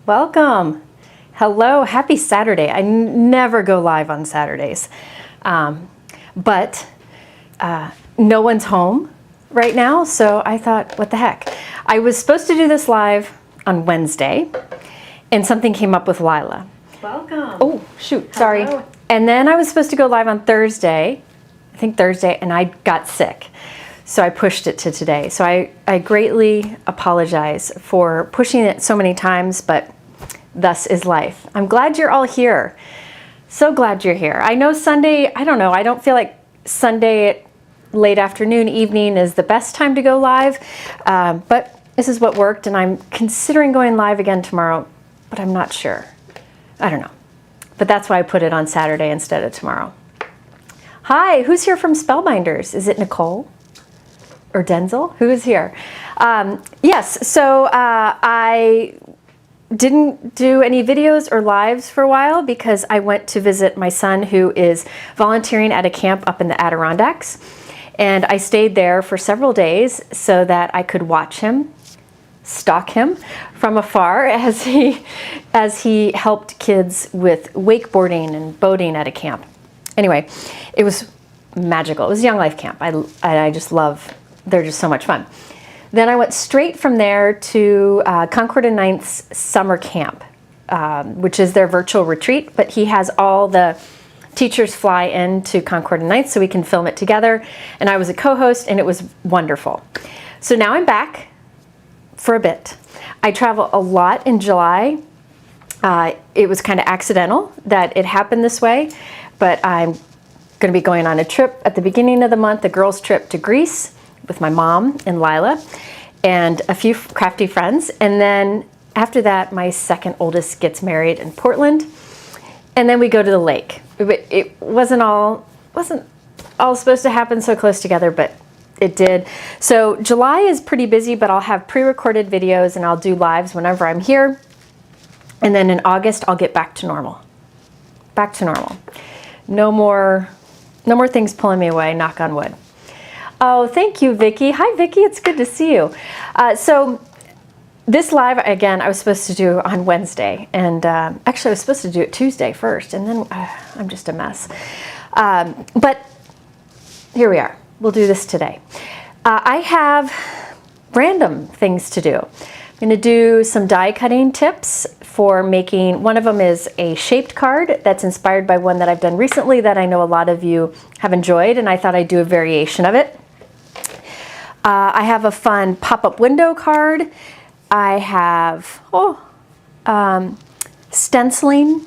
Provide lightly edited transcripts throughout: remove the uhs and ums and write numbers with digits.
Welcome. Hello, happy Saturday. I never go live on Saturdays, but no one's home right now, so I thought, what the heck? I was supposed to do this live on Wednesday, and something came up with Lila. Welcome. Oh, shoot, sorry. Hello. And then I was supposed to go live on Thursday, I think Thursday, and I got sick. So I pushed it to today. So I greatly apologize for pushing it so many times, but thus is life. I'm glad you're all here. So glad you're here. I know Sunday, I don't know, I don't feel like Sunday at late afternoon, evening is the best time to go live, but this is what worked, and I'm considering going live again tomorrow, but I'm not sure. I don't know. But that's why I put it on Saturday instead of tomorrow. Hi, who's here from Spellbinders? Is it Nicole? Or Denzel? Who is here? Yes, so I didn't do any videos or lives for a while because I went to visit my son who is volunteering at a camp up in the Adirondacks. And I stayed there for several days so that I could watch him, stalk him from afar as he helped kids with wakeboarding and boating at a camp. Anyway, it was magical. It was a Young Life camp. I just love. They're just so much fun. Then I went straight from there to Concord and Ninth's summer camp, which is their virtual retreat, but he has all the teachers fly into Concord and Ninth so we can film it together. And I was a co-host, and it was wonderful. So now I'm back for a bit. I travel a lot in July. It was kind of accidental that it happened this way, but I'm going to be going on a trip at the beginning of the month, a girls' trip to Greece, with my mom and Lila and a few crafty friends. And then after that, my second oldest gets married in Portland. And then we go to the lake. It wasn't all supposed to happen so close together, but it did. So July is pretty busy, but I'll have pre-recorded videos and I'll do lives whenever I'm here. And then in August, I'll get back to normal. Back to normal. No more things pulling me away, knock on wood. Oh, thank you, Vicki. Hi, Vicki. It's good to see you. So this live, again, I was supposed to do on Wednesday. And actually, I was supposed to do it Tuesday first. And then I'm just a mess. But here we are. We'll do this today. I have random things to do. I'm going to do some die cutting tips for making, one of them is a shaped card that's inspired by one that I've done recently that I know a lot of you have enjoyed, and I thought I'd do a variation of it. I have a fun pop-up window card. I have stenciling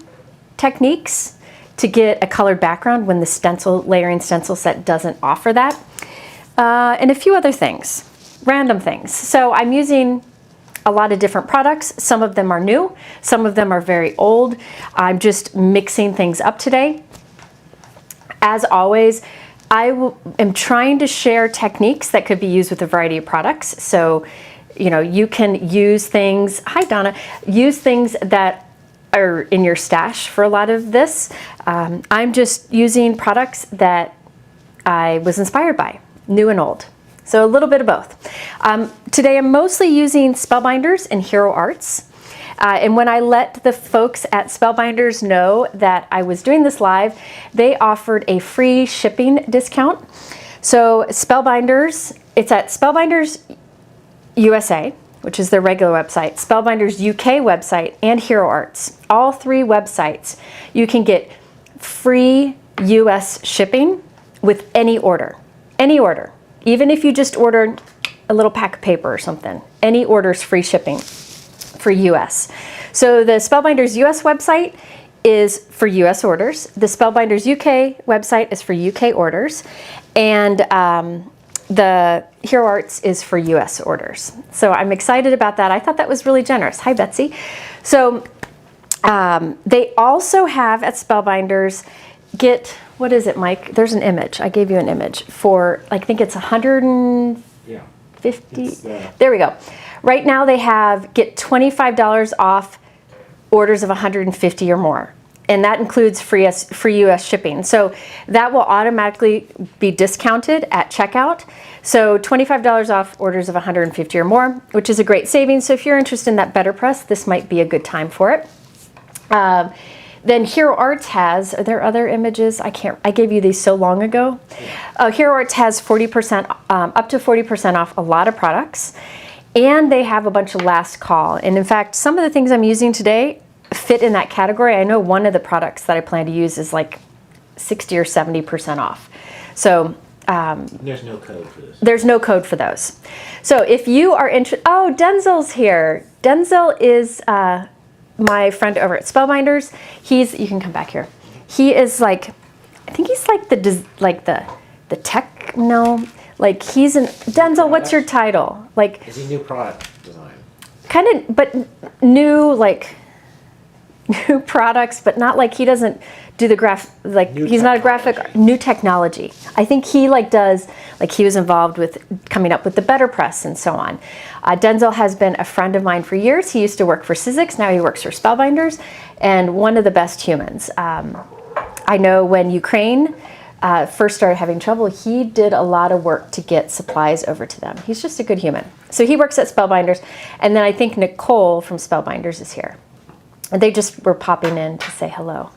techniques to get a colored background when the layering stencil set doesn't offer that. And a few other things, random things. So I'm using a lot of different products. Some of them are new, some of them are very old. I'm just mixing things up today. As always, I am trying to share techniques that could be used with a variety of products. So, you know, you can use things, hi Donna, use things that are in your stash for a lot of this. I'm just using products that I was inspired by, new and old. So a little bit of both. Today I'm mostly using Spellbinders and Hero Arts. And when I let the folks at Spellbinders know that I was doing this live, they offered a free shipping discount. So Spellbinders, it's at Spellbinders USA, which is their regular website, Spellbinders UK website, and Hero Arts. All three websites, you can get free US shipping with any order. Any order. Even if you just ordered a little pack of paper or something, any order's free shipping for US. So the Spellbinders US website is for US orders. The Spellbinders UK website is for UK orders. And the Hero Arts is for US orders. So I'm excited about that. I thought that was really generous. Hi, Betsy. So they also have at Spellbinders, what is it, Mike? There's an image. I gave you an image for, I think it's 150. There we go. Right now they have get $25 off orders of 150 or more. and that includes free US shipping. So that will automatically be discounted at checkout. So $25 off orders of 150 or more, which is a great savings. So if you're interested in that BetterPress, this might be a good time for it. Then Hero Arts has, are there other images? I gave you these so long ago. Hero Arts has 40%, up to 40% off a lot of products. And they have a bunch of last call. And in fact, some of the things I'm using today fit in that category. I know one of the products that I plan to use is like 60 or 70% off. So there's no code for this. There's no code for those. So if you are interested, oh, Denzel's here. Denzel is my friend over at Spellbinders. You can come back here. He is like, I think he's like the techno, like he's an, Denzel, what's your title? Like, is he new product design? Kind of, but new, like, new products, but not like he doesn't do the he's not a graphic, new technology. I think he does, he was involved with coming up with the BetterPress and so on. Denzel has been a friend of mine for years. He used to work for Sizzix, now he works for Spellbinders, and one of the best humans. I know when Ukraine first started having trouble, he did a lot of work to get supplies over to them. He's just a good human. So he works at Spellbinders, and then I think Nicole from Spellbinders is here. And they just were popping in to say hello.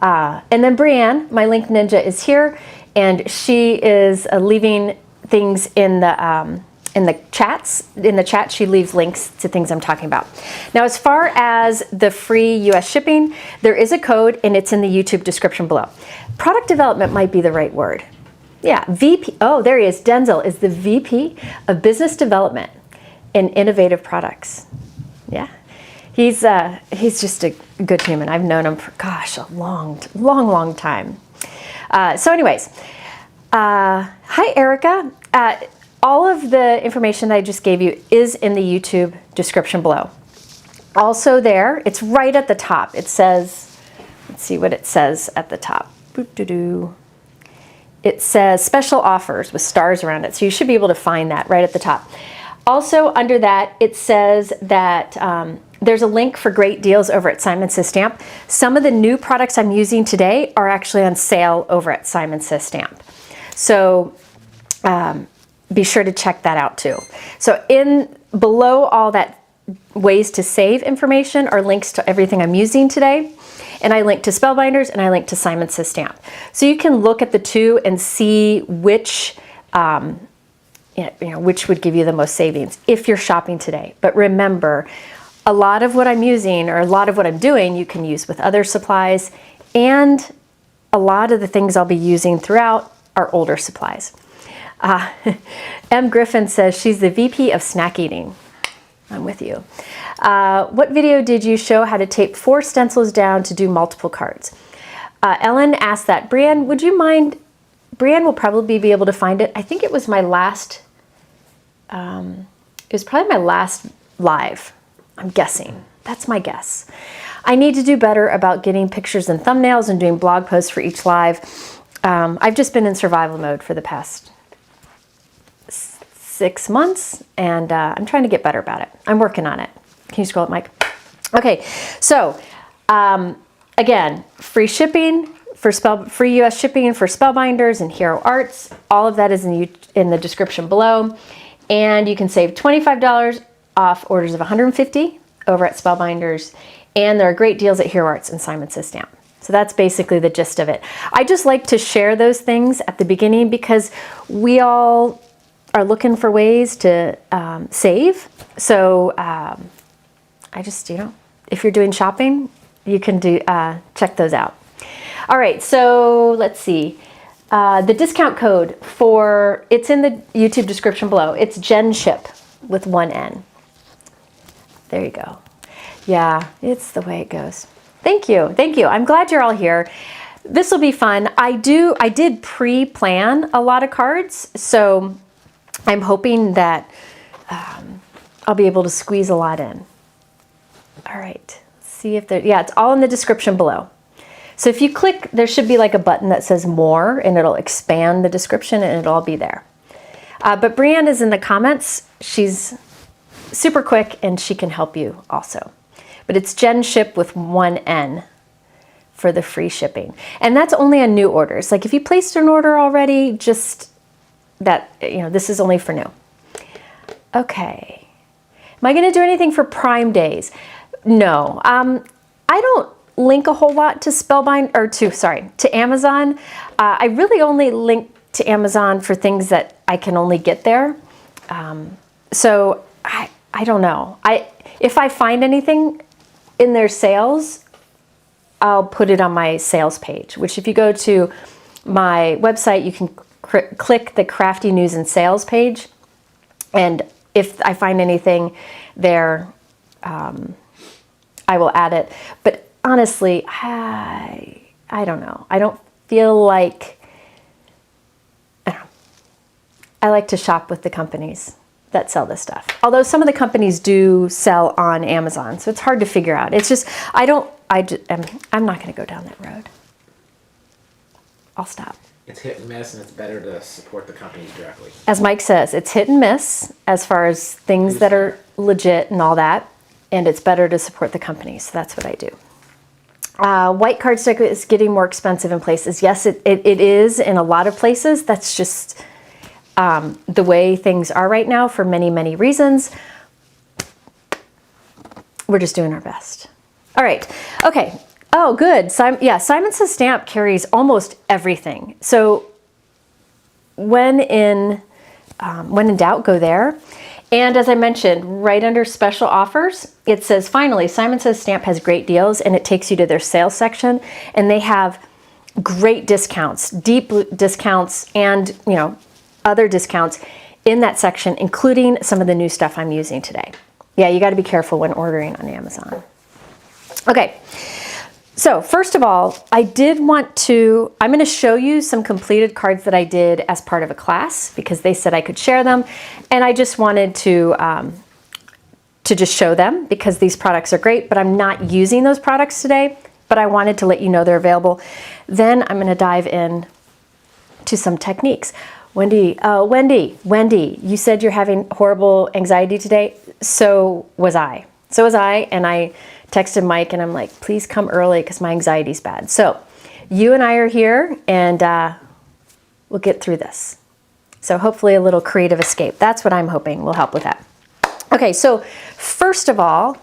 And then Brienne, my Link Ninja, is here, and she is leaving things in the chats. In the chat, she leaves links to things I'm talking about. Now, as far as the free US shipping, there is a code, and it's in the YouTube description below. Product development might be the right word. Yeah, VP. Oh, there he is. Denzel is the VP of Business Development in Innovative Products. Yeah. He's just a good human. I've known him for, gosh, a long time. So anyways, hi, Erica. All of the information that I just gave you is in the YouTube description below. Also there, it's right at the top. It says, let's see what it says at the top. Boop-doo-doo. It says special offers with stars around it. So you should be able to find that right at the top. Also under that, it says that there's a link for great deals over at Simon Says Stamp. Some of the new products I'm using today are actually on sale over at Simon Says Stamp. So be sure to check that out too. So below all that ways to save information are links to everything I'm using today. And I link to Spellbinders and I link to Simon Says Stamp. So you can look at the two and see which which would give you the most savings if you're shopping today. But remember, a lot of what I'm using or a lot of what I'm doing, you can use with other supplies, and a lot of the things I'll be using throughout are older supplies. M. Griffin says she's the VP of snack eating. I'm with you. What video did you show how to tape 4 stencils down to do multiple cards? Ellen asked that. Brienne, would you mind? Brienne will probably be able to find it. I think it was my last, it was probably my last live. I'm guessing. That's my guess. I need to do better about getting pictures and thumbnails and doing blog posts for each live. I've just been in survival mode for the past 6 months, and I'm trying to get better about it. I'm working on it. Can you scroll up, Mike? Okay, so again, free shipping for free US shipping for Spellbinders and Hero Arts. All of that is in the description below, and you can save $25 off orders of 150 over at Spellbinders, and there are great deals at Hero Arts and Simon Says Stamp. So that's basically the gist of it. I just like to share those things at the beginning because we all are looking for ways to save. So I just, if you're doing shopping, you can check those out. All right, so let's see. The discount code it's in the YouTube description below. It's GenShip with 1 N. There you go. Yeah, it's the way it goes. Thank you. Thank you. I'm glad you're all here. This will be fun. I did pre-plan a lot of cards, so I'm hoping that I'll be able to squeeze a lot in. All right. See if yeah, it's all in the description below. So if you click, there should be like a button that says more, and it'll expand the description and it'll all be there. But Brienne is in the comments. She's super quick and she can help you also. But it's GenShip with 1 N for the free shipping. And that's only on new orders. Like if you placed an order already, just that, this is only for new. Okay. Am I going to do anything for Prime Days? No. I don't link a whole lot to to Amazon. I really only link to Amazon for things that I can only get there. So I don't know. If I find anything in their sales, I'll put it on my sales page, which if you go to my website, you can click the Crafty News and Sales page. And if I find anything there, I will add it. But honestly, I don't know. I don't feel like, I like to shop with the companies that sell this stuff. Although some of the companies do sell on Amazon, so it's hard to figure out. It's just, I'm not going to go down that road. I'll stop. It's hit and miss, and it's better to support the companies directly. As Mike says, it's hit and miss as far as things that are legit and all that, and it's better to support the companies. So that's what I do. White cardstock is getting more expensive in places. Yes, it is in a lot of places. That's just the way things are right now for many, many reasons. We're just doing our best. All right. Okay. Oh, good. Simon Says Stamp carries almost everything. So when in doubt, go there. And as I mentioned, right under special offers, it says, finally, Simon Says Stamp has great deals, and it takes you to their sales section, and they have great discounts, deep discounts, and, other discounts in that section, including some of the new stuff I'm using today. Yeah, you got to be careful when ordering on Amazon. Okay. So first of all, I'm going to show you some completed cards that I did as part of a class because they said I could share them. And I just wanted to just show them because these products are great, but I'm not using those products today, but I wanted to let you know they're available. Then I'm going to dive in to some techniques. Wendy, you said you're having horrible anxiety today. So was I. And I texted Mike and I'm like, please come early because my anxiety's bad. So you and I are here and we'll get through this. So hopefully a little creative escape. That's what I'm hoping will help with that. Okay, so first of all,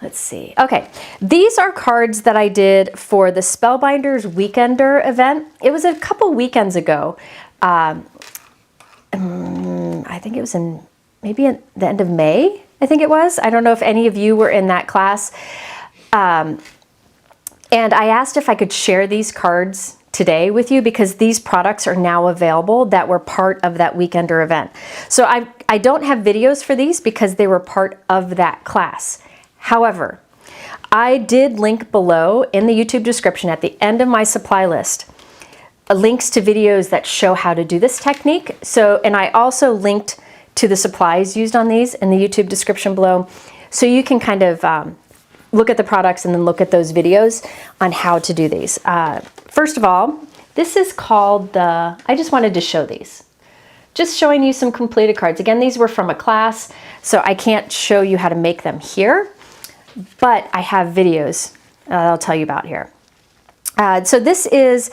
let's see. Okay, these are cards that I did for the Spellbinders Weekender event. It was a couple weekends ago. I think it was maybe at the end of May. I think it was. I don't know if any of you were in that class. And I asked if I could share these cards today with you because these products are now available that were part of that Weekender event. So I don't have videos for these because they were part of that class. However, I did link below in the YouTube description at the end of my supply list links to videos that show how to do this technique. And I also linked to the supplies used on these in the YouTube description below. So you can kind of look at the products and then look at those videos on how to do these. First of all, this is called I just wanted to show these. Just showing you some completed cards. Again, these were from a class, so I can't show you how to make them here, but I have videos I'll tell you about here. So this is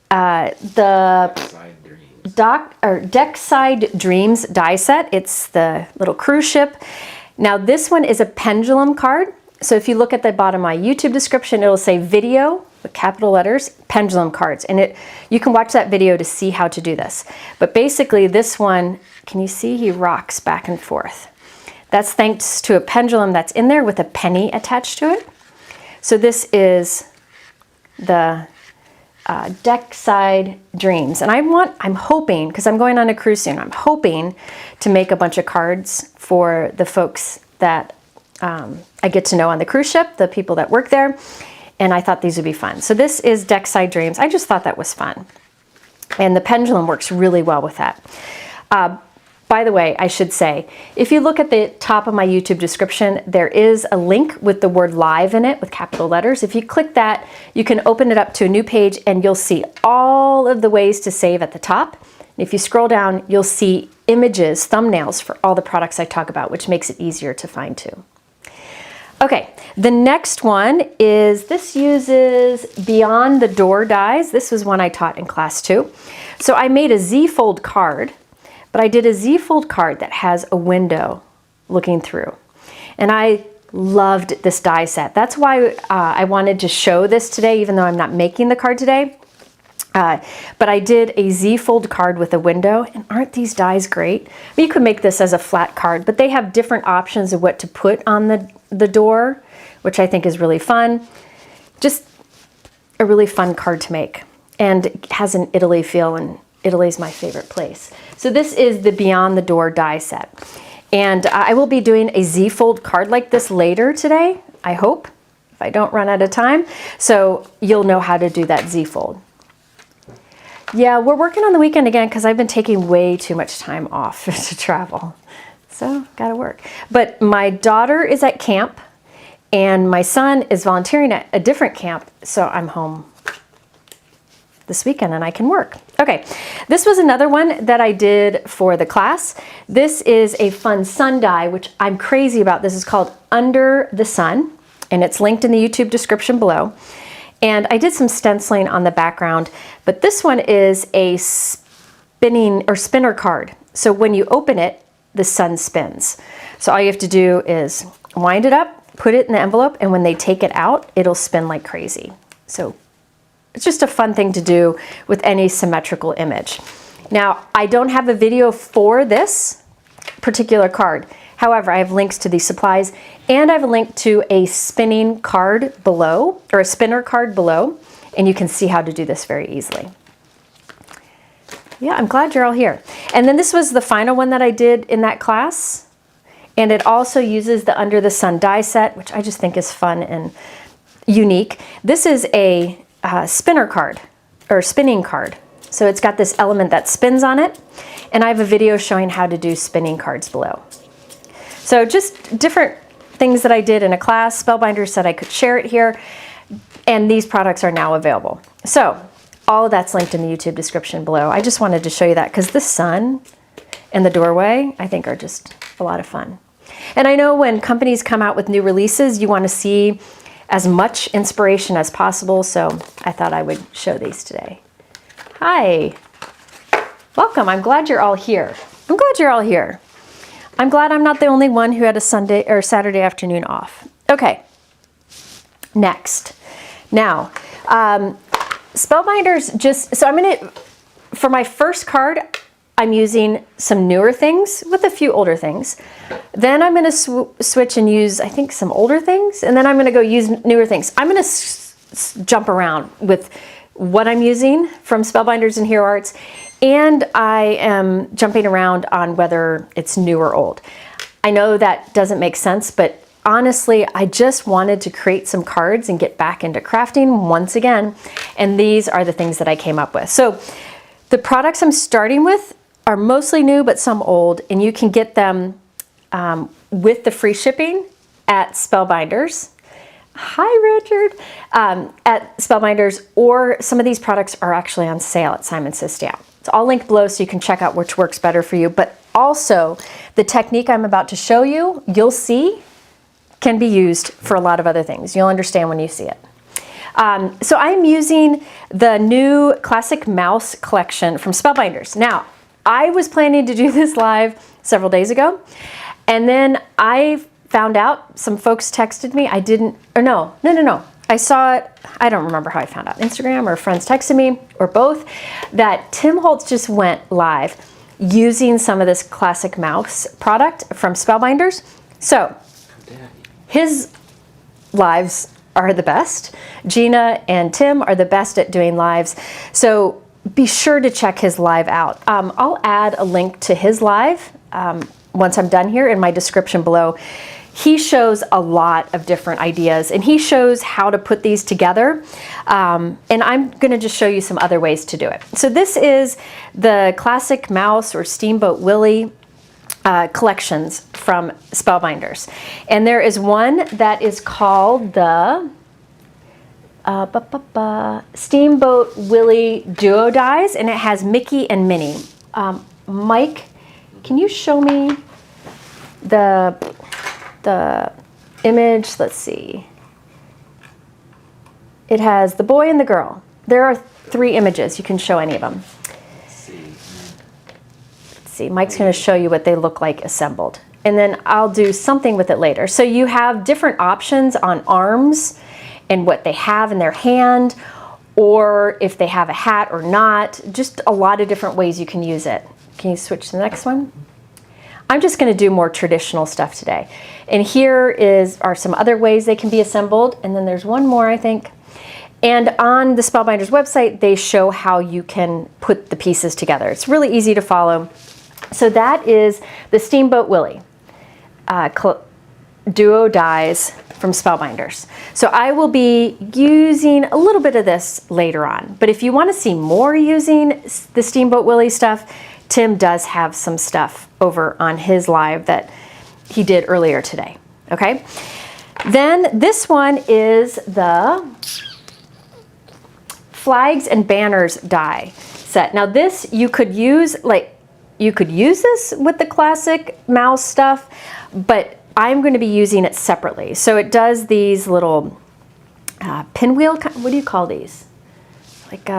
the Deckside Dreams die set. It's the little cruise ship. Now this one is a pendulum card. So if you look at the bottom of my YouTube description, it'll say video with capital letters, pendulum cards. And you can watch that video to see how to do this. But basically this one, can you see he rocks back and forth? That's thanks to a pendulum that's in there with a penny attached to it. So this is the Deckside Dreams. And I'm hoping, because I'm going on a cruise soon, I'm hoping to make a bunch of cards for the folks that I get to know on the cruise ship, the people that work there. And I thought these would be fun. So this is Deckside Dreams. I just thought that was fun. And the pendulum works really well with that. By the way, I should say, if you look at the top of my YouTube description, there is a link with the word live in it with capital letters. If you click that, you can open it up to a new page and you'll see all of the ways to save at the top. And if you scroll down, you'll see images, thumbnails for all the products I talk about, which makes it easier to find too. Okay, the next one is, this uses Beyond the Door dies. This was one I taught in class too. So I made a Z-fold card, but I did a Z-fold card that has a window looking through. And I loved this die set. That's why I wanted to show this today, even though I'm not making the card today. But I did a Z-fold card with a window, and aren't these dies great? You could make this as a flat card, but they have different options of what to put on the door, which I think is really fun. Just a really fun card to make, and it has an Italy feel, and Italy is my favorite place. So this is the Beyond the Door die set. And I will be doing a Z-fold card like this later today, I hope, if I don't run out of time. So you'll know how to do that Z-fold. Yeah, we're working on the weekend again because I've been taking way too much time off to travel. So, gotta work. But my daughter is at camp and my son is volunteering at a different camp, so I'm home this weekend and I can work. Okay, this was another one that I did for the class. This is a fun sun die, which I'm crazy about. This is called Under the Sun, and it's linked in the YouTube description below. And I did some stenciling on the background, but this one is a spinner card. So when you open it, the sun spins. So all you have to do is wind it up, put it in the envelope, and when they take it out, it'll spin like crazy. So it's just a fun thing to do with any symmetrical image. Now, I don't have a video for this particular card. However, I have links to these supplies, and I have a link to a spinning card below, or a spinner card below, and you can see how to do this very easily. Yeah, I'm glad you're all here. And then this was the final one that I did in that class, and it also uses the Under the Sun die set, which I just think is fun and unique. This is a spinner card, or spinning card. So it's got this element that spins on it, and I have a video showing how to do spinning cards below. So just different things that I did in a class. Spellbinders said I could share it here, and these products are now available. So all of that's linked in the YouTube description below. I just wanted to show you that because the sun and the doorway, I think, are just a lot of fun. And I know when companies come out with new releases, you want to see as much inspiration as possible, so I thought I would show these today. Hi, welcome. I'm glad you're all here. I'm glad you're all here. I'm glad I'm not the only one who had a Sunday or Saturday afternoon off. Okay, next. Now, Spellbinders so I'm gonna, for my first card, I'm using some newer things with a few older things. Then I'm gonna switch and use, I think, some older things, and then I'm gonna go use newer things. I'm gonna jump around with what I'm using from Spellbinders and Hero Arts, and I am jumping around on whether it's new or old. I know that doesn't make sense, but honestly, I just wanted to create some cards and get back into crafting once again, and these are the things that I came up with. So the products I'm starting with are mostly new, but some old, and you can get them with the free shipping at Spellbinders. Hi, Richard. At Spellbinders, or some of these products are actually on sale at Simon Says Stay Out. It's all linked below so you can check out which works better for you, but also the technique I'm about to show you, you'll see, can be used for a lot of other things. You'll understand when you see it. So I'm using the new Classic Mouse collection from Spellbinders. Now, I was planning to do this live several days ago, and then I found out, some folks texted me, I saw it, I don't remember how I found out, Instagram or friends texted me, or both, that Tim Holtz just went live using some of this Classic Mouse product from Spellbinders. So, his lives are the best. Gina and Tim are the best at doing lives. So be sure to check his live out. I'll add a link to his live once I'm done here in my description below. He shows a lot of different ideas, and he shows how to put these together. And I'm gonna just show you some other ways to do it. So this is the Classic Mouse or Steamboat Willie collections from Spellbinders. And there is one that is called the Steamboat Willie Duo Dies, and it has Mickey and Minnie. Mike, can you show me the image, let's see. It has the boy and the girl. There are 3 images. You can show any of them. Let's see, Mike's going to show you what they look like assembled. And then I'll do something with it later. So you have different options on arms and what they have in their hand, or if they have a hat or not. Just a lot of different ways you can use it. Can you switch to the next one? I'm just going to do more traditional stuff today. And here are some other ways they can be assembled. And then there's one more, I think. And on the Spellbinders website, they show how you can put the pieces together. It's really easy to follow. So that is the Steamboat Willie duo dies from Spellbinders. So I will be using a little bit of this later on. But if you want to see more using the Steamboat Willie stuff, Tim does have some stuff over on his live that he did earlier today. Okay? Then this one is the Flags and Banners die set. Now this you could use this with the classic mouse stuff, but I'm going to be using it separately. So it does these little pinwheel, what do you call these? Like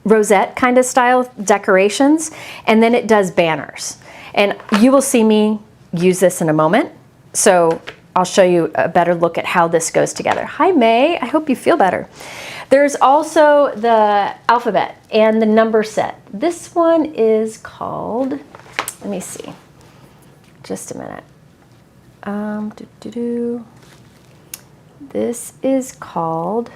Rosette kind of style decorations, and then it does banners. And you will see me use this in a moment. So I'll show you a better look at how this goes together. Hi May, I hope you feel better. There's also the alphabet and the number set. This one is called, let me see, just a minute. This is called,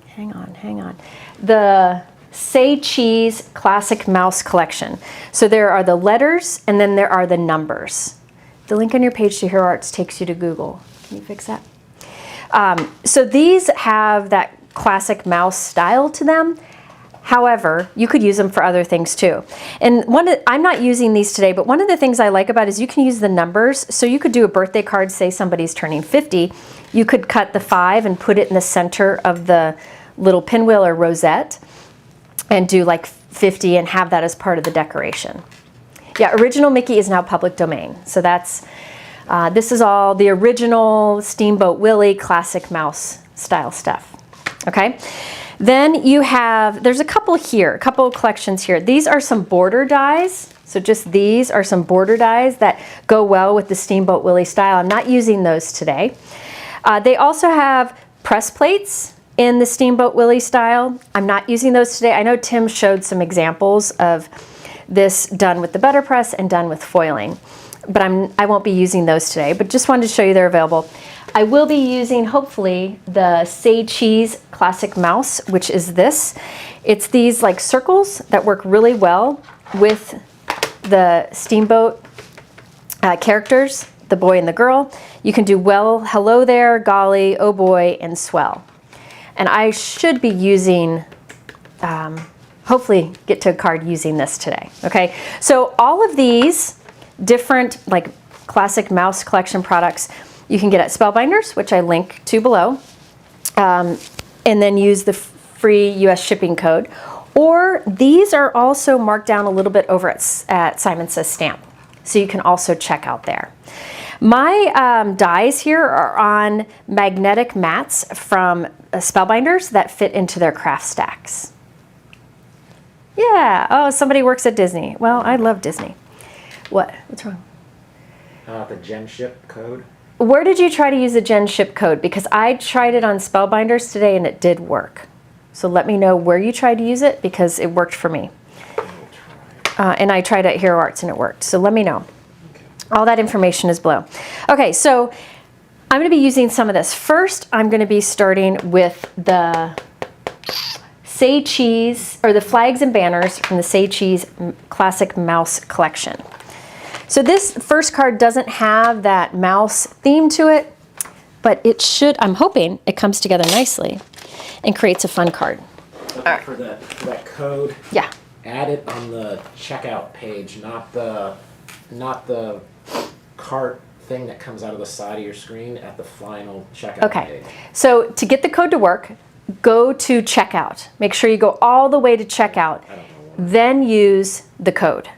hang on, the Say Cheese Classic Mouse Collection. So there are the letters and then there are the numbers. The link on your page to Hero Arts takes you to Google. Can you fix that? So these have that classic mouse style to them. However, you could use them for other things too. And I'm not using these today, but one of the things I like about it is you can use the numbers. So you could do a birthday card, say somebody's turning 50. You could cut the 5 and put it in the center of the little pinwheel or rosette and do like 50 and have that as part of the decoration. Yeah, original Mickey is now public domain. So that's, this is all the original Steamboat Willie classic mouse style stuff. Okay. Then you have, there's a couple here, a couple of collections here. These are some border dies. So just these are some border dies that go well with the Steamboat Willie style. I'm not using those today. They also have press plates in the Steamboat Willie style. I'm not using those today. I know Tim showed some examples of this done with the BetterPress and done with foiling, but I won't be using those today, but just wanted to show you they're available. I will be using, hopefully, the Say Cheese Classic Mouse, which is this. It's these like circles that work really well with the Steamboat characters, the boy and the girl. You can do well, hello there, golly, oh boy, and swell. And I should be using, hopefully get to a card using this today, okay? So all of these different like classic mouse collection products you can get at Spellbinders, which I link to below, and then use the free US shipping code. Or these are also marked down a little bit over at Simon Says Stamp, so you can also check out there. My dies here are on magnetic mats from Spellbinders that fit into their craft stacks. Yeah, oh, somebody works at Disney. Well, I love Disney. What's wrong? The Gen Ship code. Where did you try to use the Gen Ship code? Because I tried it on Spellbinders today and it did work. So let me know where you tried to use it because it worked for me. And I tried at Hero Arts and it worked. So let me know. Okay. All that information is below. Okay, so I'm going to be using some of this. First, I'm going to be starting with the Say Cheese, or the Flags and Banners from the Say Cheese Classic Mouse Collection. So this first card doesn't have that mouse theme to it, but it should, I'm hoping it comes together nicely and creates a fun card. Right. For that code, yeah, add it on the checkout page, not the cart thing that comes out of the side of your screen at the final checkout page. So to get the code to work, go to checkout. Make sure you go all the way to checkout, then use the code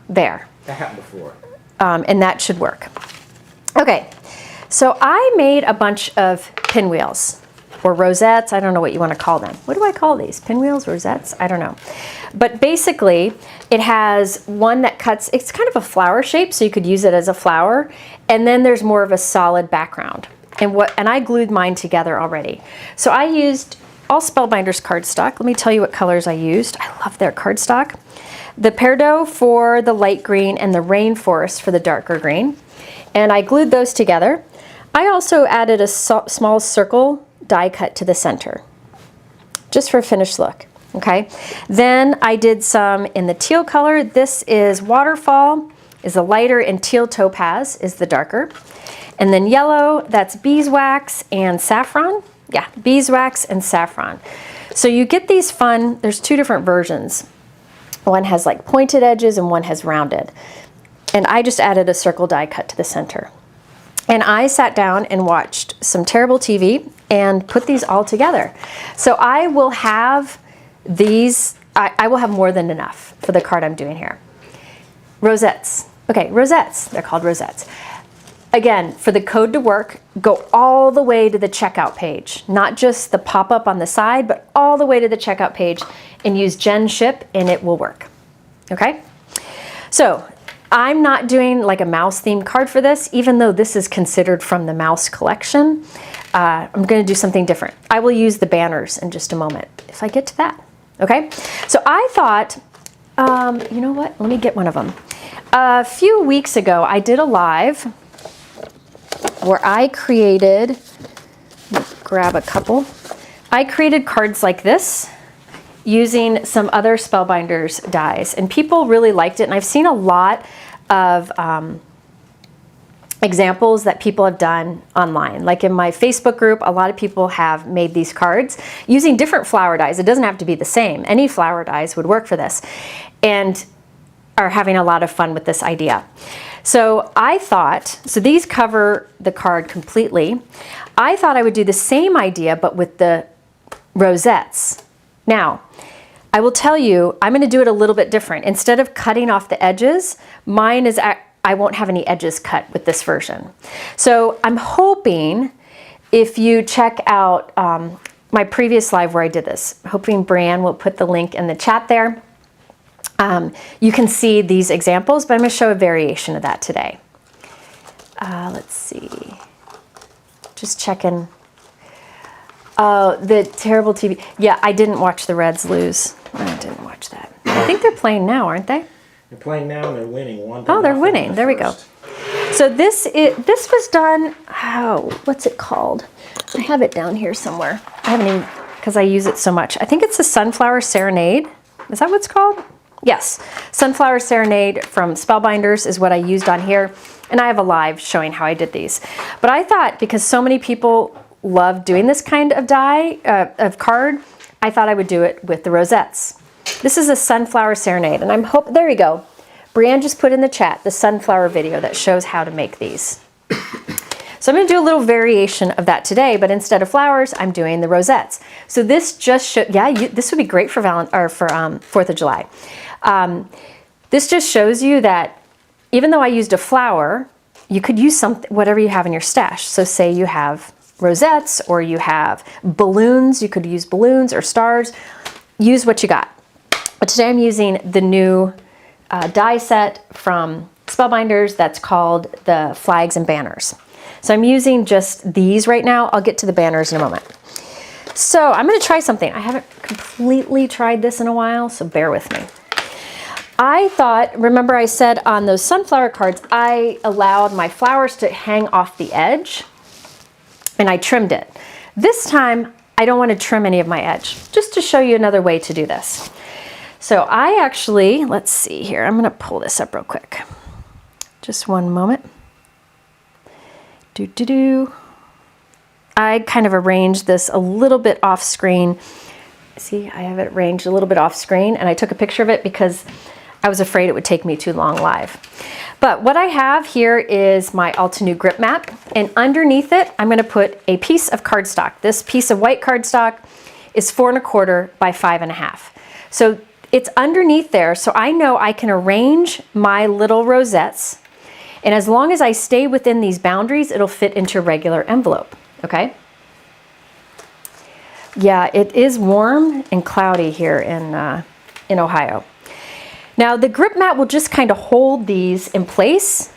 there. That happened before. and that should work. Okay, so I made a bunch of pinwheels or rosettes. I don't know what you want to call them. What do I call these? Pinwheels, rosettes? I don't know. But basically, it has one that cuts, it's kind of a flower shape, so you could use it as a flower. And then there's more of a solid background. And I glued mine together already. So I used all Spellbinders cardstock. Let me tell you what colors I used. I love their cardstock. The Peridot for the light green and the Rainforest for the darker green. And I glued those together. I also added a small circle die cut to the center, just for a finished look, okay? Then I did some in the teal color. This is Waterfall, is the lighter, and Teal Topaz is the darker. And then yellow, that's beeswax and saffron. Yeah, beeswax and saffron. So you get these fun, there's two different versions. One has like pointed edges and one has rounded. And I just added a circle die cut to the center. And I sat down and watched some terrible TV and put these all together. So I will have these, I will have more than enough for the card I'm doing here. Rosettes. Okay, rosettes, they're called rosettes. Again, for the code to work, go all the way to the checkout page, not just the pop-up on the side, but all the way to the checkout page and use Gen Ship and it will work, okay? So I'm not doing like a mouse themed card for this, even though this is considered from the mouse collection. I'm gonna do something different. I will use the banners in just a moment, if I get to that, okay? So I thought, you know what, let me get one of them. A few weeks ago, I did a live where I created, grab a couple. I created cards like this using some other Spellbinders dies, and people really liked it. And I've seen a lot of examples that people have done online. Like in my Facebook group, a lot of people have made these cards using different flower dies. It doesn't have to be the same. Any flower dies would work for this, and are having a lot of fun with this idea. So I thought, so these cover the card completely. I thought I would do the same idea, but with the rosettes. Now, I will tell you, I'm going to do it a little bit different. Instead of cutting off the edges, mine is, I won't have any edges cut with this version. So I'm hoping if you check out my previous live where I did this, hoping Brianne will put the link in the chat there. You can see these examples, but I'm going to show a variation of that today. Let's see. Just checking. Oh, the terrible TV. Yeah, I didn't watch the Reds lose. I didn't watch that. I think they're playing now, aren't they? They're playing now and they're winning. Oh, they're winning. There we go. So this was done, what's it called? I have it down here somewhere. I haven't even, because I use it so much. I think it's the Sunflower Serenade. Is that what it's called? Yes, Sunflower Serenade from Spellbinders is what I used on here, and I have a live showing how I did these. But I thought, because so many people love doing this kind of die, of card, I thought I would do it with the rosettes. This is a Sunflower Serenade, and I'm hoping, there you go. Brianne just put in the chat the sunflower video that shows how to make these. So I'm going to do a little variation of that today, but instead of flowers, I'm doing the rosettes. So this just this would be great for 4th of July. This just shows you that even though I used a flower, you could use whatever you have in your stash. So say you have rosettes or you have balloons, you could use balloons or stars, use what you got. But today I'm using the new die set from Spellbinders that's called the Flags and Banners. So I'm using just these right now. I'll get to the banners in a moment. So I'm going to try something. I haven't completely tried this in a while, so bear with me. I thought, remember I said on those sunflower cards, I allowed my flowers to hang off the edge, and I trimmed it. This time, I don't want to trim any of my edge, just to show you another way to do this. So I actually, let's see here, I'm going to pull this up real quick. Just one moment. I kind of arranged this a little bit off screen. See, I have it arranged a little bit off screen, and I took a picture of it because I was afraid it would take me too long live. But what I have here is my Altenew grip mat, and underneath it, I'm going to put a piece of cardstock. This piece of white cardstock is 4 1/4 by 5 1/2. So it's underneath there, so I know I can arrange my little rosettes, And as long as I stay within these boundaries, it'll fit into a regular envelope, okay? Yeah, it is warm and cloudy here in Ohio. Now the grip mat will just kind of hold these in place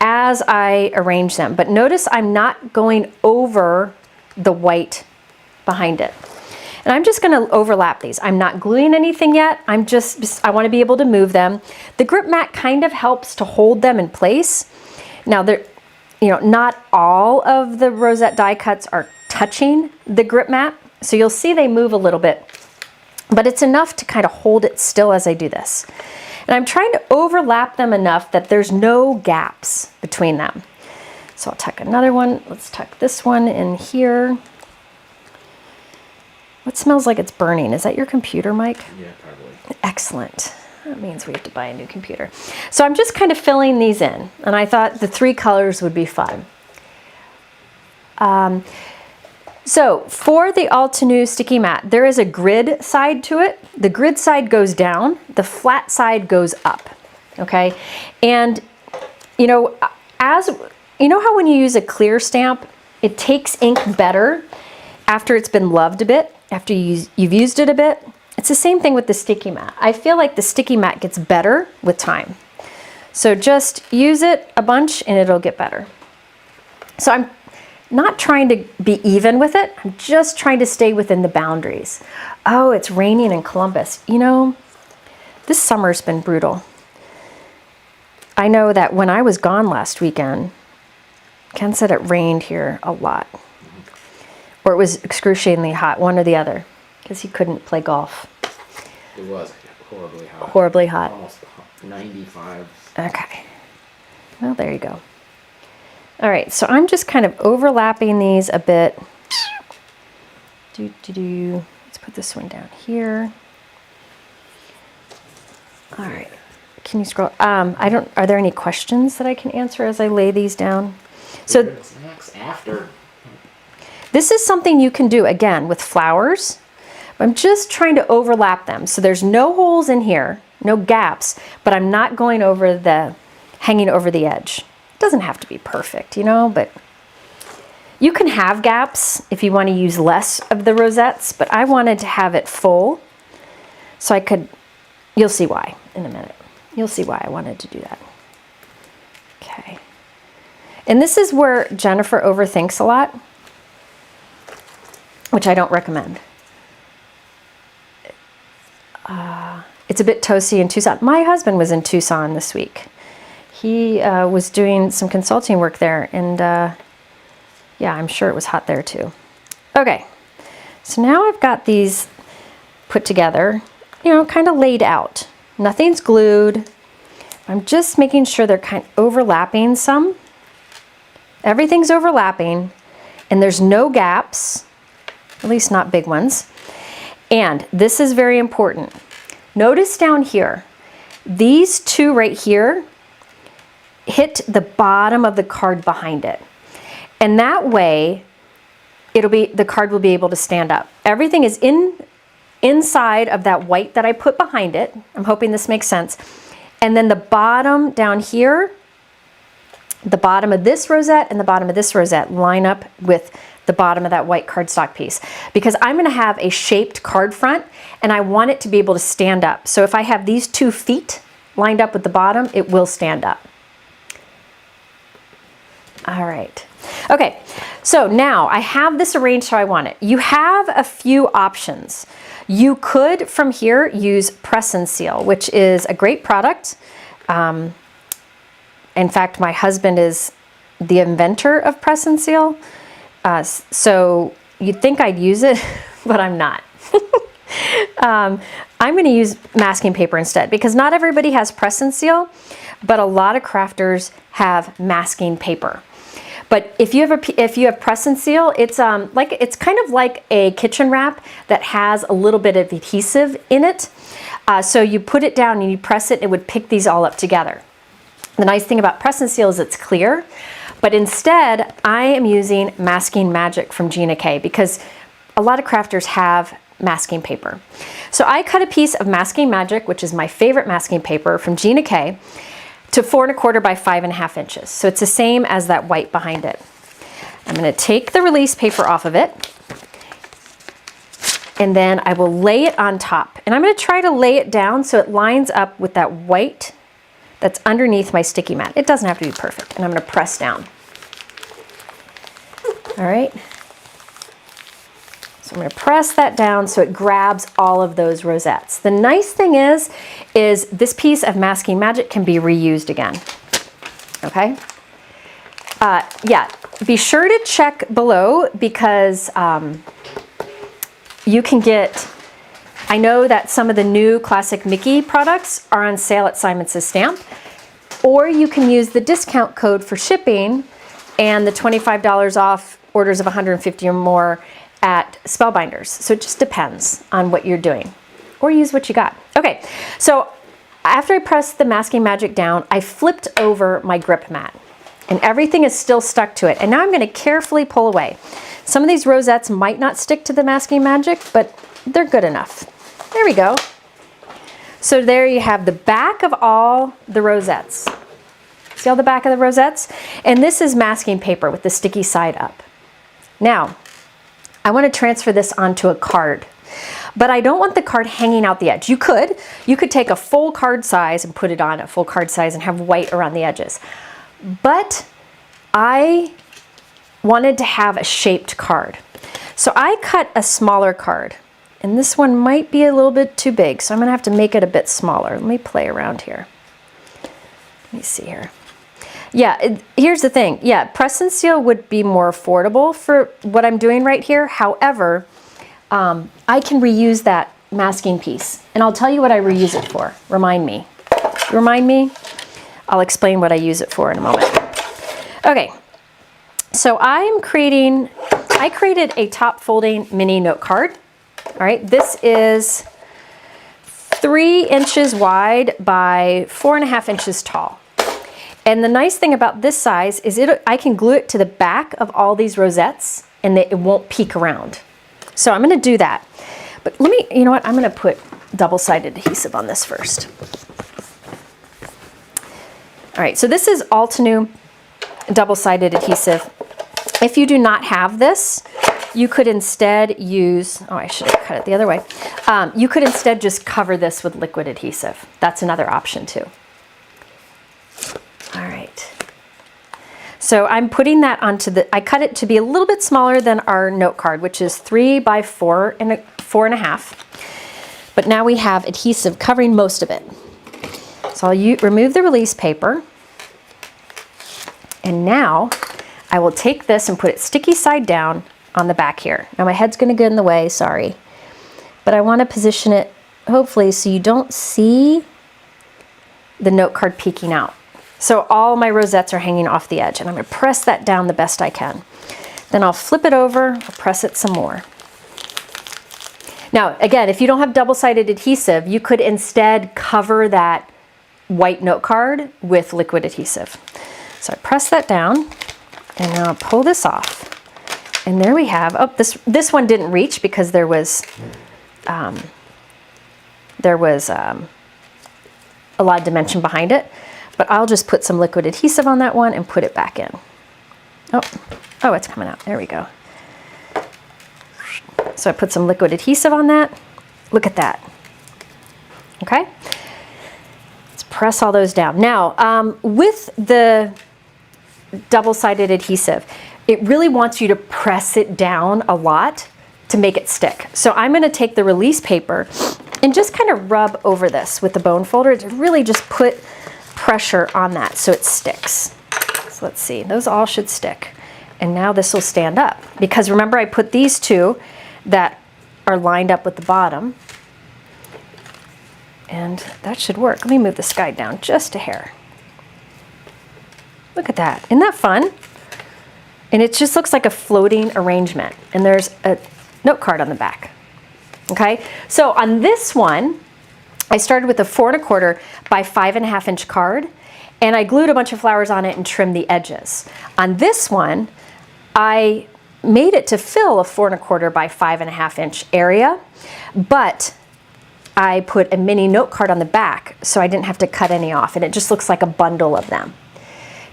as I arrange them. But notice I'm not going over the white behind it. And I'm just gonna overlap these. I'm not gluing anything yet. I want to be able to move them. The grip mat kind of helps to hold them in place. Now not all of the Rosette die cuts are touching the grip mat. So you'll see they move a little bit, but it's enough to kind of hold it still as I do this. And I'm trying to overlap them enough that there's no gaps between them. So I'll tuck another one. Let's tuck this one in here. What smells like it's burning? Is that your computer, Mike? Yeah, probably. Excellent. That means we have to buy a new computer. So I'm just kind of filling these in, and I thought the 3 colors would be fun. So for the Altenew sticky mat, there is a grid side to it. The grid side goes down, the flat side goes up, okay? And how when you use a clear stamp, it takes ink better after it's been loved a bit, after you've used it a bit? It's the same thing with the sticky mat. I feel like the sticky mat gets better with time. So just use it a bunch and it'll get better. So I'm not trying to be even with it. I'm just trying to stay within the boundaries. Oh, it's raining in Columbus. This summer's been brutal. I know that when I was gone last weekend, Ken said it rained here a lot. Or it was excruciatingly hot, one or the other, because he couldn't play golf. It was horribly hot. Horribly hot. Almost 95. Okay. Well, there you go. All right, so I'm just kind of overlapping these a bit. Let's put this one down here. All right. Can you scroll? Are there any questions that I can answer as I lay these down? So Next after. This is something you can do again with flowers. I'm just trying to overlap them. So there's no holes in here, no gaps, but I'm not going over hanging over the edge. It doesn't have to be perfect, but you can have gaps if you want to use less of the rosettes, but I wanted to have it full so I could, you'll see why in a minute. You'll see why I wanted to do that. Okay. And this is where Jennifer overthinks a lot, which I don't recommend. It's a bit toasty in Tucson. My husband was in Tucson this week. He was doing some consulting work there, and yeah, I'm sure it was hot there too. Okay, so now I've got these put together, kind of laid out. Nothing's glued. I'm just making sure they're kind of overlapping some. Everything's overlapping, and there's no gaps, at least not big ones. And this is very important. Notice down here, these two right here hit the bottom of the card behind it. And that way, the card will be able to stand up. Everything is inside of that white that I put behind it. I'm hoping this makes sense. And then the bottom down here, the bottom of this rosette and the bottom of this rosette line up with the bottom of that white cardstock piece, because I'm going to have a shaped card front and I want it to be able to stand up. So if I have these 2 feet lined up with the bottom, it will stand up. All right. Okay, so now I have this arranged how I want it. You have a few options. You could, from here, use Press and Seal, which is a great product. In fact, my husband is the inventor of Press and Seal. So you'd think I'd use it, but I'm not. I'm going to use masking paper instead, because not everybody has Press and Seal, but a lot of crafters have masking paper. But if you have Press and Seal, it's kind of like a kitchen wrap that has a little bit of adhesive in it. So you put it down and you press it, it would pick these all up together. The nice thing about Press and Seal is it's clear, but instead I am using Masking Magic from Gina K, because a lot of crafters have masking paper. So I cut a piece of Masking Magic, which is my favorite masking paper from Gina K, to 4¼ by 5½ inches. So it's the same as that white behind it. I'm going to take the release paper off of it, and then I will lay it on top. And I'm going to try to lay it down so it lines up with that white that's underneath my sticky mat. It doesn't have to be perfect. And I'm going to press down. All right. So I'm going to press that down so it grabs all of those rosettes. The nice thing is this piece of masking magic can be reused again. Okay. Yeah, be sure to check below because you can get, I know that some of the new Classic Mickey products are on sale at Simon Says Stamp, or you can use the discount code for shipping and the $25 off orders of 150 or more at Spellbinders. So it just depends on what you're doing, or use what you got. Okay, so after I pressed the masking magic down, I flipped over my grip mat and everything is still stuck to it. And now I'm going to carefully pull away. Some of these rosettes might not stick to the masking magic, but they're good enough. There we go. So there you have the back of all the rosettes. See all the back of the rosettes? And this is masking paper with the sticky side up. Now, I want to transfer this onto a card, but I don't want the card hanging out the edge. You could take a full card size and put it on a full card size and have white around the edges. But I wanted to have a shaped card. So I cut a smaller card, and this one might be a little bit too big, so I'm gonna have to make it a bit smaller. Let me play around here. Let me see here. Yeah, here's the thing. Yeah, press and seal would be more affordable for what I'm doing right here. However, I can reuse that masking piece, and I'll tell you what I reuse it for. Remind me. Remind me? I'll explain what I use it for in a moment. Okay, so I created a top folding mini note card. All right, this is 3 inches wide by 4½ inches tall. And the nice thing about this size is I can glue it to the back of all these rosettes and it won't peek around. So I'm going to do that. But you know what? I'm going to put double-sided adhesive on this first. All right, so this is Altenew double-sided adhesive. If you do not have this, you could instead use, oh, I should have cut it the other way. You could instead just cover this with liquid adhesive. That's another option too. All right. So I'm putting that onto I cut it to be a little bit smaller than our note card, which is 3 by 4½ But now we have adhesive covering most of it. So I'll remove the release paper. And now I will take this and put it sticky side down on the back here. Now my head's gonna get in the way, sorry. But I wanna position it, hopefully, so you don't see the note card peeking out. So all my rosettes are hanging off the edge, and I'm gonna press that down the best I can. Then I'll flip it over, I'll press it some more. Now, again, if you don't have double-sided adhesive, you could instead cover that white note card with liquid adhesive. So I press that down, and now I'll pull this off. And there we have, oh, this one didn't reach because there was a lot of dimension behind it. But I'll just put some liquid adhesive on that one and put it back in. Oh, it's coming out. There we go. So I put some liquid adhesive on that. Look at that. Okay. Let's press all those down. Now, with the double-sided adhesive, it really wants you to press it down a lot to make it stick. So I'm going to take the release paper and just kind of rub over this with the bone folder to really just put pressure on that so it sticks. So let's see, those all should stick. And now this will stand up because remember I put these two that are lined up with the bottom, and that should work. Let me move this guy down just a hair. Look at that, isn't that fun? And it just looks like a floating arrangement, and there's a note card on the back. Okay, so on this one I started with a 4¼ by 5½ inch card, and I glued a bunch of flowers on it and trimmed the edges. On this one, I made it to fill a 4¼ by 5½ inch area, but I put a mini note card on the back so I didn't have to cut any off, and it just looks like a bundle of them.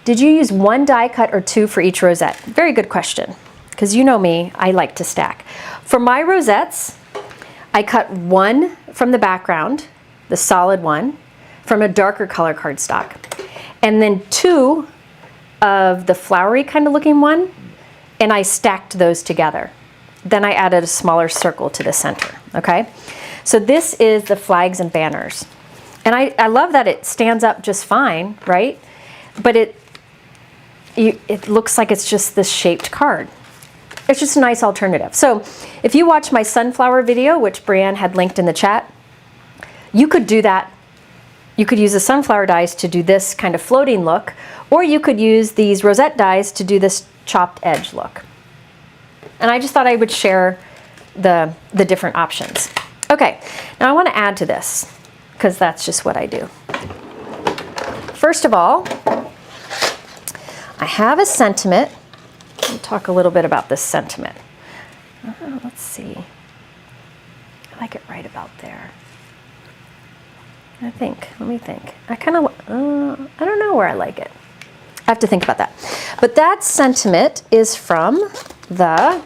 Did you use one die cut or two for each rosette? Very good question, because you know me, I like to stack. For my rosettes, I cut one from the background, the solid one, from a darker color cardstock, and then two of the flowery kind of looking one, and I stacked those together. Then I added a smaller circle to the center, okay? So this is the flags and banners. And I love that it stands up just fine, right? But it looks like it's just this shaped card. It's just a nice alternative. So if you watch my sunflower video, which Brianne had linked in the chat, you could do that. You could use the sunflower dies to do this kind of floating look, or you could use these rosette dies to do this chopped edge look. And I just thought I would share the different options. Okay, now I want to add to this, because that's just what I do. First of all, I have a sentiment. Let me talk a little bit about this sentiment. Let's see. I like it right about there. Let me think. I don't know where I like it. I have to think about that. But that sentiment is from the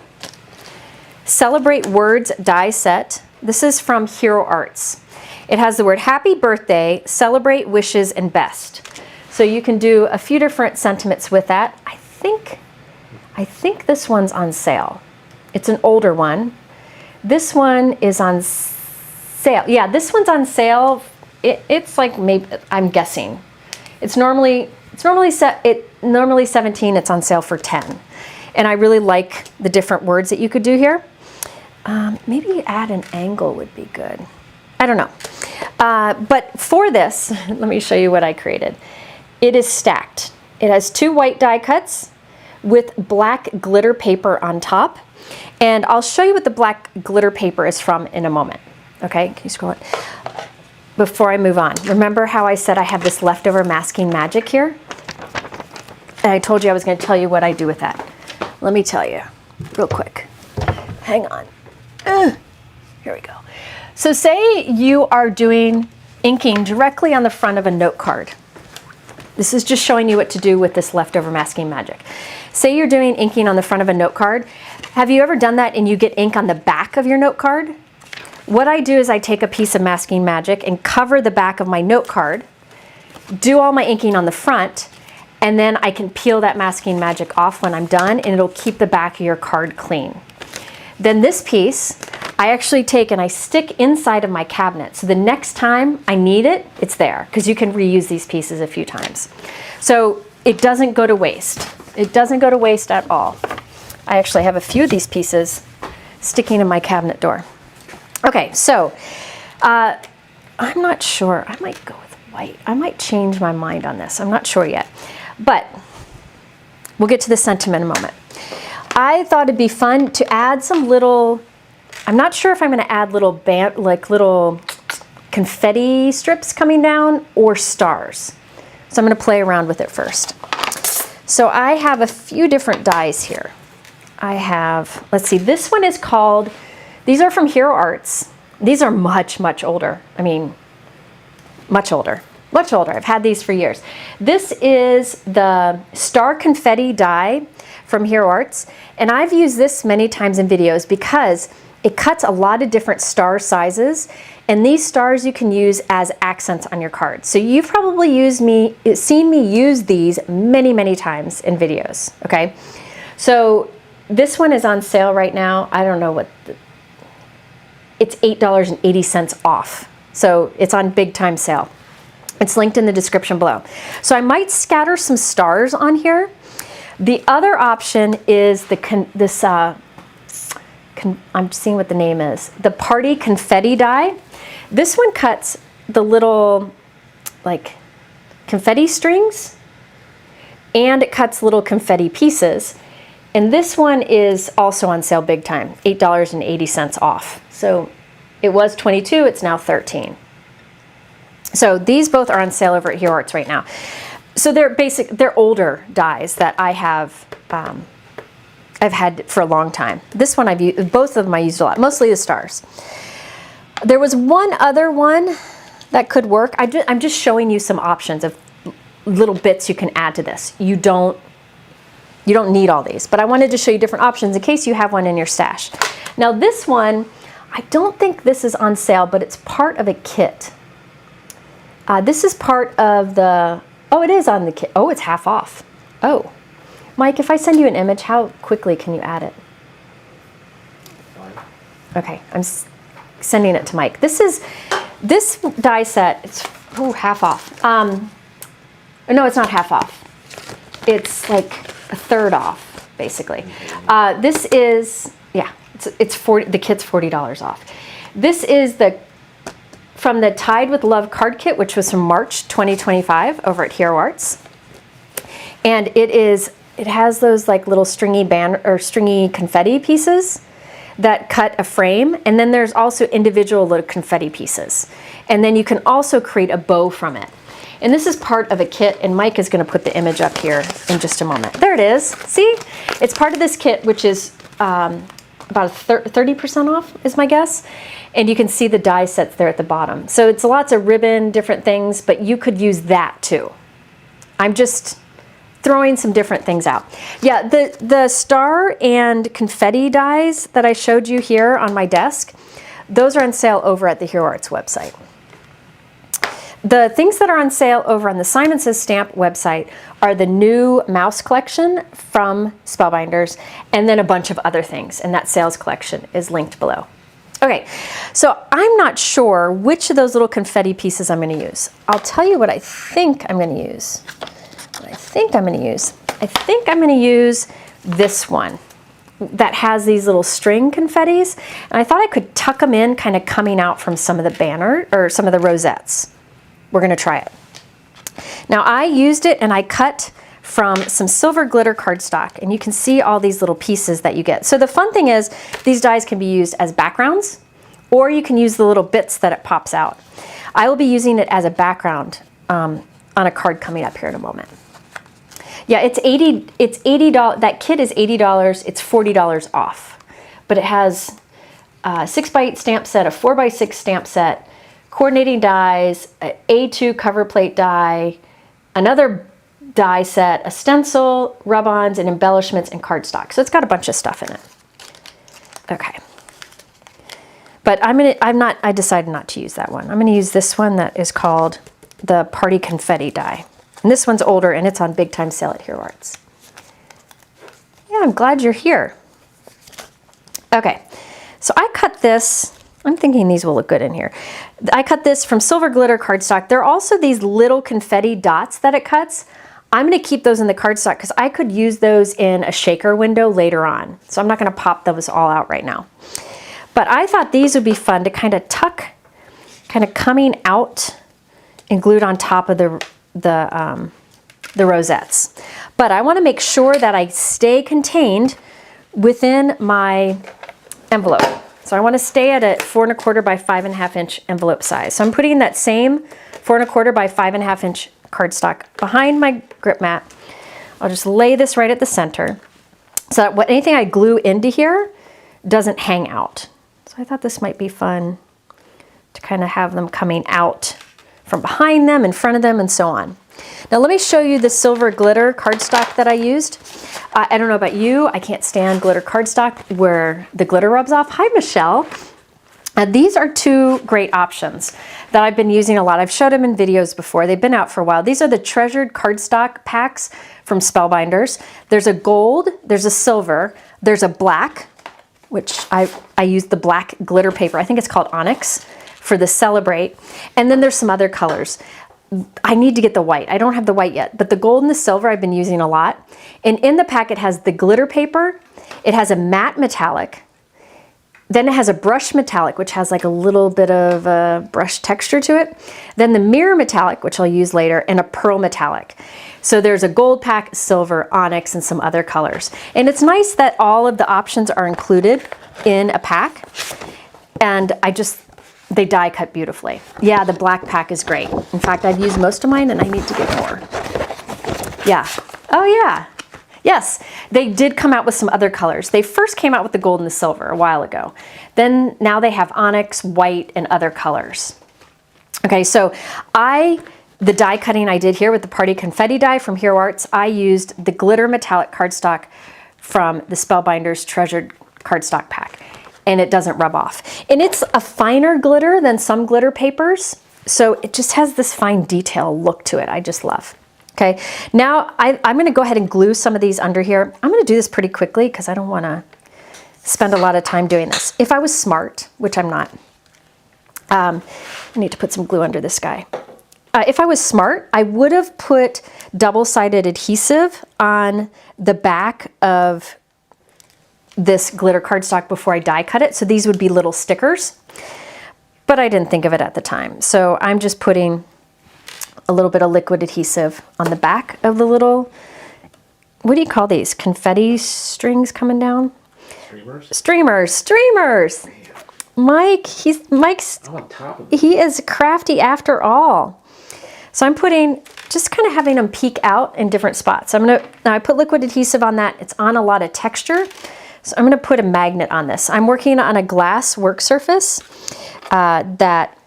Celebrate Words die set. This is from Hero Arts. It has the word happy birthday, celebrate, wishes, and best. So you can do a few different sentiments with that. I think this one's on sale. It's an older one. This one is on sale. Yeah, this one's on sale. It's like, maybe, I'm guessing. It's normally 17, it's on sale for 10. And I really like the different words that you could do here. Maybe add an angle would be good. I don't know. But for this, let me show you what I created. It is stacked. It has two white die cuts with black glitter paper on top. And I'll show you what the black glitter paper is from in a moment. Okay, can you scroll it? Before I move on, remember how I said I have this leftover masking magic here? And I told you I was going to tell you what I do with that. Let me tell you real quick. Hang on. Here we go. So say you are doing inking directly on the front of a note card. This is just showing you what to do with this leftover masking magic. Say you're doing inking on the front of a note card. Have you ever done that and you get ink on the back of your note card? What I do is I take a piece of masking magic and cover the back of my note card, do all my inking on the front, and then I can peel that masking magic off when I'm done, and it'll keep the back of your card clean. Then this piece, I actually take and I stick inside of my cabinet. So the next time I need it, it's there, because you can reuse these pieces a few times. So it doesn't go to waste. It doesn't go to waste at all. I actually have a few of these pieces sticking in my cabinet door. Okay, so I'm not sure. I might go with white. I might change my mind on this. I'm not sure yet. But we'll get to the sentiment in a moment. I thought it'd be fun to add some little, I'm not sure if I'm going to add little little confetti strips coming down or stars. So I'm going to play around with it first. So I have a few different dies here. I have, let's see, this one is called, these are from Hero Arts. These are much, much older. I mean, much older. Much older. I've had these for years. This is the Star Confetti die from Hero Arts, and I've used this many times in videos because it cuts a lot of different star sizes, and these stars you can use as accents on your cards. So you've probably seen me use these many, many times in videos, okay? So this one is on sale right now. I don't know what, it's $8.80 off. So it's on big time sale. It's linked in the description below. So I might scatter some stars on here. The other option is I'm seeing what the name is. The Party Confetti die. This one cuts the little like confetti strings, and it cuts little confetti pieces. And this one is also on sale big time, $8.80 off. So it was $22, it's now $13. So these both are on sale over at Hero Arts right now. So they're older dies that I have, I've had for a long time. This one I've used, both of them I used a lot, mostly the stars. There was one other one that could work. I'm just showing you some options of little bits you can add to this. You don't need all these, but I wanted to show you different options in case you have one in your stash. Now this one, I don't think this is on sale, but it's part of a kit. This is part of the, oh, it is on the kit. Oh, it's half off. Oh, Mike, if I send you an image, how quickly can you add it? Fine. Okay, I'm sending it to Mike. This die set, it's half off. No, it's not half off. It's like a third off, basically. This is, yeah, it's 40. The kit's $40 off. This is from the Tide with Love card kit, which was from March 2025 over at Hero Arts, and it has those like little stringy stringy confetti pieces that cut a frame, and then there's also individual little confetti pieces, and then you can also create a bow from it. And this is part of a kit, and Mike is going to put the image up here in just a moment. There it is. See? It's part of this kit, which is about 30% off is my guess. And you can see the die sets there at the bottom. So it's lots of ribbon, different things, but you could use that too. I'm just throwing some different things out. Yeah, the star and confetti dies that I showed you here on my desk, those are on sale over at the Hero Arts website. The things that are on sale over on the Simon Says Stamp website are the new mouse collection from Spellbinders, and then a bunch of other things, and that sales collection is linked below. Okay, so I'm not sure which of those little confetti pieces I'm going to use. I'll tell you what I think I'm going to use. I think I'm going to use this one that has these little string confettis, and I thought I could tuck them in kind of coming out from some of the banner or some of the rosettes. We're going to try it. Now I used it and I cut from some silver glitter cardstock, and you can see all these little pieces that you get. So the fun thing is these dies can be used as backgrounds, or you can use the little bits that it pops out. I will be using it as a background on a card coming up here in a moment. Yeah, it's $80. That kit is $80. It's $40 off, but it has a 6x8 stamp set, a 4x6 stamp set, coordinating dies, a A2 cover plate die, another die set, a stencil, rub-ons, and embellishments, and cardstock. So it's got a bunch of stuff in it. Okay. But I decided not to use that one. I'm gonna use this one that is called the Party Confetti die. And this one's older, and it's on big time sale at Hero Arts. Yeah, I'm glad you're here. Okay, so I cut this. I'm thinking these will look good in here. I cut this from silver glitter cardstock. There are also these little confetti dots that it cuts. I'm going to keep those in the cardstock because I could use those in a shaker window later on. So I'm not going to pop those all out right now. But I thought these would be fun to kind of tuck, kind of coming out and glued on top of the rosettes. But I want to make sure that I stay contained within my envelope. So I want to stay at a 4 1/4 by 5 1/2 inch envelope size. So I'm putting that same 4 1/4 by 5 1/2 inch cardstock behind my grip mat. I'll just lay this right at the center so that anything I glue into here doesn't hang out. So I thought this might be fun to kind of have them coming out from behind them, in front of them, and so on. Now let me show you the silver glitter cardstock that I used. I don't know about you, I can't stand glitter cardstock where the glitter rubs off. Hi, Michelle. These are two great options that I've been using a lot. I've showed them in videos before. They've been out for a while. These are the treasured cardstock packs from Spellbinders. There's a gold, there's a silver, there's a black, which I use the black glitter paper. I think it's called Onyx for the Celebrate. And then there's some other colors. I need to get the white. I don't have the white yet, but the gold and the silver I've been using a lot. And in the pack, it has the glitter paper. It has a matte metallic. Then it has a brush metallic, which has like a little bit of a brush texture to it. Then the mirror metallic, which I'll use later, and a pearl metallic. So there's a gold pack, silver, onyx, and some other colors. And it's nice that all of the options are included in a pack. And they die cut beautifully. Yeah, the black pack is great. In fact, I've used most of mine and I need to get more. Yeah. Oh yeah. Yes, they did come out with some other colors. They first came out with the gold and the silver a while ago. Then now they have onyx, white, and other colors. Okay, so the die cutting I did here with the Party Confetti die from Hero Arts, I used the glitter metallic cardstock from the Spellbinders Treasured Cardstock Pack, and it doesn't rub off. And it's a finer glitter than some glitter papers, so it just has this fine detail look to it I just love. Okay, now I'm gonna go ahead and glue some of these under here. I'm gonna do this pretty quickly because I don't wanna spend a lot of time doing this. If I was smart, which I'm not, I need to put some glue under this guy. If I was smart, I would have put double-sided adhesive on the back of this glitter cardstock before I die cut it, so these would be little stickers. But I didn't think of it at the time, so I'm just putting a little bit of liquid adhesive on the back of the little, what do you call these? Confetti strings coming down? Streamers. Streamers! Mike's I'm on top of it. He is crafty after all. So I'm just kind of having them peek out in different spots. Now I put liquid adhesive on that. It's on a lot of texture. So I'm gonna put a magnet on this. I'm working on a glass work surface that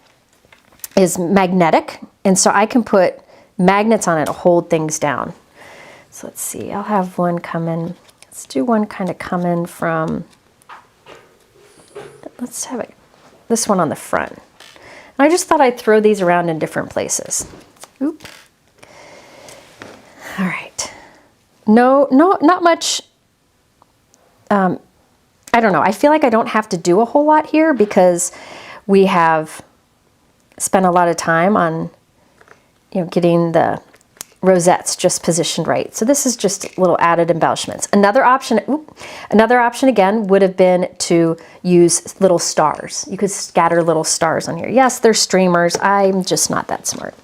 is magnetic. And so I can put magnets on it to hold things down. So let's see, I'll have one come in. Let's do one kind of come in from, let's have this one on the front. And I just thought I'd throw these around in different places. Oop. All right. No, not much. I don't know. I feel like I don't have to do a whole lot here because we have spent a lot of time on, getting the rosettes just positioned right. So this is just little added embellishments. Another option again would have been to use little stars. You could scatter little stars on here. Yes, they're streamers. I'm just not that smart.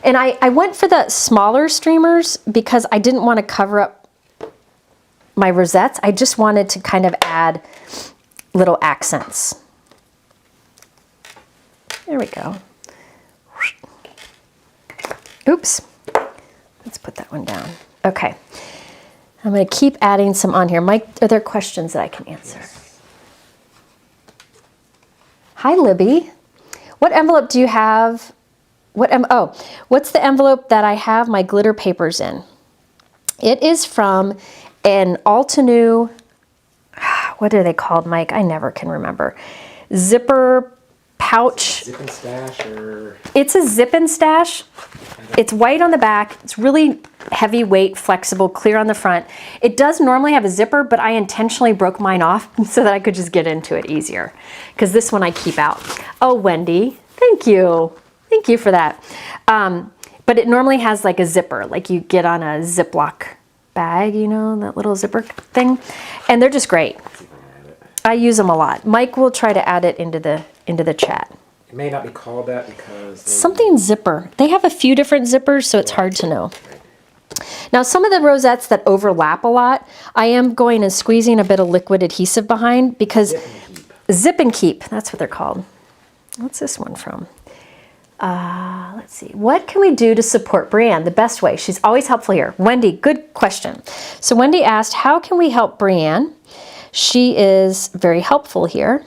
And I went for the smaller streamers because I didn't want to cover up my rosettes. I just wanted to kind of add little accents. There we go. Oops. Let's put that one down. Okay. I'm going to keep adding some on here. Mike, are there questions that I can answer? Yes. Hi, Libby. What envelope do you have? What's the envelope that I have my glitter papers in? It is from an Altenew, what are they called, Mike? I never can remember. Zipper pouch. Zip and stash or? It's a zip and stash. It's white on the back. It's really heavyweight, flexible, clear on the front. It does normally have a zipper, but I intentionally broke mine off so that I could just get into it easier. Because this one I keep out. Oh, Wendy, thank you. Thank you for that. But it normally has like a zipper, like you get on a Ziploc bag, that little zipper thing. And they're just great. I use them a lot. Mike will try to add it into the chat. It may not be called that because something zipper. They have a few different zippers, so it's hard to know. Now, some of the rosettes that overlap a lot, I am going and squeezing a bit of liquid adhesive behind because zip and keep, that's what they're called. What's this one from? Let's see. What can we do to support Brienne the best way? She's always helpful here. Wendy, good question. So Wendy asked, how can we help Brienne? She is very helpful here.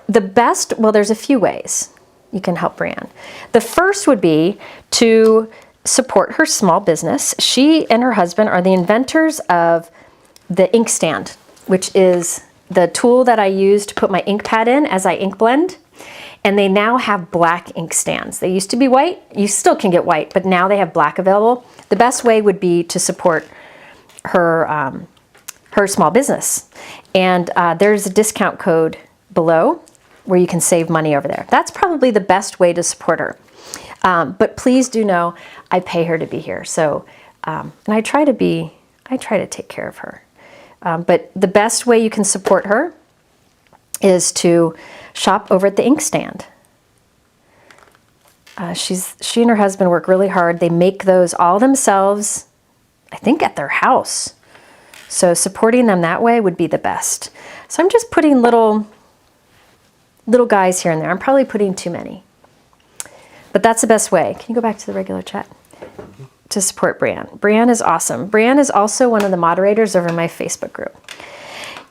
There's a few ways you can help Brienne. The first would be to support her small business. She and her husband are the inventors of the ink stand, which is the tool that I use to put my ink pad in as I ink blend. And they now have black ink stands. They used to be white. You still can get white, but now they have black available. The best way would be to support her small business. And there's a discount code below where you can save money over there. That's probably the best way to support her. But please do know I pay her to be here. So, and I try to take care of her. But the best way you can support her is to shop over at the ink stand. She and her husband work really hard. They make those all themselves, I think at their house. So supporting them that way would be the best. So I'm just putting little guys here and there. I'm probably putting too many. But that's the best way. Can you go back to the regular chat? to support Brianne. Brianne is awesome. Brianne is also one of the moderators over my Facebook group.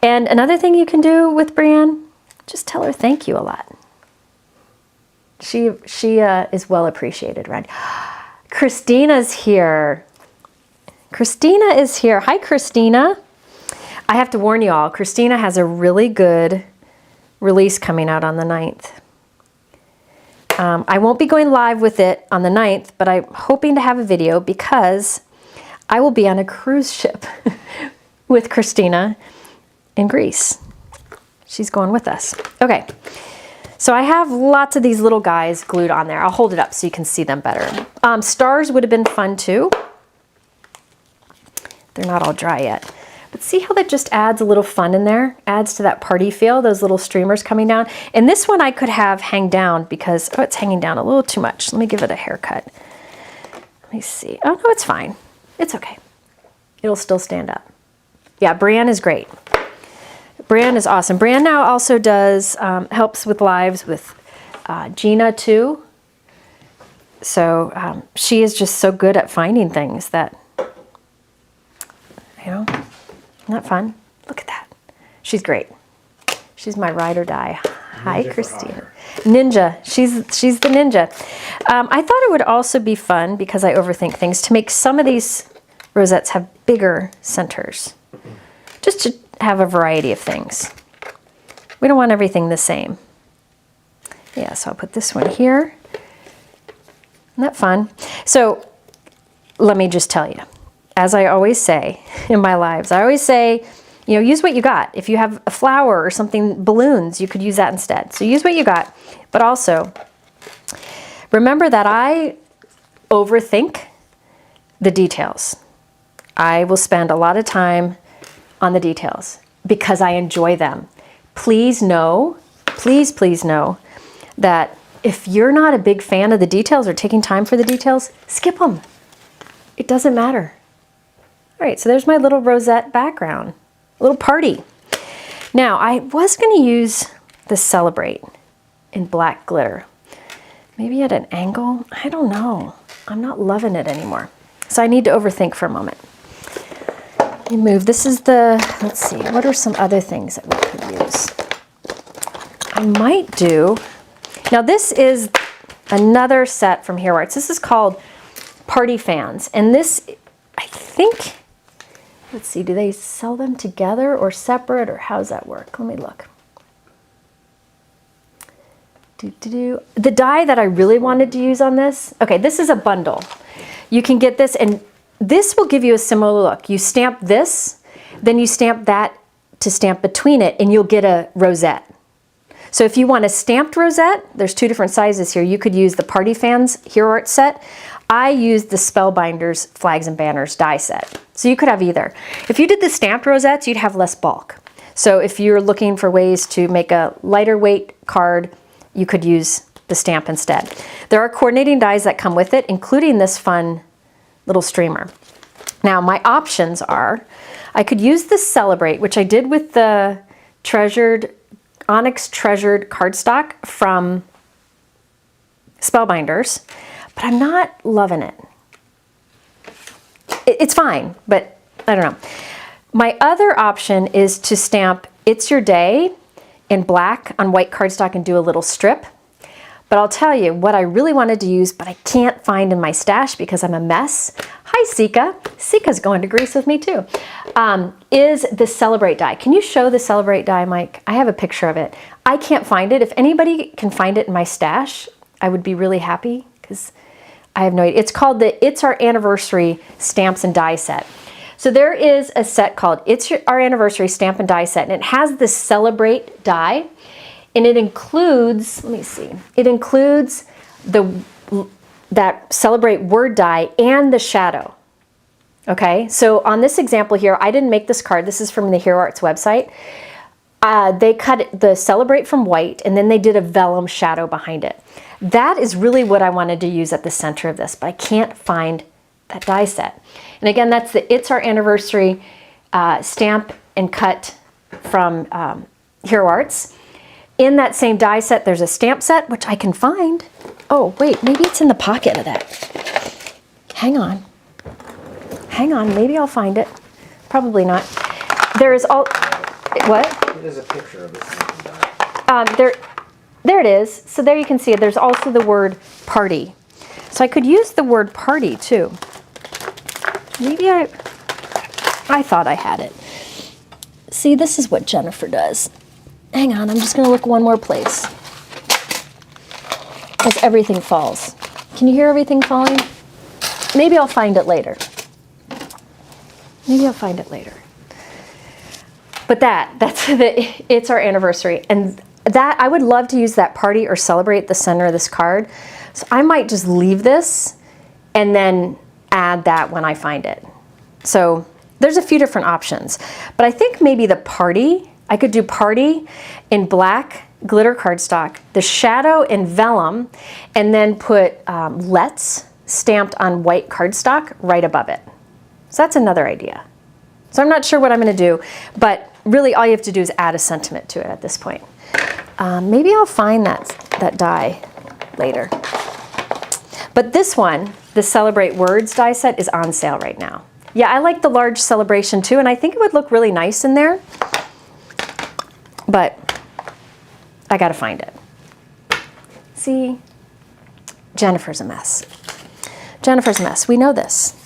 And another thing you can do with Brianne, just tell her thank you a lot. She is well appreciated, right? Christina's here. Christina is here. Hi, Christina. I have to warn you all, Christina has a really good release coming out on the 9th. I won't be going live with it on the 9th, but I'm hoping to have a video because I will be on a cruise ship with Christina in Greece. She's going with us. Okay, so I have lots of these little guys glued on there. I'll hold it up so you can see them better. Stars would have been fun too. They're not all dry yet. But see how that just adds a little fun in there? Adds to that party feel, those little streamers coming down. And this one I could have hang down because, oh, it's hanging down a little too much. Let me give it a haircut. Let me see. Oh, no, it's fine. It's okay. It'll still stand up. Yeah, Brianne is great. Brianne is awesome. Brianne now also does, helps with lives with Gina too. So she is just so good at finding things that, you know, isn't that fun? Look at that. She's great. She's my ride or die. Hi, Christina. Ninja. She's the ninja. I thought it would also be fun, because I overthink things, to make some of these rosettes have bigger centers. Just to have a variety of things. We don't want everything the same. Yeah, so I'll put this one here. Isn't that fun? So let me just tell you, as I always say in my lives, I always say, you know, use what you got. If you have a flower or something, balloons, you could use that instead. So use what you got, but also remember that I overthink the details. I will spend a lot of time on the details because I enjoy them. Please know, please know that if you're not a big fan of the details or taking time for the details, skip them. It doesn't matter. All right, so there's my little rosette background, a little party. Now, I was going to use the Celebrate in black glitter. Maybe at an angle? I don't know. I'm not loving it anymore. So I need to overthink for a moment. Let me move. This is the, let's see, what are some other things that we could use? I might do, now this is another set from Hero Arts. This is called Party Fans. And this, I think, let's see, do they sell them together or separate, or how does that work? Let me look. The die that I really wanted to use on this, okay, this is a bundle. You can get this, and this will give you a similar look. You stamp this, then you stamp that to stamp between it, and you'll get a rosette. So if you want a stamped rosette, there's two different sizes here. You could use the Party Fans Hero Arts set. I used the Spellbinders Flags and Banners die set. So you could have either. If you did the stamped rosettes, you'd have less bulk. So if you're looking for ways to make a lighter weight card, you could use the stamp instead. There are coordinating dies that come with it, including this fun little streamer. Now my options are, I could use the Celebrate, which I did with the Onyx Treasured cardstock from Spellbinders, but I'm not loving it. It's fine, but I don't know. My other option is to stamp It's Your Day in black on white cardstock and do a little strip. But I'll tell you what I really wanted to use, but I can't find in my stash because I'm a mess. Hi, Sika. Sika's going to Greece with me too. Is the Celebrate die. Can you show the Celebrate die, Mike? I have a picture of it. I can't find it. If anybody can find it in my stash, I would be really happy because I have no idea. It's called the It's Our Anniversary Stamps and Die Set. So there is a set called It's Our Anniversary Stamp and Die Set, and it has the Celebrate die. And it includes, let me see, it includes that Celebrate word die and the shadow. Okay, so on this example here, I didn't make this card. This is from the Hero Arts website. They cut the Celebrate from white, and then they did a vellum shadow behind it. That is really what I wanted to use at the center of this, but I can't find that die set. And again, that's the It's Our Anniversary stamp and cut from Hero Arts. In that same die set, there's a stamp set, which I can find. Oh, wait, maybe it's in the pocket of that. Hang on. hang on, maybe I'll find it. Probably not. There is all, what? There's a picture of it. There it is. So there you can see it. There's also the word party. So I could use the word party too. Maybe I thought I had it. See, this is what Jennifer does. Hang on, I'm just gonna look one more place. As everything falls. Can you hear everything falling? Maybe I'll find it later. Maybe I'll find it later. But it's our anniversary. And that, I would love to use that party or celebrate the center of this card. So I might just leave this and then add that when I find it. So there's a few different options. But I think maybe the party, I could do party in black glitter cardstock, the shadow in vellum, and then put let's stamped on white cardstock right above it. So that's another idea. So I'm not sure what I'm going to do, but really all you have to do is add a sentiment to it at this point. Maybe I'll find that die later. But this one, the Celebrate Words die set, is on sale right now. Yeah, I like the large celebration too, and I think it would look really nice in there. But I gotta find it. See? Jennifer's a mess. Jennifer's a mess. We know this.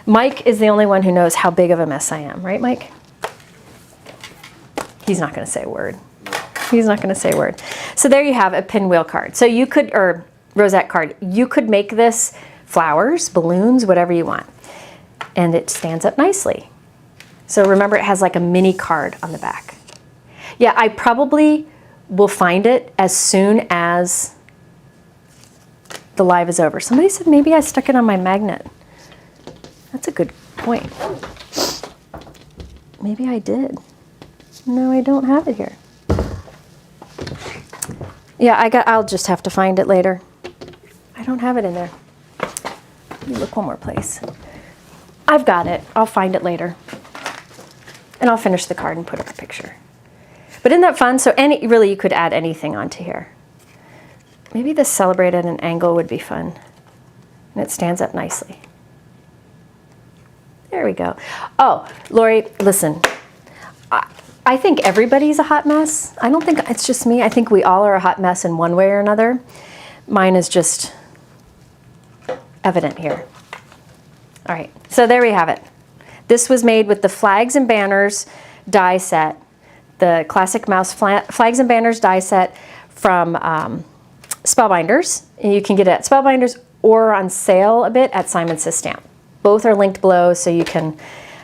Mike is the only one who knows how big of a mess I am, right, Mike? He's not gonna say a word. He's not gonna say a word. So there you have a pinwheel card. So you could, or Rosette card, you could make this flowers, balloons, whatever you want. And it stands up nicely. So remember, it has like a mini card on the back. Yeah, I probably will find it as soon as the live is over. Somebody said maybe I stuck it on my magnet. That's a good point. Maybe I did. No, I don't have it here. Yeah, I'll just have to find it later. I don't have it in there. Let me look one more place. I've got it. I'll find it later. And I'll finish the card and put up a picture. But isn't that fun? So really you could add anything onto here. Maybe the Celebrate at an angle would be fun. And it stands up nicely. There we go. Oh, Lori, listen. I think everybody's a hot mess. I don't think it's just me. I think we all are a hot mess in one way or another. Mine is just evident here. All right, so there we have it. This was made with the Flags and Banners die set, the Classic Mouse Flags and Banners die set from Spellbinders. And you can get it at Spellbinders or on sale a bit at Simon Says Stamp. Both are linked below so you can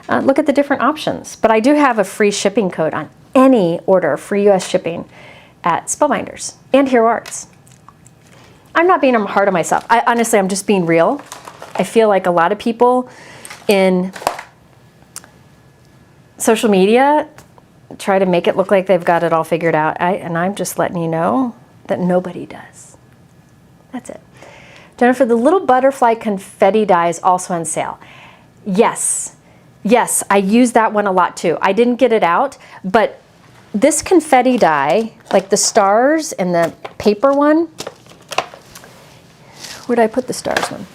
look at the different options. But I do have a free shipping code on any order, free US shipping at Spellbinders and Hero Arts. I'm not being hard on myself. Honestly, I'm just being real. I feel like a lot of people in social media try to make it look like they've got it all figured out. And I'm just letting you know that nobody does. That's it. Jennifer, the little butterfly confetti die is also on sale. Yes. Yes, I use that one a lot too. I didn't get it out, but this confetti die, like the stars and the paper one, where did I put the stars one?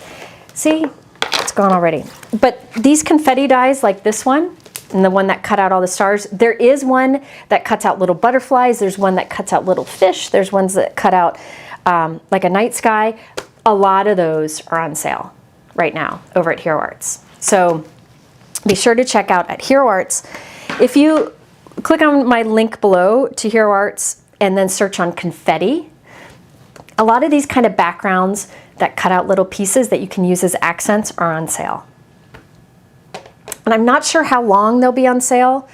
See, it's gone already. But these confetti dies like this one, and the one that cut out all the stars, there is one that cuts out little butterflies, there's one that cuts out little fish, there's ones that cut out like a night sky. A lot of those are on sale right now over at Hero Arts. So be sure to check out at Hero Arts. If you click on my link below to Hero Arts and then search on confetti, a lot of these kind of backgrounds that cut out little pieces that you can use as accents are on sale. And I'm not sure how long they'll be on sale.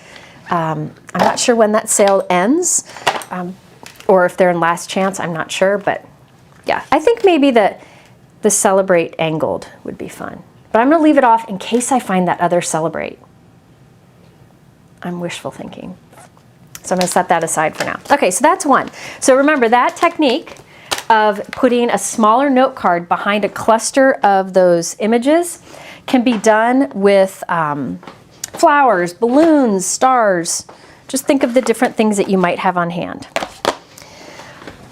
I'm not sure when that sale ends, or if they're in last chance, I'm not sure, but yeah, I think maybe the Celebrate angled would be fun. But I'm gonna leave it off in case I find that other Celebrate. I'm wishful thinking. So I'm gonna set that aside for now. Okay, so that's one. So remember that technique of putting a smaller note card behind a cluster of those images can be done with flowers, balloons, stars. Just think of the different things that you might have on hand.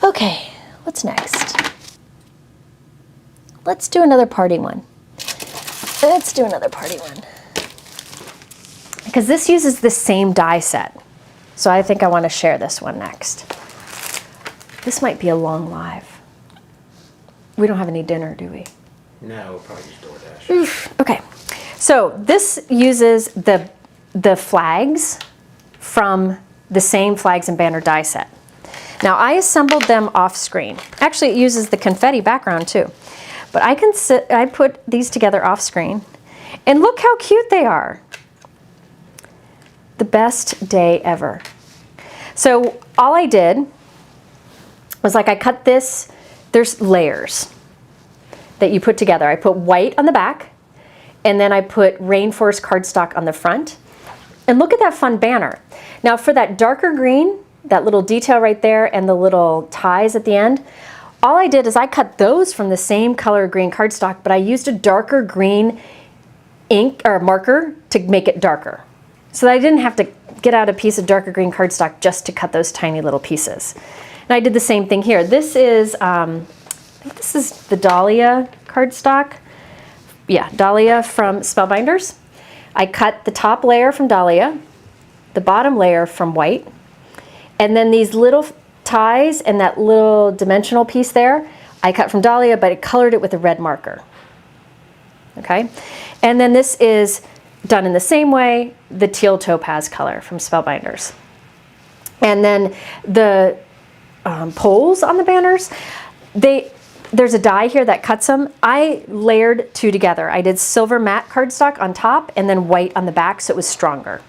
Okay, what's next? Let's do another party one. Let's do another party one. because this uses the same die set. So I think I want to share this one next. This might be a long live. We don't have any dinner, do we? No, we'll probably use DoorDash. Oof. Okay, so this uses the flags from the same flags and banner die set. Now I assembled them off screen. Actually, it uses the confetti background too. But I put these together off screen, and look how cute they are. The best day ever. So all I did was like I cut this, there's layers that you put together. I put white on the back, and then I put rainforest cardstock on the front. And look at that fun banner. Now for that darker green, that little detail right there and the little ties at the end, all I did is I cut those from the same color green cardstock, but I used a darker green ink or marker to make it darker. So that I didn't have to get out a piece of darker green cardstock just to cut those tiny little pieces. And I did the same thing here. This is, I think this is the Dahlia cardstock. Yeah, Dahlia from Spellbinders. I cut the top layer from Dahlia, the bottom layer from white, and then these little ties and that little dimensional piece there, I cut from Dahlia, but I colored it with a red marker. Okay? And then this is done in the same way, the teal topaz color from Spellbinders. And then the poles on the banners, there's a die here that cuts them. I layered two together. I did silver matte cardstock on top and then white on the back so it was stronger.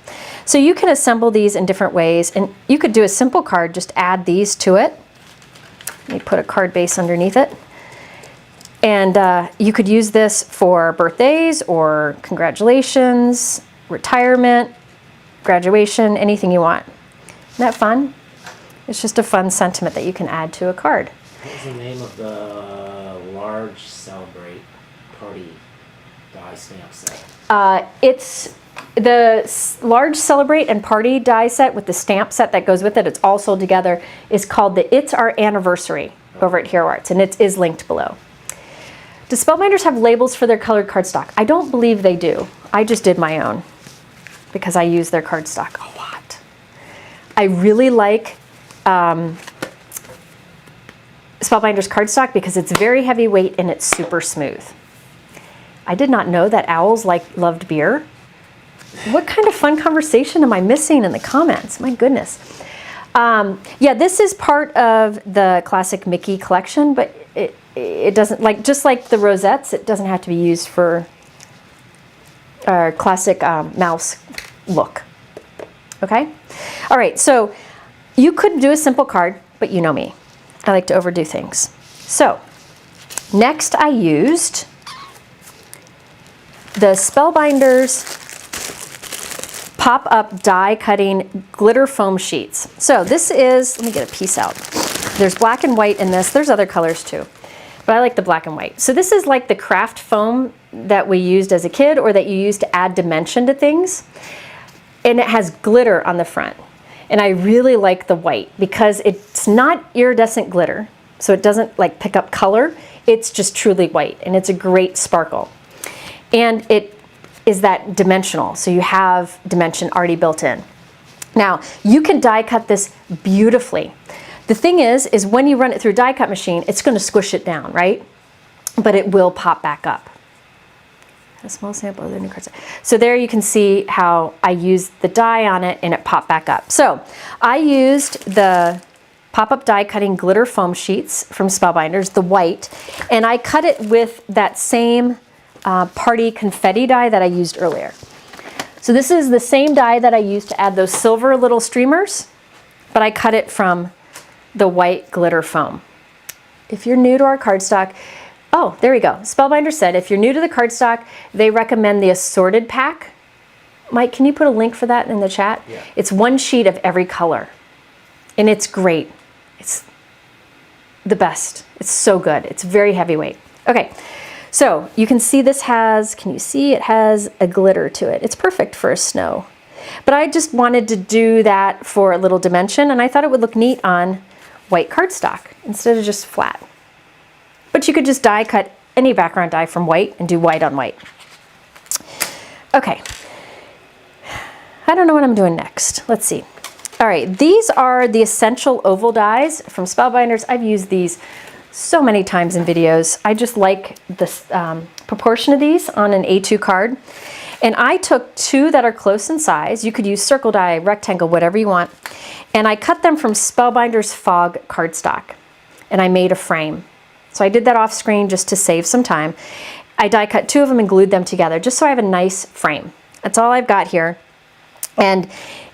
So you can assemble these in different ways, and you could do a simple card, just add these to it. Let me put a card base underneath it. And you could use this for birthdays or congratulations, retirement, graduation, anything you want. Isn't that fun? It's just a fun sentiment that you can add to a card. What was the name of the large Celebrate Party die stamp set? It's the large Celebrate and Party die set with the stamp set that goes with it. It's all sold together. Is called the It's Our Anniversary over at Hero Arts, and it is linked below. Do Spellbinders have labels for their colored cardstock? I don't believe they do. I just did my own because I use their cardstock a lot. I really like Spellbinders cardstock because it's very heavyweight and it's super smooth. I did not know that owls loved beer. What kind of fun conversation am I missing in the comments? My goodness. Yeah, this is part of the classic Mickey collection, but it doesn't, just like the Rosettes, it doesn't have to be used for our classic mouse look. Okay? All right, so you could do a simple card, but you know me. I like to overdo things. So, next I used the Spellbinders Pop-Up die cutting glitter foam sheets. So this is, let me get a piece out. There's black and white in this. There's other colors too, but I like the black and white. So this is like the craft foam that we used as a kid or that you use to add dimension to things. And it has glitter on the front. And I really like the white because it's not iridescent glitter. So it doesn't pick up color. It's just truly white and it's a great sparkle. And it is that dimensional. So you have dimension already built in. Now you can die cut this beautifully. The thing is when you run it through a die cut machine, it's going to squish it down, right? But it will pop back up. A small sample of the new cards. So there you can see how I used the die on it and it popped back up. So I used the pop-up die cutting glitter foam sheets from Spellbinders, the white, and I cut it with that same party confetti die that I used earlier. So this is the same die that I used to add those silver little streamers, but I cut it from the white glitter foam. If you're new to our cardstock, oh, there we go. Spellbinders said if you're new to the cardstock, they recommend the assorted pack. Mike, can you put a link for that in the chat? Yeah. It's one sheet of every color, and it's great. It's the best. It's so good. It's very heavyweight. Okay. So you can see this has, can you see it has a glitter to it? It's perfect for a snow. But I just wanted to do that for a little dimension, and I thought it would look neat on white cardstock instead of just flat. But you could just die cut any background die from white and do white on white. Okay. I don't know what I'm doing next. Let's see. All right, these are the Essential Oval dies from Spellbinders. I've used these so many times in videos. I just like the proportion of these on an A2 card. And I took 2 that are close in size. You could use circle die, rectangle, whatever you want. And I cut them from Spellbinders Fog cardstock. And I made a frame. So I did that off screen just to save some time. I die cut 2 of them and glued them together just so I have a nice frame. That's all I've got here. And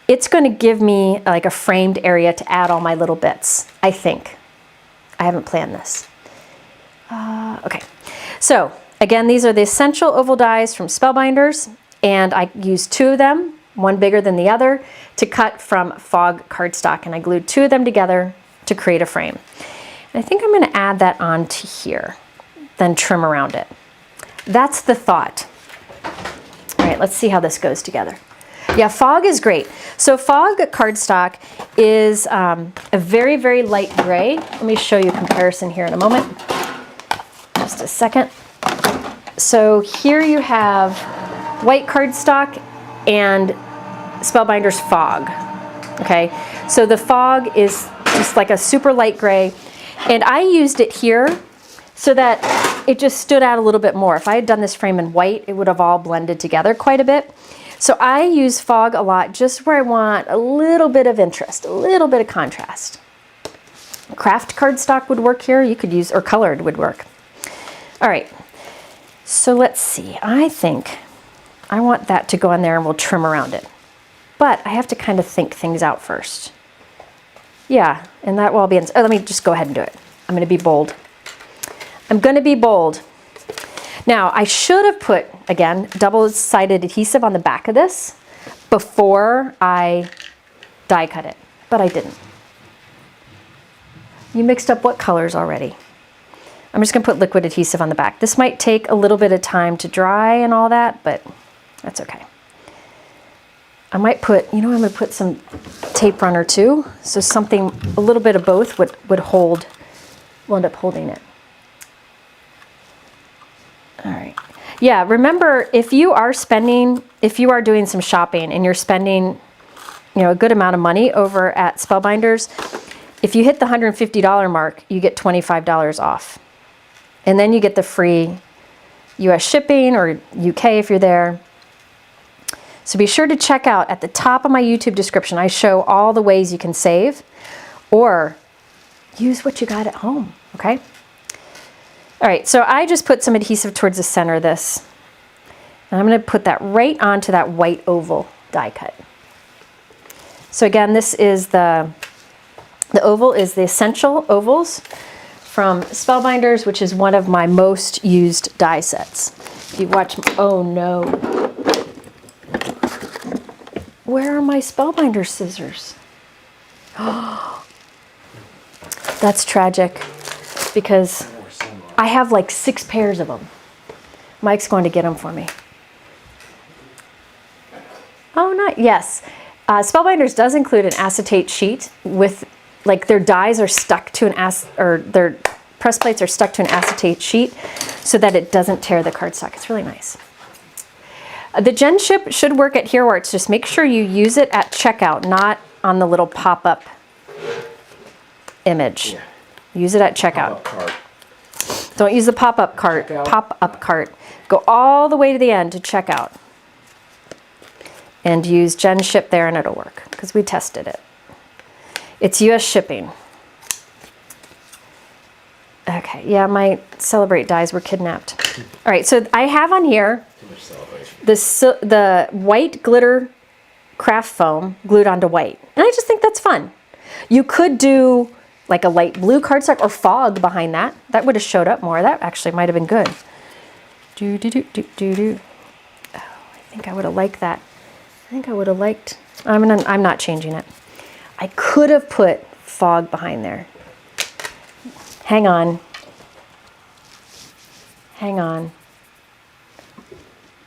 it's going to give me like a framed area to add all my little bits, I think. I haven't planned this. Okay, so again, these are the Essential Oval dies from Spellbinders, and I used 2 of them, one bigger than the other, to cut from Fog cardstock, and I glued 2 of them together to create a frame. And I think I'm going to add that onto here, then trim around it. That's the thought. All right, let's see how this goes together. Yeah, Fog is great. So Fog cardstock is a very, very light gray. Let me show you a comparison here in a moment. Just a second. So here you have white cardstock and Spellbinders Fog. Okay, so the Fog is just like a super light gray. And I used it here so that it just stood out a little bit more. If I had done this frame in white, it would have all blended together quite a bit. So I use Fog a lot just where I want a little bit of interest, a little bit of contrast. Craft cardstock would work here. You could use, or colored would work. All right, so let's see. I think I want that to go on there and we'll trim around it. But I have to kind of think things out first. Yeah, and that will all be, let me just go ahead and do it. I'm gonna be bold. I'm gonna be bold. Now, I should have put, again, double-sided adhesive on the back of this before I die cut it, but I didn't. You mixed up what colors already? I'm just gonna put liquid adhesive on the back. This might take a little bit of time to dry and all that, but that's okay. I might put, you know, I'm gonna put some tape runner too, so something, a little bit of both would hold, will end up holding it. All right. Yeah, remember, if you are doing some shopping and you're spending, you know, a good amount of money over at Spellbinders, if you hit the $150 mark, you get $25 off. And then you get the free US shipping, or UK if you're there. So be sure to check out at the top of my YouTube description. I show all the ways you can save, or use what you got at home, okay? All right, so I just put some adhesive towards the center of this. And I'm going to put that right onto that white oval die cut. So again, this is the oval is the Essential Ovals from Spellbinders, which is one of my most used die sets. If you watch, oh no. Where are my Spellbinder scissors? Oh, that's tragic, because I have like 6 pairs of them. Mike's going to get them for me. Oh, not, yes. Spellbinders does include an acetate sheet with, like, their dies are stuck to their press plates are stuck to an acetate sheet so that it doesn't tear the cardstock. It's really nice. The Gen Ship should work at Hero Arts. Just make sure you use it at checkout, not on the little pop-up image. Yeah. Use it at checkout. Don't use the pop-up cart. Pop-up cart. Go all the way to the end to checkout. And use Gen Ship there and it'll work, because we tested it. It's US shipping. Okay, yeah, my Celebrate dies were kidnapped. All right, so I have on here the white glitter craft foam glued onto white. And I just think that's fun. You could do like a light blue cardstock or Fog behind that. That would have showed up more. That actually might have been good. Oh, I think I would have liked that. I think I would have liked, I'm not changing it. I could have put Fog behind there. Hang on. Hang on.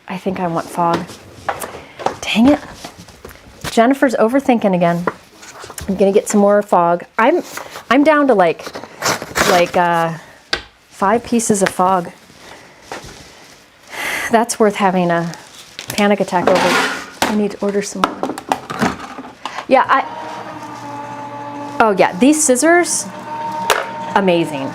I think I want Fog. Dang it. Jennifer's overthinking again. I'm gonna get some more Fog. I'm down to like 5 pieces of Fog. That's worth having a panic attack over. I need to order some more. Yeah, oh yeah, these scissors, amazing.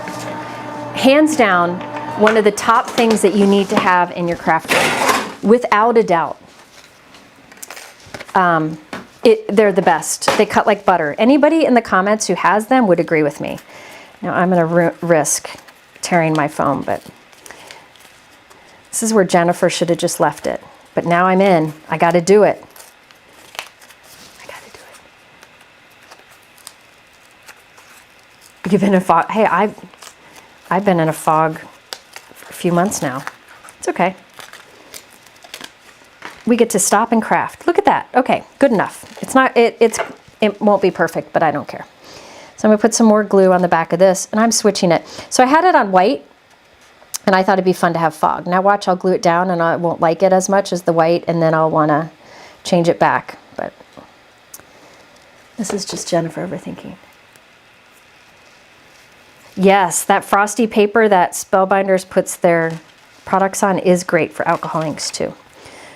Hands down, one of the top things that you need to have in your craft room, without a doubt. They're the best. They cut like butter. Anybody in the comments who has them would agree with me. Now I'm gonna risk tearing my foam, but this is where Jennifer should have just left it. But now I'm in, I gotta do it. I gotta do it. You've been in a fog. Hey, I've been in a fog for a few months now. It's okay. We get to stop and craft. Look at that. Okay, good enough. It's not, it won't be perfect, but I don't care. So I'm gonna put some more glue on the back of this, and I'm switching it. So I had it on white, and I thought it'd be fun to have fog. Now watch, I'll glue it down, and I won't like it as much as the white, and then I'll wanna change it back. But this is just Jennifer overthinking. Yes, that frosty paper that Spellbinders puts their products on is great for alcohol inks too.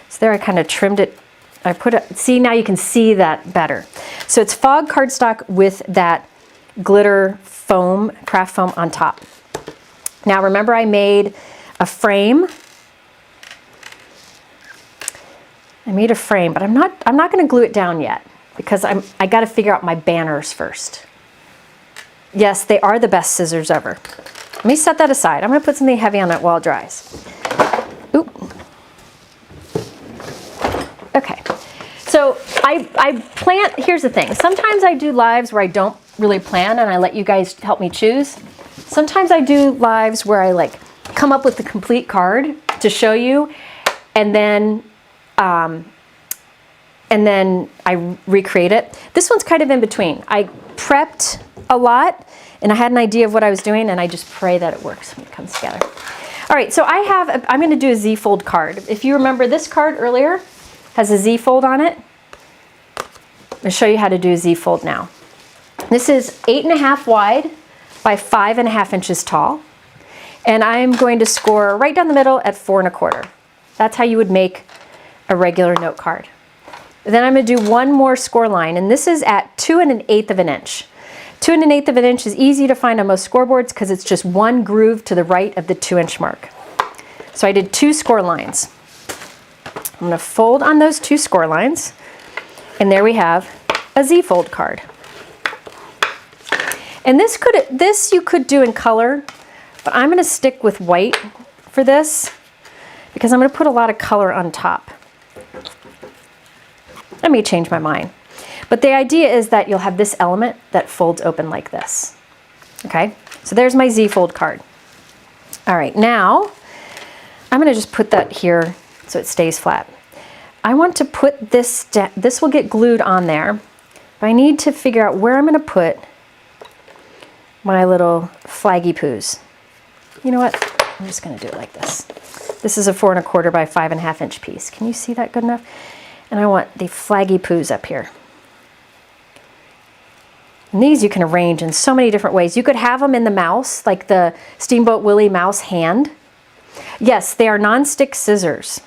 So there I kind of trimmed it. I put it, see, now you can see that better. So it's fog cardstock with that glitter foam, craft foam on top. Now remember I made a frame. I made a frame, but I'm not gonna glue it down yet because I gotta figure out my banners first. Yes, they are the best scissors ever. Let me set that aside. I'm gonna put something heavy on it while it dries. Oop. Okay, so I plan, here's the thing. Sometimes I do lives where I don't really plan and I let you guys help me choose. Sometimes I do lives where I like come up with the complete card to show you, and then I recreate it. This one's kind of in between. I prepped a lot and I had an idea of what I was doing, and I just pray that it works when it comes together. All right, so I'm gonna do a Z-fold card. If you remember, this card earlier has a Z-fold on it. I'll show you how to do a Z-fold now. This is 8.5 wide by 5.5 inches tall. And I'm going to score right down the middle at 4 1/4. That's how you would make a regular note card. Then I'm gonna do one more score line, and this is at 2 1/8 of an inch. 2 1/8 of an inch is easy to find on most scoreboards because it's just one groove to the right of the 2-inch mark. So I did 2 score lines. I'm gonna fold on those 2 score lines, and there we have a Z-fold card. And this you could do in color, but I'm gonna stick with white for this because I'm gonna put a lot of color on top. I may change my mind. But the idea is that you'll have this element that folds open like this. Okay, so there's my Z-fold card. All right, now I'm gonna just put that here so it stays flat. I want to put this, this will get glued on there, but I need to figure out where I'm gonna put my little flaggy poos. You know what? I'm just gonna do it like this. This is a 4 1/4 by 5.5 inch piece. Can you see that good enough? And I want the flaggy poos up here. And these you can arrange in so many different ways. You could have them in the mouse, like the Steamboat Willie mouse hand. Yes, they are non-stick scissors.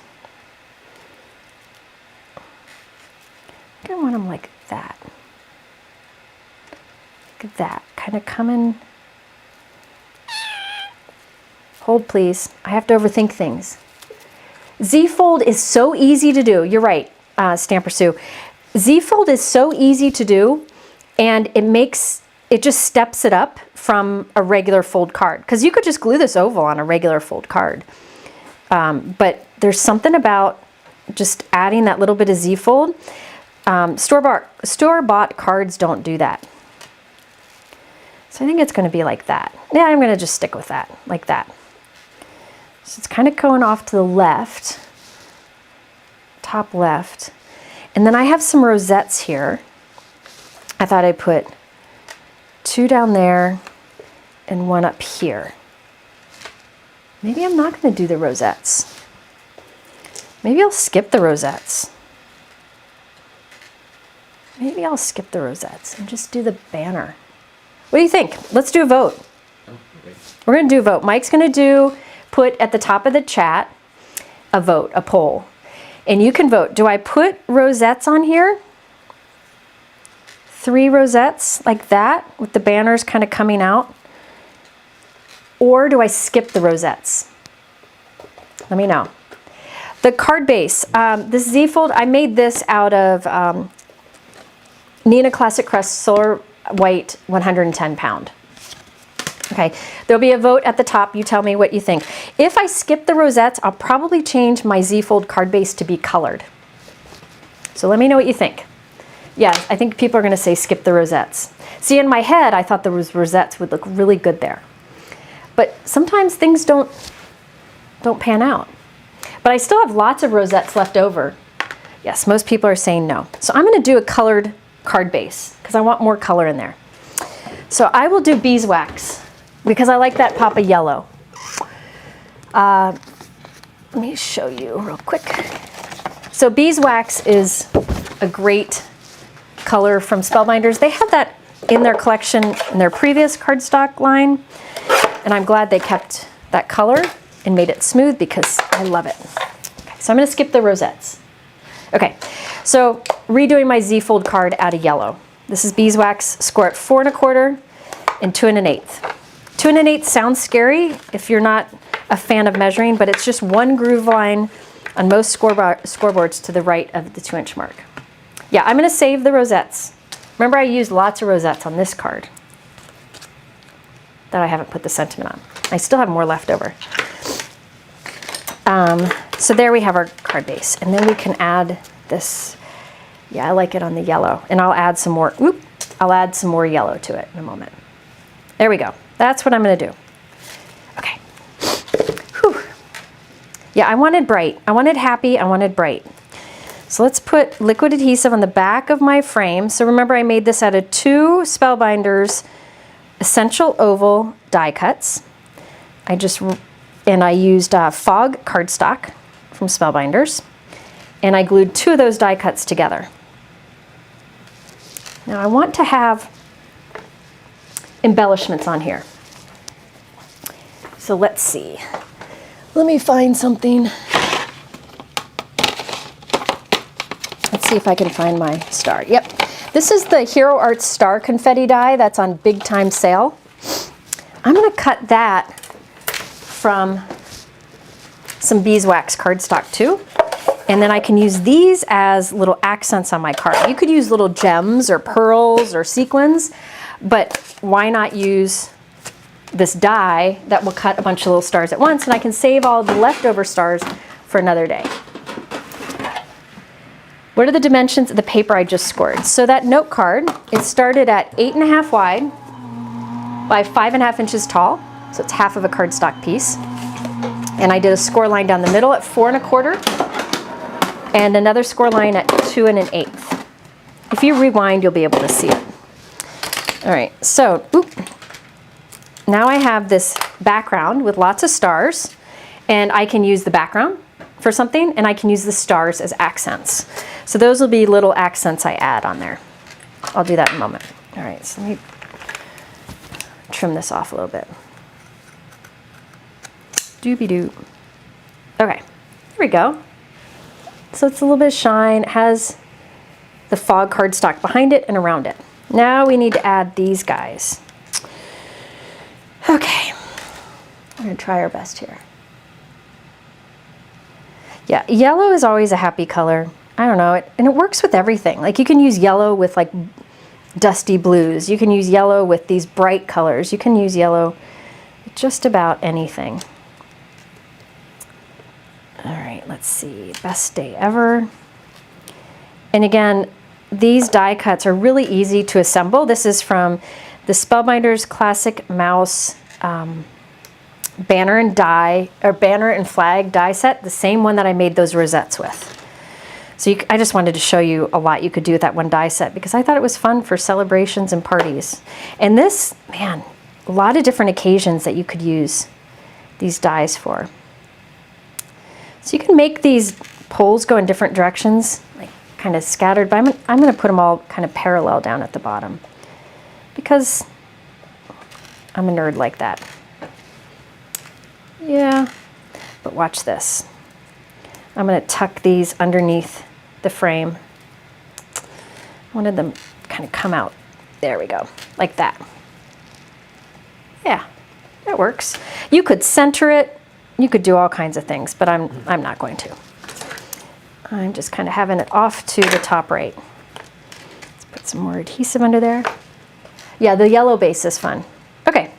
I want them like that. Look at that, kind of coming. Hold please, I have to overthink things. Z-fold is so easy to do. You're right, Stamper Sue. Z-fold is so easy to do, and it just steps it up from a regular fold card. Because you could just glue this oval on a regular fold card. But there's something about just adding that little bit of Z-fold. Store-bought cards don't do that. So I think it's going to be like that. Yeah, I'm going to just stick with that, like that. So it's kind of going off to the left, top left. And then I have some rosettes here. I thought I'd put 2 down there and 1 up here. Maybe I'm not going to do the rosettes. Maybe I'll skip the rosettes. Maybe I'll skip the rosettes and just do the banner. What do you think? Let's do a vote. Okay. We're going to do a vote. Mike's going to put at the top of the chat a vote, a poll. And you can vote. Do I put rosettes on here? 3 rosettes like that with the banners kind of coming out? Or do I skip the rosettes? Let me know. The card base, this Z-fold, I made this out of Neenah Classic Crest Solar White 110 pound. Okay, there'll be a vote at the top. You tell me what you think. If I skip the rosettes, I'll probably change my Z-fold card base to be colored. So let me know what you think. Yeah, I think people are going to say skip the rosettes. See, in my head, I thought the rosettes would look really good there. But sometimes things don't pan out. But I still have lots of rosettes left over. Yes, most people are saying no. So I'm going to do a colored card base because I want more color in there. So I will do beeswax because I like that pop of yellow. Let me show you real quick. So beeswax is a great color from Spellbinders. They had that in their collection in their previous cardstock line, and I'm glad they kept that color and made it smooth because I love it. Okay, so I'm going to skip the rosettes. Okay, so redoing my Z-fold card out of yellow. This is beeswax, score at 4 1/4 and 2 1/8. 2 1/8 sounds scary if you're not a fan of measuring, but it's just one groove line on most scoreboards to the right of the 2-inch mark. Yeah, I'm going to save the rosettes. Remember, I used lots of rosettes on this card that I haven't put the sentiment on. I still have more left over. So there we have our card base, and then we can add this. Yeah, I like it on the yellow, and I'll add some more. I'll add some more yellow to it in a moment. There we go. That's what I'm going to do. Okay. Whew. Yeah, I wanted bright. I wanted happy. I wanted bright. So let's put liquid adhesive on the back of my frame. So remember, I made this out of 2 Spellbinders Essential Oval die cuts. I used Fog cardstock from Spellbinders, and I glued 2 of those die cuts together. Now I want to have embellishments on here. So let's see. Let me find something. Let's see if I can find my star. Yep. This is the Hero Arts Star Confetti die that's on big time sale. I'm going to cut that from some beeswax cardstock too. And then I can use these as little accents on my card. You could use little gems or pearls or sequins, but why not use this die that will cut a bunch of little stars at once, and I can save all the leftover stars for another day. What are the dimensions of the paper I just scored? So that note card, it started at 8.5 wide by 5.5 inches tall, so it's half of a cardstock piece. And I did a score line down the middle at 4 1/4 and another score line at 2 1/8. If you rewind, you'll be able to see it. All right, so now I have this background with lots of stars, and I can use the background for something, and I can use the stars as accents. So those will be little accents I add on there. I'll do that in a moment. All right, so let me trim this off a little bit. Doobie-doo. Okay, there we go. So it's a little bit of shine. It has the Fog cardstock behind it and around it. Now we need to add these guys. Okay, we're gonna try our best here. Yeah, yellow is always a happy color. I don't know, and it works with everything. Like you can use yellow with like dusty blues. You can use yellow with these bright colors. You can use yellow with just about anything. All right, let's see, best day ever. And again, these die cuts are really easy to assemble. This is from the Spellbinders Classic Mouse banner and die, or banner and flag die set, the same one that I made those rosettes with. So I just wanted to show you a lot you could do with that one die set because I thought it was fun for celebrations and parties. And this, man, a lot of different occasions that you could use these dies for. So you can make these poles go in different directions, like kind of scattered, but I'm going to put them all kind of parallel down at the bottom because I'm a nerd like that. Yeah, but watch this. I'm going to tuck these underneath the frame. I wanted them kind of come out. There we go, like that. Yeah, that works. You could center it. You could do all kinds of things, but I'm not going to. I'm just kind of having it off to the top right. Let's put some more adhesive under there. Yeah, the yellow base is fun. Okay,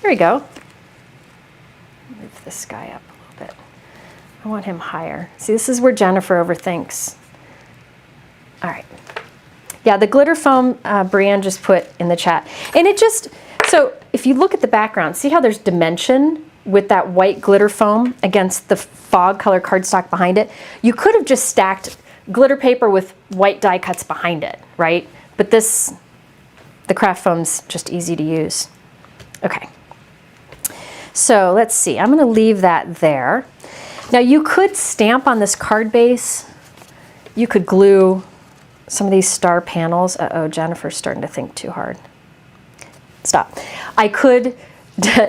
here we go. Move this guy up a little bit. I want him higher. See, this is where Jennifer overthinks. All right. Yeah, the glitter foam Brienne just put in the chat. And it just, so if you look at the background, see how there's dimension with that white glitter foam against the fog color cardstock behind it? You could have just stacked glitter paper with white die cuts behind it, right? But this, the craft foam's just easy to use. Okay. So let's see, I'm gonna leave that there. Now you could stamp on this card base. You could glue some of these star panels. Uh-oh, Jennifer's starting to think too hard. Stop. I could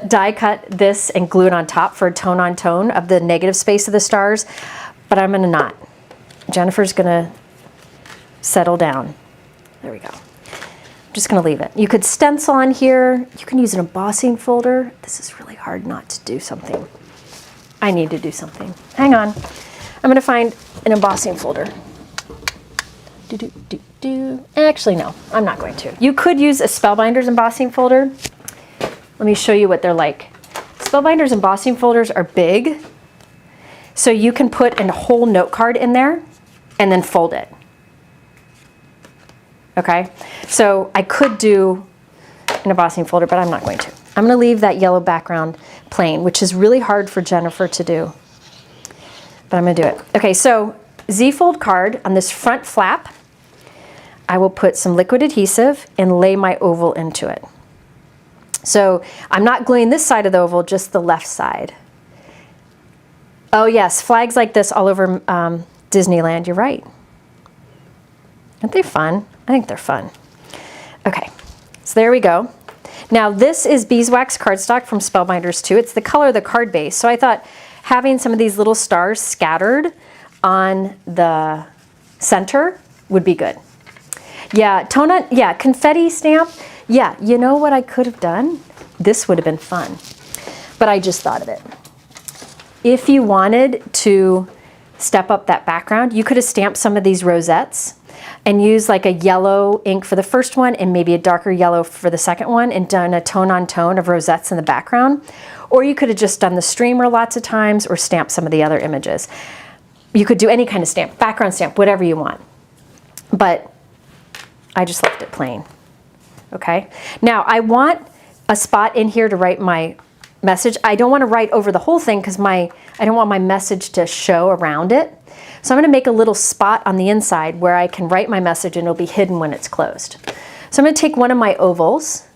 die cut this and glue it on top for a tone on tone of the negative space of the stars, but I'm gonna not. Jennifer's gonna settle down. There we go. I'm just gonna leave it. You could stencil on here. You can use an embossing folder. This is really hard not to do something. I need to do something. Hang on. I'm gonna find an embossing folder. Actually, no, I'm not going to. You could use a Spellbinders embossing folder. Let me show you what they're like. Spellbinders embossing folders are big, so you can put a whole note card in there and then fold it. Okay, so I could do an embossing folder, but I'm not going to. I'm going to leave that yellow background plain, which is really hard for Jennifer to do, but I'm going to do it. Okay, so Z-fold card on this front flap, I will put some liquid adhesive and lay my oval into it. So I'm not gluing this side of the oval, just the left side. Oh yes, flags like this all over Disneyland, you're right. Aren't they fun? I think they're fun. Okay, so there we go. Now this is beeswax cardstock from Spellbinders too. It's the color of the card base. So I thought having some of these little stars scattered on the center would be good. Yeah, confetti stamp. Yeah, you know what I could have done? This would have been fun, but I just thought of it. If you wanted to step up that background, you could have stamped some of these rosettes and used like a yellow ink for the first one and maybe a darker yellow for the second one and done a tone on tone of rosettes in the background. Or you could have just done the streamer lots of times or stamped some of the other images. You could do any kind of stamp, background stamp, whatever you want. But I just left it plain. Okay, now I want a spot in here to write my message. I don't want to write over the whole thing because I don't want my message to show around it. So I'm going to make a little spot on the inside where I can write my message and it'll be hidden when it's closed. So I'm going to take one of my ovals.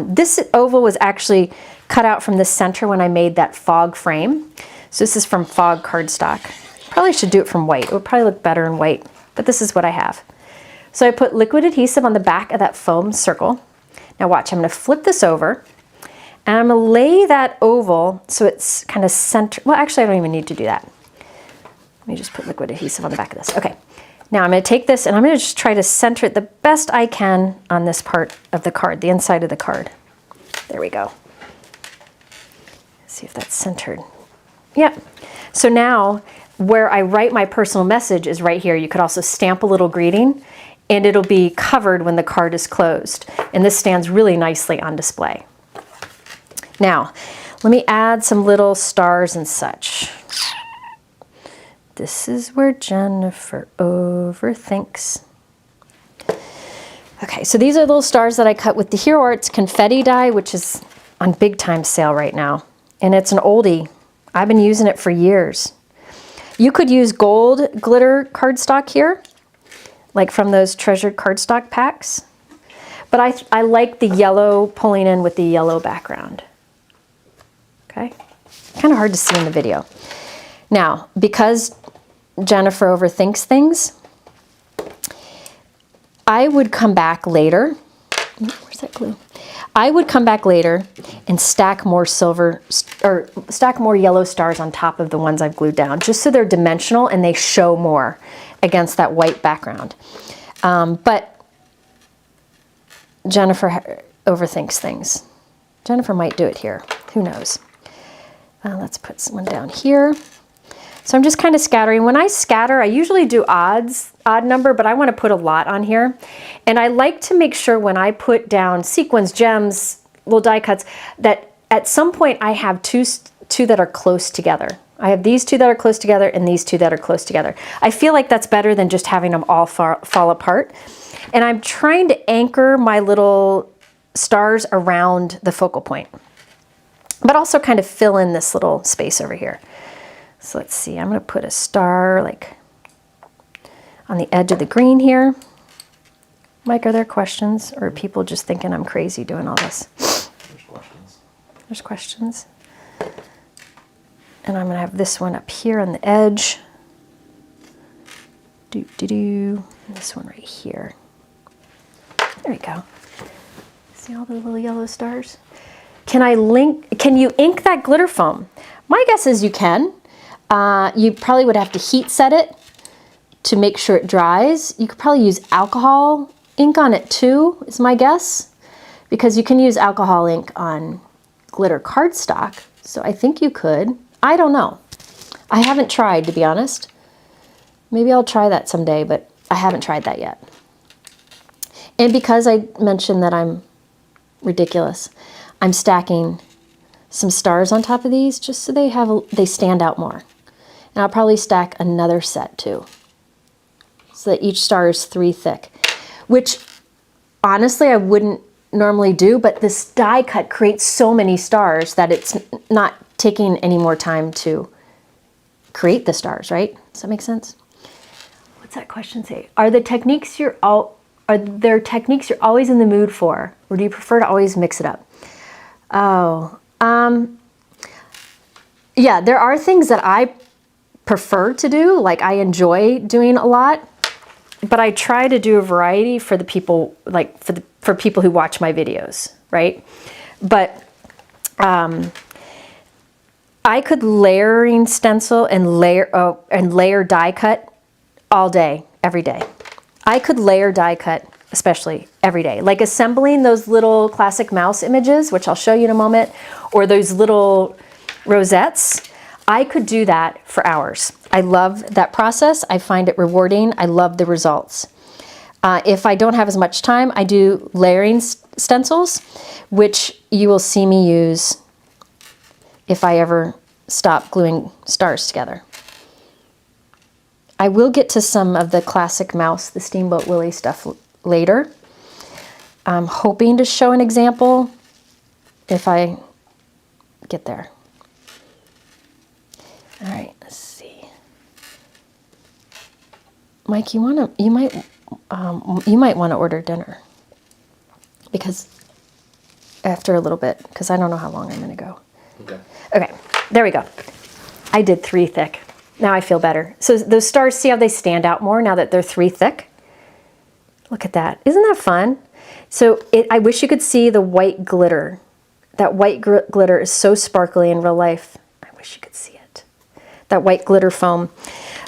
This oval was actually cut out from the center when I made that fog frame. So this is from fog cardstock. Probably should do it from white. It would probably look better in white, but this is what I have. So I put liquid adhesive on the back of that foam circle. Now watch, I'm going to flip this over and I'm going to lay that oval so it's kind of center. Well, actually I don't even need to do that. Let me just put liquid adhesive on the back of this. Okay, now I'm going to take this and I'm going to just try to center it the best I can on this part of the card, the inside of the card. There we go. Let's see if that's centered. Yep. So now where I write my personal message is right here. You could also stamp a little greeting and it'll be covered when the card is closed. And this stands really nicely on display. Now, let me add some little stars and such. This is where Jennifer overthinks. Okay, so these are little stars that I cut with the Hero Arts confetti die, which is on big time sale right now. And it's an oldie. I've been using it for years. You could use gold glitter cardstock here, like from those treasured cardstock packs. But I like the yellow pulling in with the yellow background. Okay, kind of hard to see in the video. Now, because Jennifer overthinks things, I would come back later. Where's that glue? I would come back later and stack more silver or stack more yellow stars on top of the ones I've glued down, just so they're dimensional and they show more against that white background. But Jennifer overthinks things. Jennifer might do it here. Who knows? Let's put someone down here. So I'm just kind of scattering. When I scatter, I usually do odd number, but I want to put a lot on here. And I like to make sure when I put down sequins, gems, little die cuts, that at some point I have two that are close together. I have these two that are close together and these two that are close together. I feel like that's better than just having them all fall apart. And I'm trying to anchor my little stars around the focal point, but also kind of fill in this little space over here. So let's see, I'm going to put a star like on the edge of the green here. Mike, are there questions, or are people just thinking I'm crazy doing all this? There's questions. There's questions. And I'm going to have this one up here on the edge. And this one right here. There we go. See all the little yellow stars? Can you ink that glitter foam? My guess is you can. You probably would have to heat set it to make sure it dries. You could probably use alcohol ink on it too, is my guess, because you can use alcohol ink on glitter cardstock. So I think you could. I don't know. I haven't tried, to be honest. Maybe I'll try that someday, but I haven't tried that yet. And because I mentioned that I'm ridiculous, I'm stacking some stars on top of these just so they stand out more. And I'll probably stack another set too, so that each star is 3 thick, which honestly I wouldn't normally do, but this die cut creates so many stars that it's not taking any more time to create the stars, right? Does that make sense? What's that question say? Are there techniques you're always in the mood for, or do you prefer to always mix it up? Oh, yeah, there are things that I prefer to do, like I enjoy doing a lot, but I try to do a variety for the people, like for people who watch my videos, right? But I could layering stencil and layer die cut all day, every day. I could layer die cut, especially every day, like assembling those little classic mouse images, which I'll show you in a moment, or those little rosettes. I could do that for hours. I love that process. I find it rewarding. I love the results. If I don't have as much time, I do layering stencils, which you will see me use if I ever stop gluing stars together. I will get to some of the classic mouse, the Steamboat Willie stuff later. I'm hoping to show an example if I get there. All right, let's see. Mike, you might want to order dinner, because after a little bit, because I don't know how long I'm going to go. Okay, there we go. I did 3 thick. Now I feel better. So those stars, see how they stand out more now that they're 3 thick? Look at that. Isn't that fun? So I wish you could see the white glitter. That white glitter is so sparkly in real life. I wish you could see it. That white glitter foam.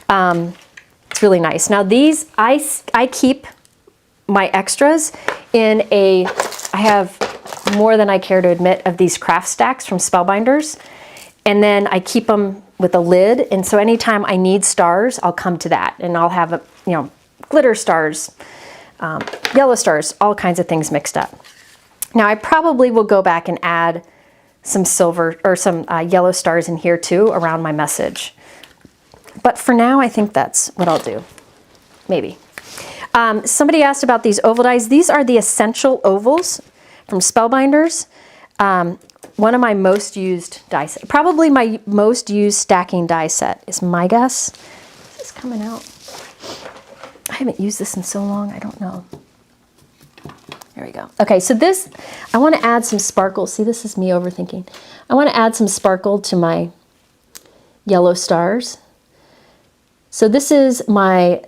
It's really nice. Now these, I keep my extras in I have more than I care to admit of these craft stacks from Spellbinders. And then I keep them with a lid. And so anytime I need stars, I'll come to that. And I'll have, glitter stars, yellow stars, all kinds of things mixed up. Now I probably will go back and add some silver or some yellow stars in here too around my message. But for now, I think that's what I'll do. Maybe. Somebody asked about these oval dies. These are the Essential Ovals from Spellbinders. One of my most used die set, probably my most used stacking die set is my guess. Is this coming out? I haven't used this in so long, I don't know. There we go. Okay, so this, I want to add some sparkle. See, this is me overthinking. I want to add some sparkle to my yellow stars. So this is my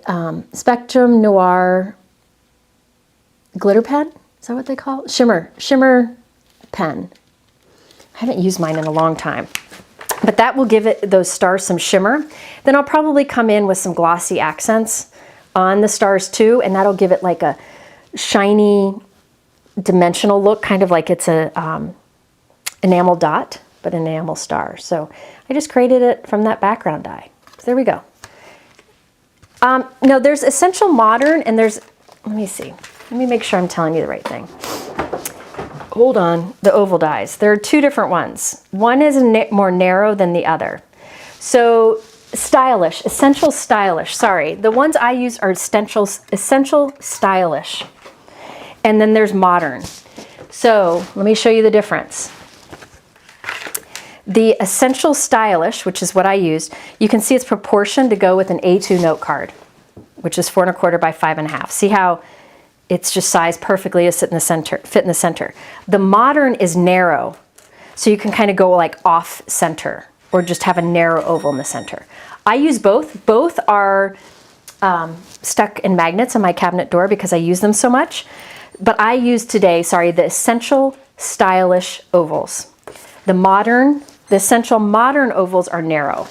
Spectrum Noir glitter pen. Is that what they call it? Shimmer pen. I haven't used mine in a long time, but that will give it those stars some shimmer. Then I'll probably come in with some glossy accents on the stars too, and that'll give it like a shiny dimensional look, kind of like it's a enamel dot, but an enamel star. So I just created it from that background die. So there we go. No, there's Essential Modern and there's, let me see. Let me make sure I'm telling you the right thing. Hold on, the oval dies. There are two different ones. One is more narrow than the other. So Stylish, Essential Stylish, sorry. The ones I use are Essential Stylish. And then there's Modern. So let me show you the difference. The Essential Stylish, which is what I used, you can see it's proportioned to go with an A2 note card, which is 4 1/4 by 5 1/2. See how it's just sized perfectly to fit in the center. The Modern is narrow, so you can kind of go like off center or just have a narrow oval in the center. I use both. Both are stuck in magnets on my cabinet door because I use them so much. But I use today, sorry, the Essential Stylish ovals. The Essential Modern ovals are narrow.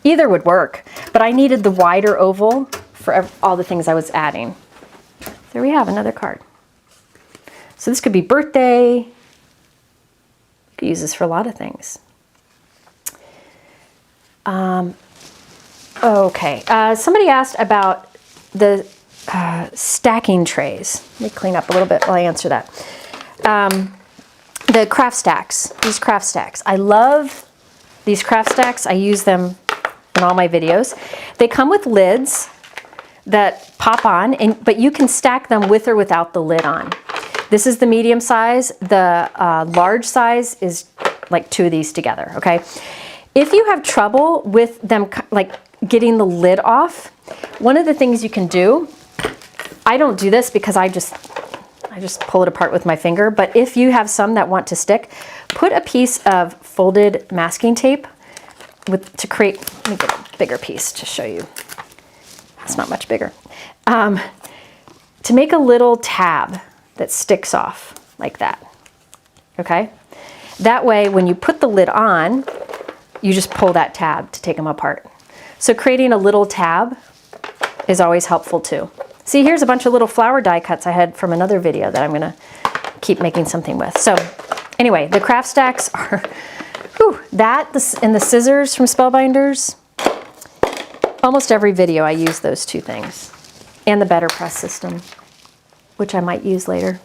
Either would work, but I needed the wider oval for all the things I was adding. There we have another card. So this could be birthday. You could use this for a lot of things. Okay, somebody asked about the stacking trays. Let me clean up a little bit while I answer that. The craft stacks, these craft stacks. I love these craft stacks. I use them in all my videos. They come with lids that pop on, but you can stack them with or without the lid on. This is the medium size. The large size is like 2 of these together, okay? If you have trouble with them like getting the lid off, one of the things you can do, I don't do this because I just pull it apart with my finger, but if you have some that want to stick, put a piece of folded masking tape to create, let me get a bigger piece to show you. It's not much bigger. To make a little tab that sticks off like that, okay? That way, when you put the lid on, you just pull that tab to take them apart. So creating a little tab is always helpful too. See, here's a bunch of little flower die cuts I had from another video that I'm gonna keep making something with. So anyway, the craft stacks are, and the scissors from Spellbinders. Almost every video I use those 2 things. And the BetterPress system, which I might use later.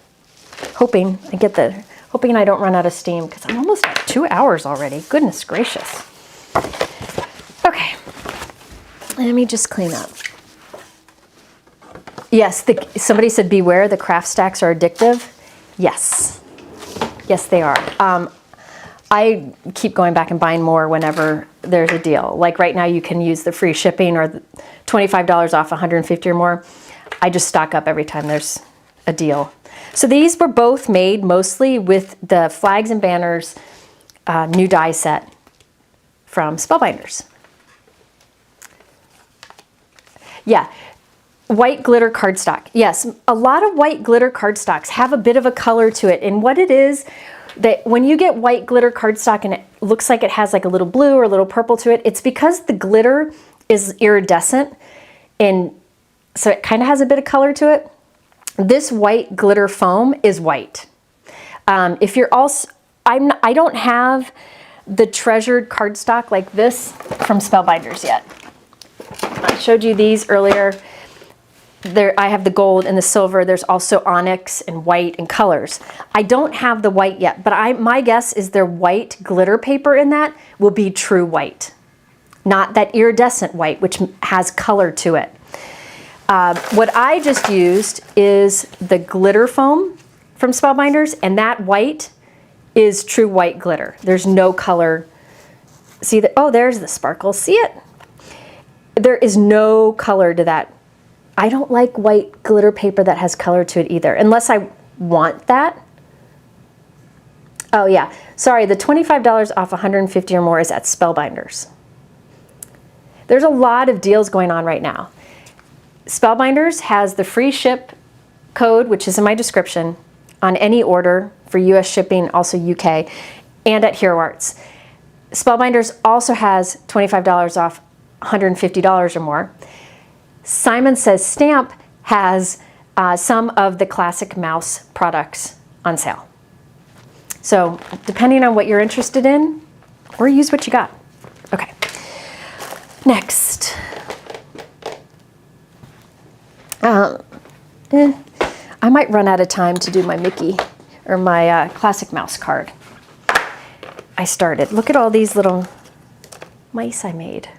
Hoping I don't run out of steam because I'm almost at 2 hours already. Goodness gracious. Okay, let me just clean up. Yes, somebody said beware, the craft stacks are addictive. Yes, yes they are. I keep going back and buying more whenever there's a deal. Like right now you can use the free shipping or the $25 off 150 or more. I just stock up every time there's a deal. So these were both made mostly with the Flags and Banners new die set from Spellbinders. Yeah. White glitter cardstock. Yes, a lot of white glitter cardstocks have a bit of a color to it. And what it is, that when you get white glitter cardstock and it looks like it has like a little blue or a little purple to it, it's because the glitter is iridescent and so it kind of has a bit of color to it. This white glitter foam is white. If you're also, I don't have the treasured cardstock like this from Spellbinders yet. I showed you these earlier. There, I have the gold and the silver. There's also onyx and white and colors. I don't have the white yet, but my guess is their white glitter paper in that will be true white, not that iridescent white, which has color to it. What I just used is the glitter foam from Spellbinders, and that white is true white glitter. There's no color. See that? Oh, there's the sparkle. See it? There is no color to that. I don't like white glitter paper that has color to it either, unless I want that. Oh yeah, sorry, the $25 off 150 or more is at Spellbinders. There's a lot of deals going on right now. Spellbinders has the free ship code, which is in my description, on any order for US shipping, also UK, and at Hero Arts. Spellbinders also has $25 off $150 or more. Simon Says Stamp has some of the classic mouse products on sale. So depending on what you're interested in, or use what you got. Okay, next. I might run out of time to do my Mickey or my classic mouse card. I started. Look at all these little mice I made.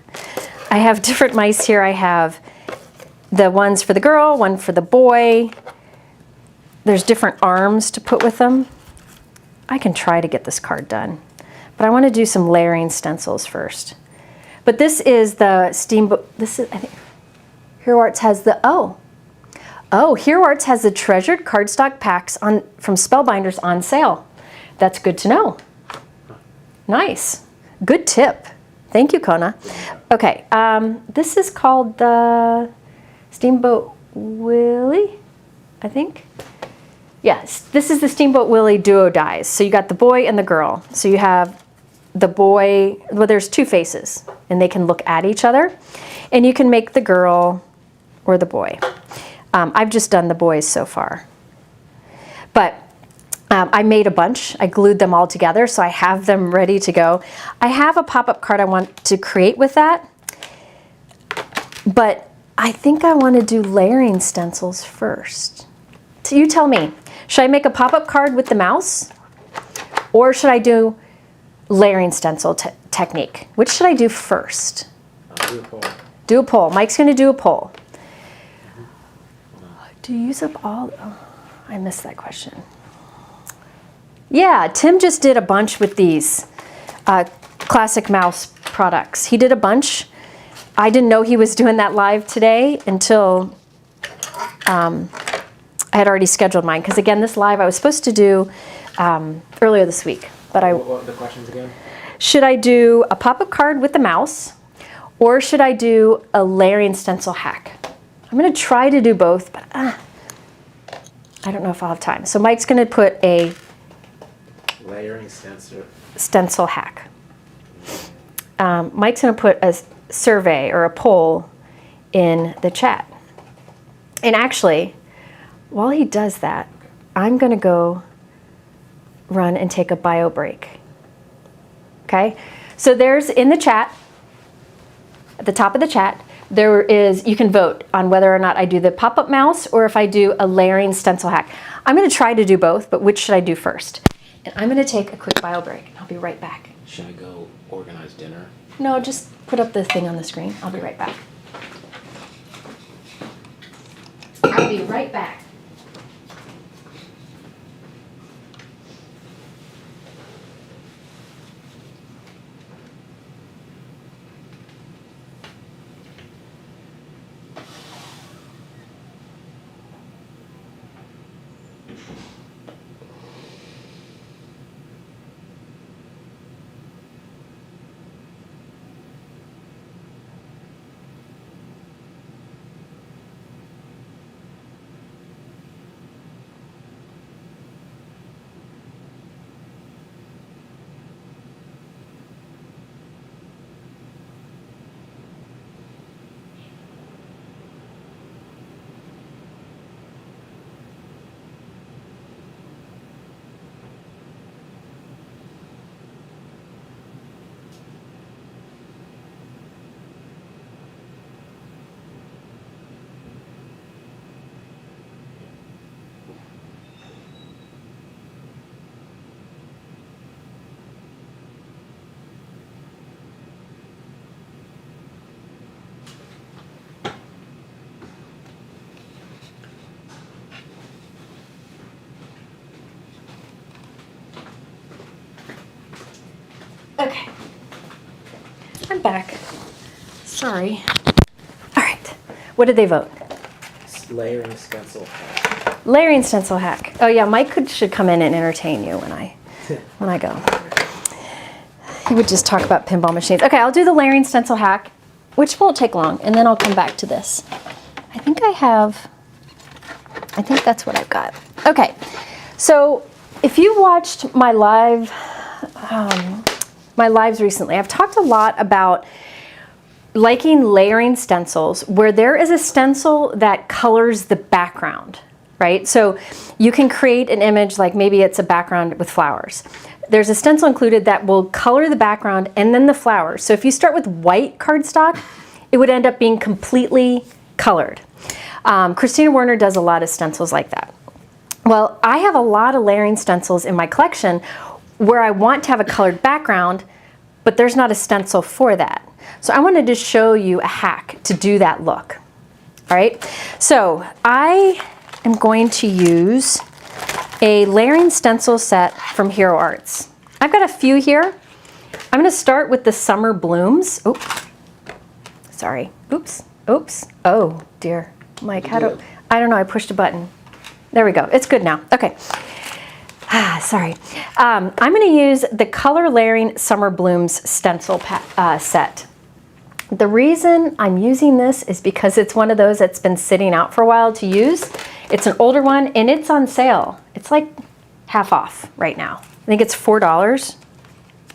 I have different mice here. I have the ones for the girl, one for the boy. There's different arms to put with them. I can try to get this card done, but I want to do some layering stencils first. But this is the Steamboat. This is, I think, Hero Arts has the, Hero Arts has the treasured cardstock packs from Spellbinders on sale. That's good to know. Nice. Good tip. Thank you, Kona. Okay, this is called the Steamboat Willie, I think. Yes, this is the Steamboat Willie duo dies. So you got the boy and the girl. So you have the boy, well, there's two faces, and they can look at each other. And you can make the girl or the boy. I've just done the boys so far. But I made a bunch. I glued them all together, so I have them ready to go. I have a pop-up card I want to create with that. But I think I want to do layering stencils first. So you tell me, should I make a pop-up card with the mouse? Or should I do layering stencil technique? Which should I do first? Do a poll. Do a poll. Mike's going to do a poll. Do you use up all? Oh, I missed that question. Yeah, Tim just did a bunch with these classic mouse products. He did a bunch. I didn't know he was doing that live today until I had already scheduled mine. Because again, this live I was supposed to do earlier this week. But What were the questions again? Should I do a pop-up card with the mouse, or should I do a layering stencil hack? I'm going to try to do both, but I don't know if I'll have time. So Mike's going to put a Layering stencil hack. Mike's going to put a survey or a poll in the chat. And actually, while he does that, I'm going to go run and take a bio break. Okay? So there's in the chat, at the top of the chat, there is, you can vote on whether or not I do the pop-up mouse or if I do a layering stencil hack. I'm going to try to do both, but which should I do first? And I'm going to take a quick bio break. I'll be right back. Should I go organize dinner? No, just put up the thing on the screen. I'll be right back. I'll be right back. Okay, I'm back. Sorry. All right, what did they vote? Layering stencil. Layering stencil hack. Oh yeah, Mike should come in and entertain you when I go. He would just talk about pinball machines. Okay, I'll do the layering stencil hack, which won't take long, and then I'll come back to this. I think that's what I've got. Okay, so if you watched my lives recently, I've talked a lot about liking layering stencils where there is a stencil that colors the background, right? So you can create an image like maybe it's a background with flowers. There's a stencil included that will color the background and then the flowers. So if you start with white cardstock, it would end up being completely colored. Christina Werner does a lot of stencils like that. Well, I have a lot of layering stencils in my collection where I want to have a colored background, but there's not a stencil for that. So I wanted to show you a hack to do that look. All right, so I am going to use a layering stencil set from Hero Arts. I've got a few here. I'm going to start with the Summer Blooms. Oh, sorry. Oops. Oops. Oh dear. Mike, how do I don't know. I pushed a button. There we go. It's good now. Okay. Sorry. I'm going to use the Color Layering Summer Blooms stencil set. The reason I'm using this is because it's one of those that's been sitting out for a while to use. It's an older one and it's on sale. It's like half off right now. I think it's $4.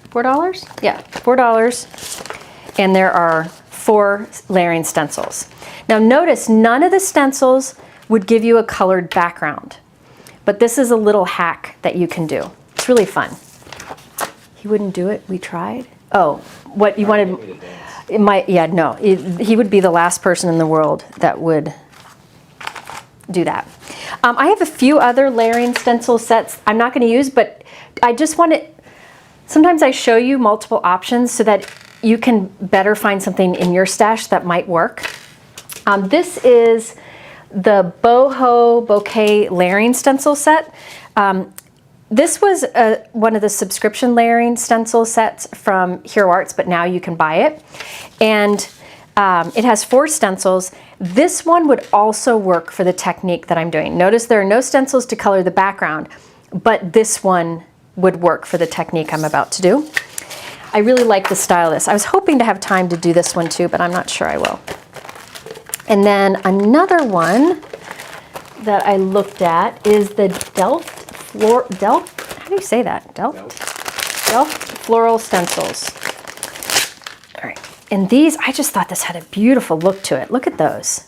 $4? Yeah, $4. And there are 4 layering stencils. Now notice none of the stencils would give you a colored background, but this is a little hack that you can do. It's really fun. He wouldn't do it. We tried. Oh, what you wanted? It might. Yeah, no. He would be the last person in the world that would do that. I have a few other layering stencil sets I'm not going to use, but I just want to. Sometimes I show you multiple options so that you can better find something in your stash that might work. This is the BoHo Bouquet layering stencil set. This was one of the subscription layering stencil sets from Hero Arts, but now you can buy it. And it has 4 stencils. This one would also work for the technique that I'm doing. Notice there are no stencils to color the background, but this one would work for the technique I'm about to do. I really like the style of this. I was hoping to have time to do this one too, but I'm not sure I will. And then another one that I looked at is the Delft, how do you say that? Delft Floral Stencils. All right, and these, I just thought this had a beautiful look to it. Look at those.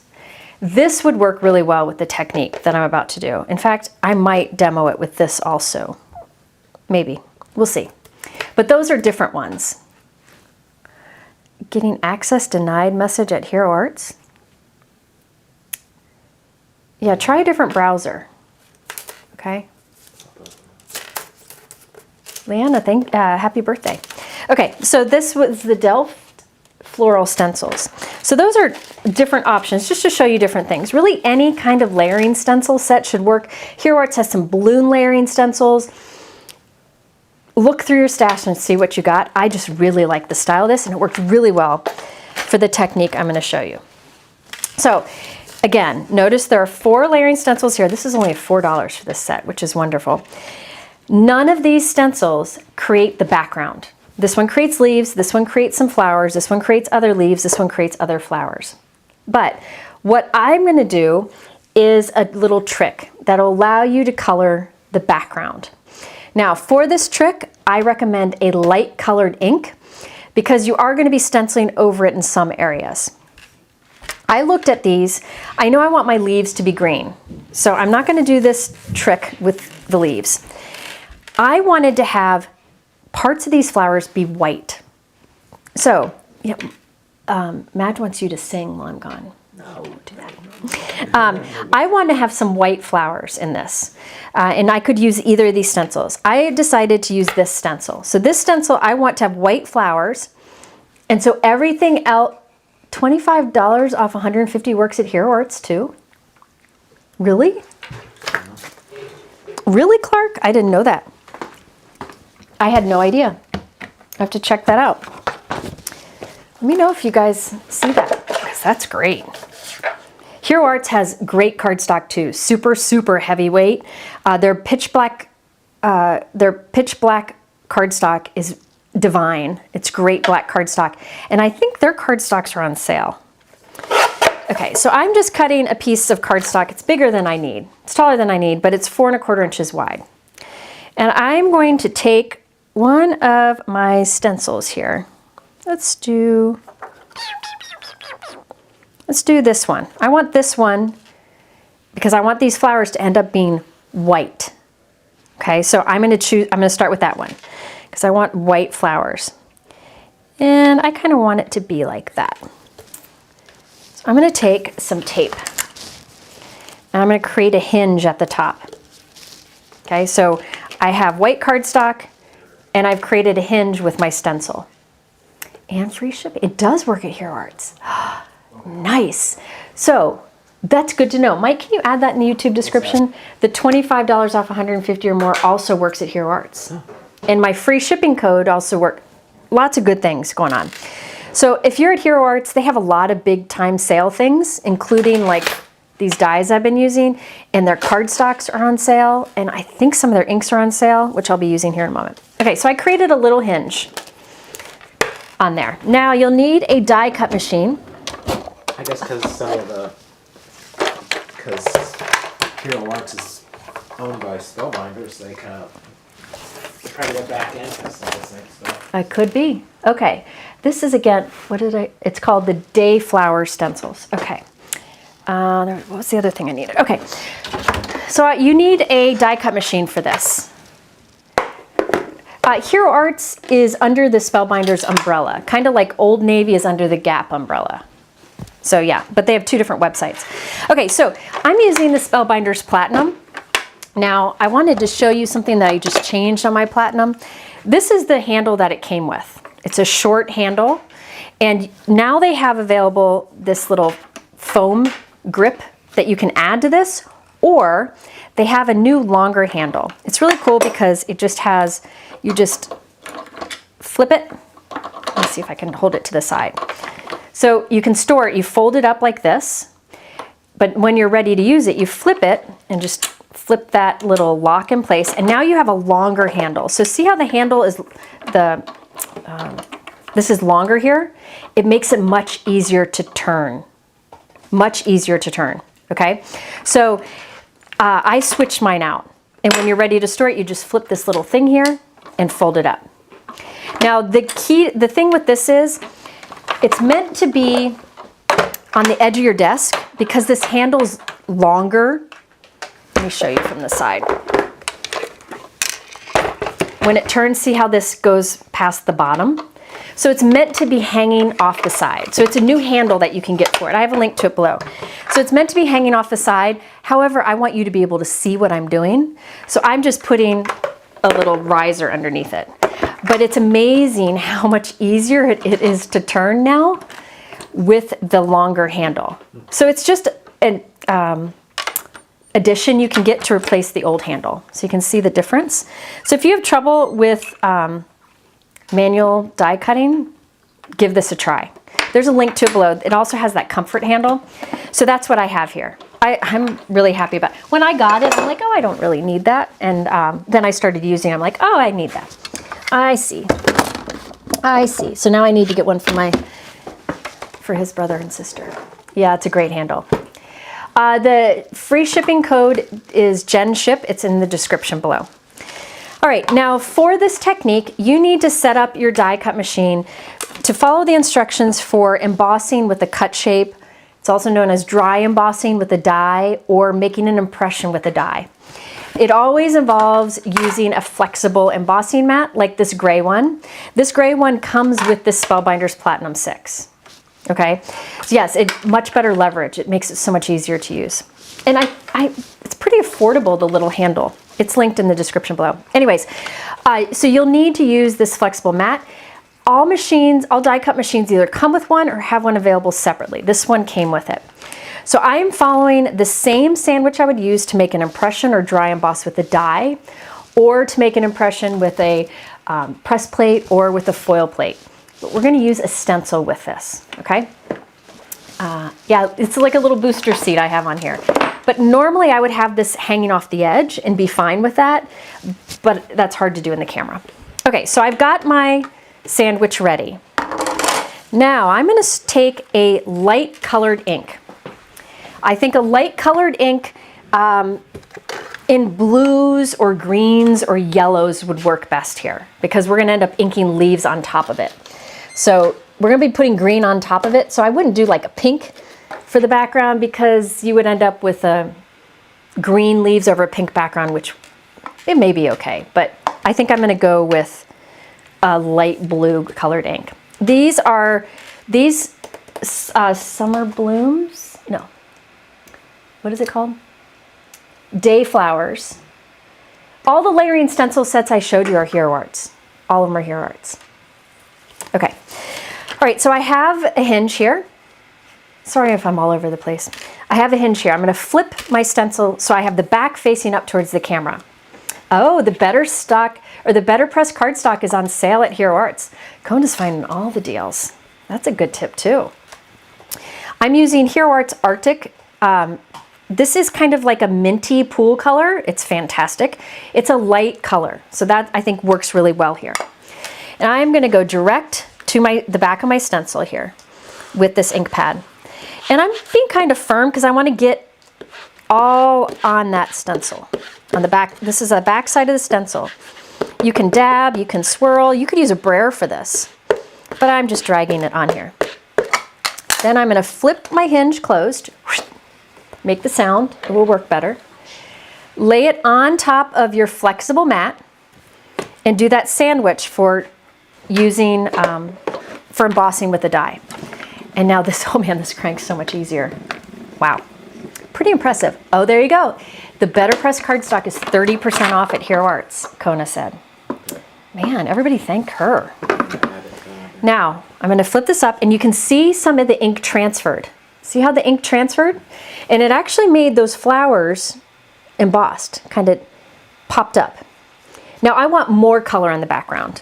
This would work really well with the technique that I'm about to do. In fact, I might demo it with this also. Maybe, we'll see. But those are different ones. Getting access denied message at Hero Arts. Yeah, try a different browser. Okay. Leanna, happy birthday. Okay, so this was the Delft Floral Stencils. So those are different options, just to show you different things. Really, any kind of layering stencil set should work. Hero Arts has some balloon layering stencils. Look through your stash and see what you got. I just really like the style of this, and it worked really well for the technique I'm going to show you. So, again, notice there are 4 layering stencils here. This is only $4 for this set, which is wonderful. None of these stencils create the background. This one creates leaves, this one creates some flowers, this one creates other leaves, this one creates other flowers. But what I'm going to do is a little trick that'll allow you to color the background. Now, for this trick, I recommend a light colored ink because you are going to be stenciling over it in some areas. I looked at these. I know I want my leaves to be green, so I'm not going to do this trick with the leaves. I wanted to have parts of these flowers be white. So, Madge wants you to sing while I'm gone. No, don't do that. I want to have some white flowers in this, and I could use either of these stencils. I decided to use this stencil. So this stencil, I want to have white flowers, and so everything else, $25 off 150 works at Hero Arts too. Really? Really, Clark? I didn't know that. I had no idea. I have to check that out. Let me know if you guys see that, because that's great. Hero Arts has great cardstock too. Super, super heavyweight. Their pitch black cardstock is divine. It's great black cardstock. And I think their cardstocks are on sale. Okay, so I'm just cutting a piece of cardstock. It's bigger than I need. It's taller than I need, but it's 4 1/4 inches wide. And I'm going to take one of my stencils here. Let's do Let's do this one. I want this one because I want these flowers to end up being white. Okay, so I'm going to start with that one because I want white flowers. And I kind of want it to be like that. So I'm going to take some tape and I'm going to create a hinge at the top. Okay, so I have white cardstock and I've created a hinge with my stencil. And free shipping. It does work at Hero Arts. Nice. So that's good to know. Mike, can you add that in the YouTube description? The $25 off 150 or more also works at Hero Arts. And my free shipping code also works. Lots of good things going on. So if you're at Hero Arts, they have a lot of big time sale things, including like these dies I've been using, and their cardstocks are on sale, and I think some of their inks are on sale, which I'll be using here in a moment. Okay, so I created a little hinge on there. Now you'll need a die cut machine. I guess because Hero Arts is owned by Spellbinders, they kind of try to get back into some of this stuff. I could be. Okay, this is again, it's called the Day Flower Stencils. Okay, what was the other thing I needed? Okay, so you need a die cut machine for this. Hero Arts is under the Spellbinders umbrella, kind of like Old Navy is under the Gap umbrella. So yeah, but they have two different websites. Okay, so I'm using the Spellbinders Platinum. Now, I wanted to show you something that I just changed on my Platinum. This is the handle that it came with. It's a short handle, and now they have available this little foam grip that you can add to this, or they have a new longer handle. It's really cool because it just has, you just flip it. Let's see if I can hold it to the side. So you can store it, you fold it up like this, but when you're ready to use it, you flip it and just flip that little lock in place, and now you have a longer handle. So see how the handle is, this is longer here? It makes it much easier to turn. Much easier to turn, okay? So I switched mine out, and when you're ready to store it, you just flip this little thing here and fold it up. Now the thing with this is, it's meant to be on the edge of your desk because this handle's longer. Let me show you from the side. When it turns, see how this goes past the bottom? So it's meant to be hanging off the side. So it's a new handle that you can get for it. I have a link to it below. So it's meant to be hanging off the side. However, I want you to be able to see what I'm doing. So I'm just putting a little riser underneath it. But it's amazing how much easier it is to turn now with the longer handle. So it's just an addition you can get to replace the old handle. So you can see the difference. So if you have trouble with manual die cutting, give this a try. There's a link to it below. It also has that comfort handle. So that's what I have here. I'm really happy about it. When I got it, I'm like, oh, I don't really need that. And then I started using it. I'm like, oh, I need that. I see. I see. So now I need to get one for his brother and sister. Yeah, it's a great handle. The free shipping code is GenShip. It's in the description below. All right, now for this technique, you need to set up your die cut machine to follow the instructions for embossing with the cut shape. It's also known as dry embossing with a die or making an impression with a die. It always involves using a flexible embossing mat like this gray one. This gray one comes with the Spellbinders Platinum 6. Okay, so yes, much better leverage. It makes it so much easier to use. And it's pretty affordable, the little handle. It's linked in the description below. Anyways, so you'll need to use this flexible mat. All die cut machines either come with one or have one available separately. This one came with it. So I am following the same sandwich I would use to make an impression or dry emboss with a die, or to make an impression with a press plate or with a foil plate. But we're going to use a stencil with this, okay? Yeah, it's like a little booster seat I have on here. But normally I would have this hanging off the edge and be fine with that, but that's hard to do in the camera. Okay, so I've got my sandwich ready. Now I'm going to take a light colored ink. I think a light colored ink in blues or greens or yellows would work best here because we're going to end up inking leaves on top of it. So we're gonna be putting green on top of it, so I wouldn't do like a pink for the background because you would end up with a green leaves over a pink background, which it may be okay, but I think I'm gonna go with a light blue colored ink. These are summer blooms, no, what is it called? Day flowers. All the layering stencil sets I showed you are Hero Arts. All of them are Hero Arts. Okay, all right, so I have a hinge here. Sorry if I'm all over the place. I have a hinge here. I'm gonna flip my stencil so I have the back facing up towards the camera. Oh, the BetterPress cardstock is on sale at Hero Arts. Kona's finding all the deals. That's a good tip too. I'm using Hero Arts Arctic. This is kind of like a minty pool color. It's fantastic. It's a light color, so that I think works really well here. And I'm gonna go direct to the back of my stencil here with this ink pad. And I'm being kind of firm because I want to get all on that stencil. On the back, this is the back side of the stencil. You can dab, you can swirl, you could use a brayer for this, but I'm just dragging it on here. Then I'm going to flip my hinge closed, make the sound, it will work better. Lay it on top of your flexible mat and do that sandwich for using, for embossing with the die. And now this, oh man, this crank's so much easier. Wow, pretty impressive. Oh, there you go. The BetterPress cardstock is 30% off at Hero Arts, Kona said. Man, everybody thank her. Now, I'm gonna flip this up and you can see some of the ink transferred. See how the ink transferred? And it actually made those flowers embossed, kind of popped up. Now I want more color on the background.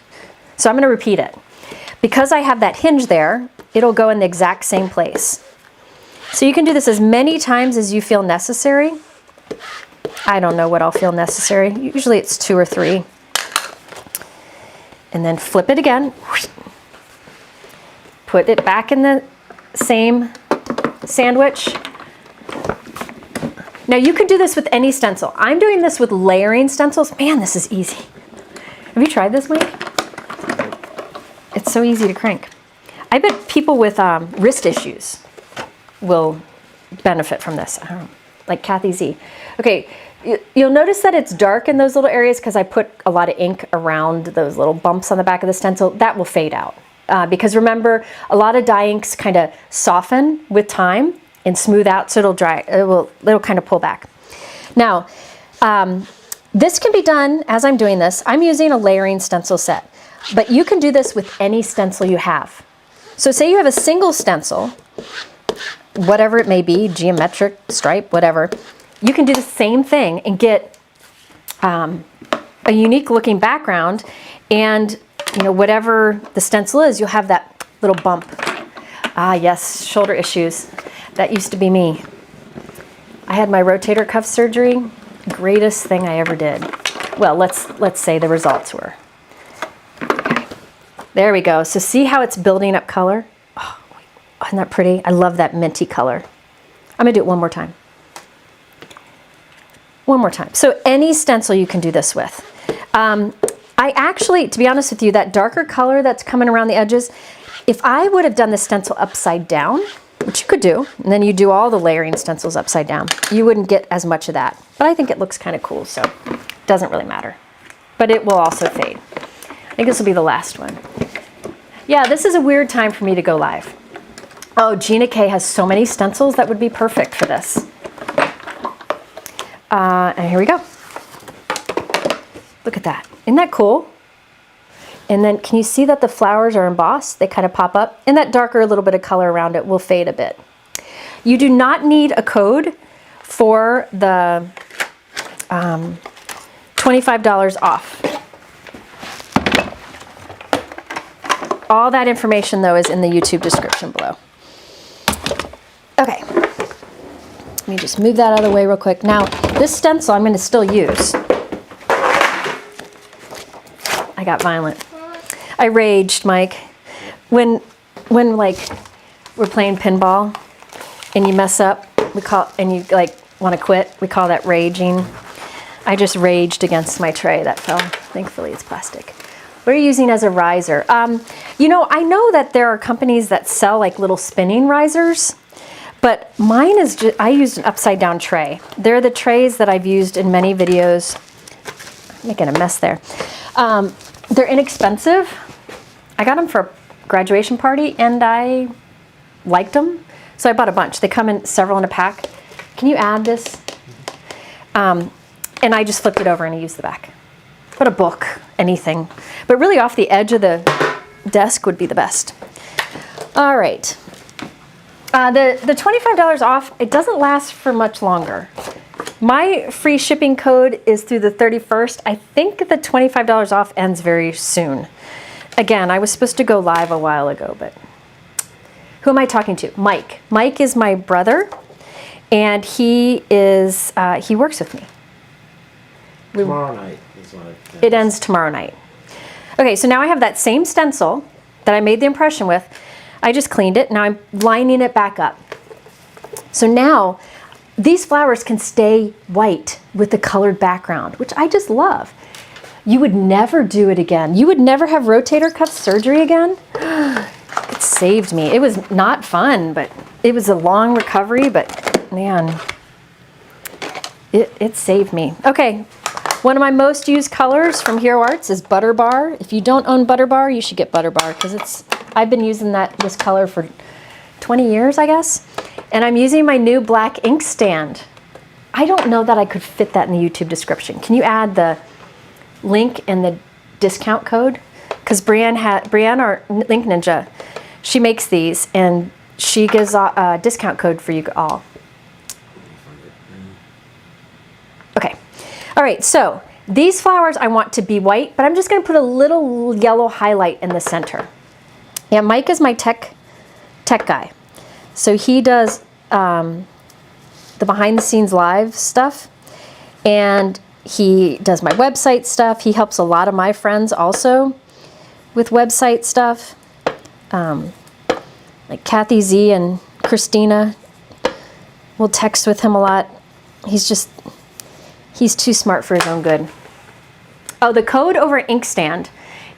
So I'm gonna repeat it. Because I have that hinge there, it'll go in the exact same place. So you can do this as many times as you feel necessary. I don't know what I'll feel necessary. Usually it's 2 or 3. And then flip it again. Put it back in the same sandwich. Now you could do this with any stencil. I'm doing this with layering stencils. Man, this is easy. Have you tried this, Mike? It's so easy to crank. I bet people with wrist issues will benefit from this. I don't know, like Kathy Z. Okay, you'll notice that it's dark in those little areas because I put a lot of ink around those little bumps on the back of the stencil. That will fade out. Because remember, a lot of dye inks kind of soften with time and smooth out, so it'll dry. It'll kind of pull back. Now, this can be done as I'm doing this. I'm using a layering stencil set, but you can do this with any stencil you have. So say you have a single stencil, whatever it may be, geometric, stripe, whatever. You can do the same thing and get a unique looking background, and you know, whatever the stencil is, you'll have that little bump. Ah, yes, shoulder issues. That used to be me. I had my rotator cuff surgery. Greatest thing I ever did. Well, let's say the results were. Okay. There we go. So see how it's building up color? Oh, isn't that pretty? I love that minty color. I'm gonna do it one more time. One more time. So any stencil you can do this with. I actually, to be honest with you, that darker color that's coming around the edges, if I would have done the stencil upside down, which you could do, and then you do all the layering stencils upside down, you wouldn't get as much of that. But I think it looks kind of cool, so it doesn't really matter. But it will also fade. I think this will be the last one. Yeah, this is a weird time for me to go live. Oh, Gina K has so many stencils that would be perfect for this. And here we go. Look at that. Isn't that cool? And then can you see that the flowers are embossed? They kind of pop up. And that darker little bit of color around it will fade a bit. You do not need a code for the $25 off. All that information, though, is in the YouTube description below. Okay. Let me just move that out of the way real quick. Now, this stencil I'm going to still use. I got violent. I raged, Mike. When like we're playing pinball and you mess up, and you like want to quit, we call that raging. I just raged against my tray that fell. Thankfully it's plastic. What are you using as a riser? You know, I know that there are companies that sell like little spinning risers, but mine is just, I used an upside down tray. They're the trays that I've used in many videos. I'm making a mess there. They're inexpensive. I got them for a graduation party and I liked them. So I bought a bunch. They come in several in a pack. Can you add this? And I just flipped it over and I used the back. But a book, anything. But really off the edge of the desk would be the best. All right. The $25 off, it doesn't last for much longer. My free shipping code is through the 31st. I think the $25 off ends very soon. Again, I was supposed to go live a while ago, but who am I talking to? Mike. Mike is my brother, and he works with me. Tomorrow night is when it ends tomorrow night. Okay, so now I have that same stencil that I made the impression with. I just cleaned it. Now I'm lining it back up. So now these flowers can stay white with the colored background, which I just love. You would never do it again. You would never have rotator cuff surgery again. It saved me. It was not fun, but it was a long recovery, but man, it saved me. Okay, one of my most used colors from Hero Arts is Butter Bar. If you don't own Butter Bar, you should get Butter Bar because I've been using this color for 20 years, I guess. And I'm using my new black ink stand. I don't know that I could fit that in the YouTube description. Can you add the link and the discount code? Because Brienne, our Link Ninja, she makes these and she gives a discount code for you all. Okay. All right, so these flowers I want to be white, but I'm just going to put a little yellow highlight in the center. Yeah, Mike is my tech guy. So he does the behind the scenes live stuff, and he does my website stuff. He helps a lot of my friends also with website stuff. Like Kathy Z and Christina will text with him a lot. He's too smart for his own good. Oh, the code over at Inkstand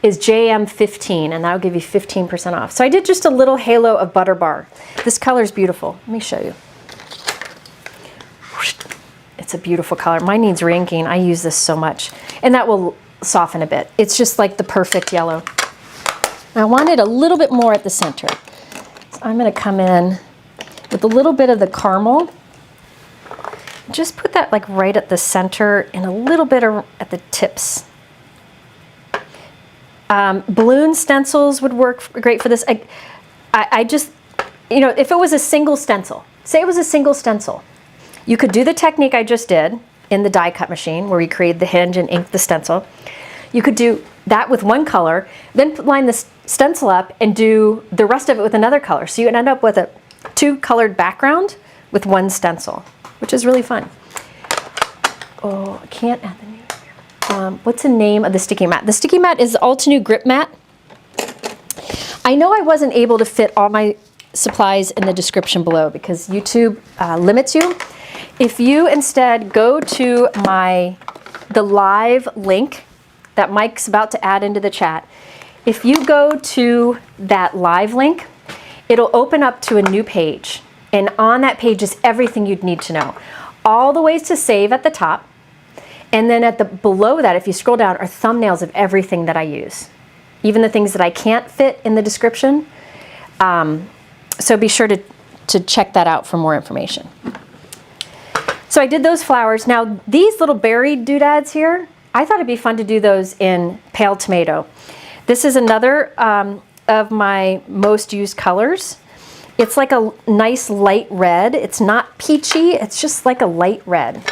is JM15, and that'll give you 15% off. So I did just a little halo of Butter Bar. This color is beautiful. Let me show you. It's a beautiful color. Mine needs rinking. I use this so much. And that will soften a bit. It's just like the perfect yellow. I wanted a little bit more at the center. So I'm going to come in with a little bit of the caramel. Just put that like right at the center and a little bit at the tips. Balloon stencils would work great for this. I just, you know, if it was a single stencil, say it was a single stencil, you could do the technique I just did in the die cut machine where we create the hinge and ink the stencil. You could do that with one color, then line the stencil up and do the rest of it with another color. So you end up with a two-colored background with one stencil, which is really fun. Oh, I can't add the name here. What's the name of the sticky mat? The sticky mat is the Altenew Grip Mat. I know I wasn't able to fit all my supplies in the description below because YouTube limits you. If you instead go to the live link that Mike's about to add into the chat, if you go to that live link, it'll open up to a new page. And on that page is everything you'd need to know. All the ways to save at the top. And then below that, if you scroll down, are thumbnails of everything that I use. Even the things that I can't fit in the description. So be sure to check that out for more information. So I did those flowers. Now these little berry doodads here, I thought it'd be fun to do those in pale tomato. This is another of my most used colors. It's like a nice light red. It's not peachy, it's just like a light red.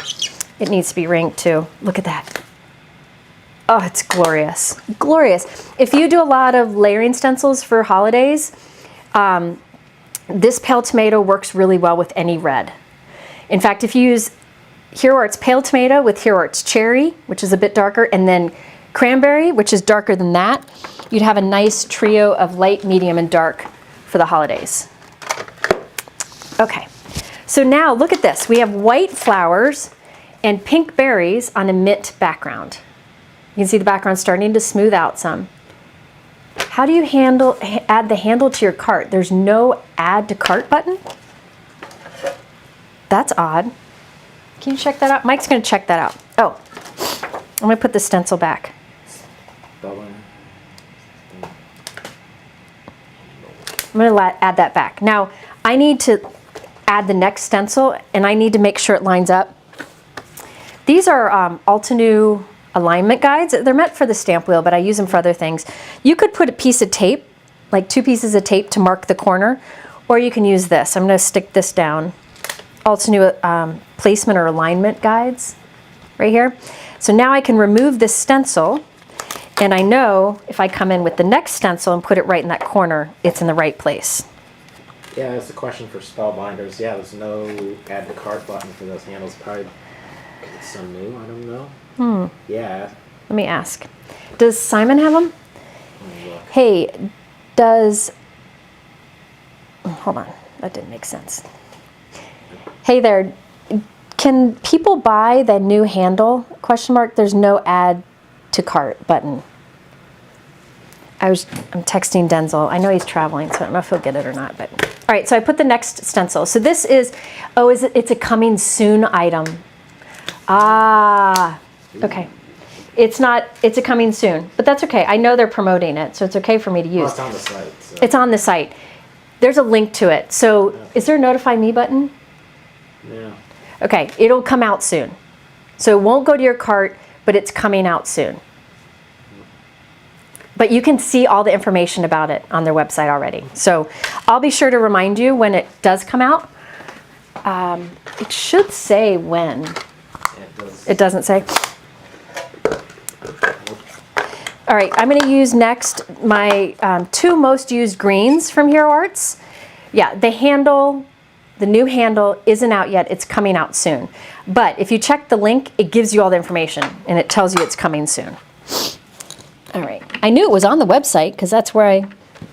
It needs to be ringed too. Look at that. Oh, it's glorious, glorious. If you do a lot of layering stencils for holidays, this pale tomato works really well with any red. In fact, if you use Hero Arts Pale Tomato with Hero Arts Cherry, which is a bit darker, and then Cranberry, which is darker than that, you'd have a nice trio of light, medium, and dark for the holidays. Okay, so now look at this. We have white flowers and pink berries on a mint background. You can see the background starting to smooth out some. How do you add the handle to your cart? There's no add to cart button? That's odd. Can you check that out? Mike's gonna check that out. Oh, I'm gonna put the stencil back. Spellbinder. I'm gonna add that back. Now, I need to add the next stencil and I need to make sure it lines up. These are Altenew alignment guides. They're meant for the stamp wheel, but I use them for other things. You could put a piece of tape, like 2 pieces of tape to mark the corner, or you can use this. I'm gonna stick this down. Altenew placement or alignment guides right here. So now I can remove this stencil, and I know if I come in with the next stencil and put it right in that corner, it's in the right place. Yeah, that's a question for Spellbinders. Yeah, there's no add to cart button for those handles. Probably 'cause it's so new. I don't know. Yeah. Let me ask. Does Simon have them? Let me look. Hey, hold on, that didn't make sense. Hey there, can people buy the new handle? Question mark, there's no add to cart button. I'm texting Denzel. I know he's traveling, so I don't know if he'll get it or not, but. All right, so I put the next stencil. So this is, it's a coming soon item. Ah, okay. It's a coming soon, but that's okay. I know they're promoting it, so it's okay for me to use. Well, it's on the site. So. It's on the site. There's a link to it. So is there a notify me button? Yeah. Okay, it'll come out soon. So it won't go to your cart, but it's coming out soon. But you can see all the information about it on their website already. So I'll be sure to remind you when it does come out. It should say when. Yeah, it does. It doesn't say. All right, I'm going to use next my 2 most used greens from Hero Arts. Yeah, the new handle isn't out yet. It's coming out soon. But if you check the link, it gives you all the information and it tells you it's coming soon. All right, I knew it was on the website because that's where I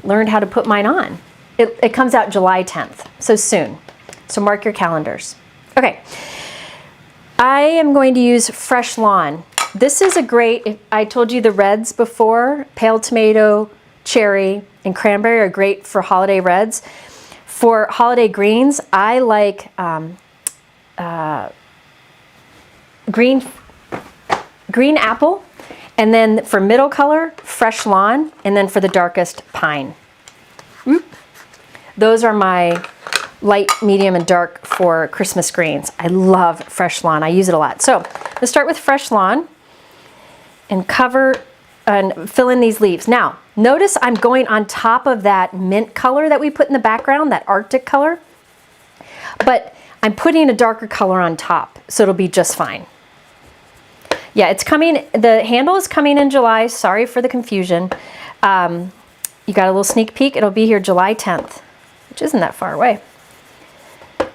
learned how to put mine on. It comes out July 10th, so soon. So mark your calendars. Okay, I am going to use Fresh Lawn. This is a great, I told you the reds before, pale tomato, cherry, and cranberry are great for holiday reds. For holiday greens, I like green apple, and then for middle color, Fresh Lawn, and then for the darkest, Pine. Those are my light, medium, and dark for Christmas greens. I love Fresh Lawn. I use it a lot. So let's start with Fresh Lawn and cover and fill in these leaves. Now, notice I'm going on top of that mint color that we put in the background, that Arctic color, but I'm putting a darker color on top, so it'll be just fine. Yeah, it's coming, the handle is coming in July. Sorry for the confusion. You got a little sneak peek. It'll be here July 10th, which isn't that far away.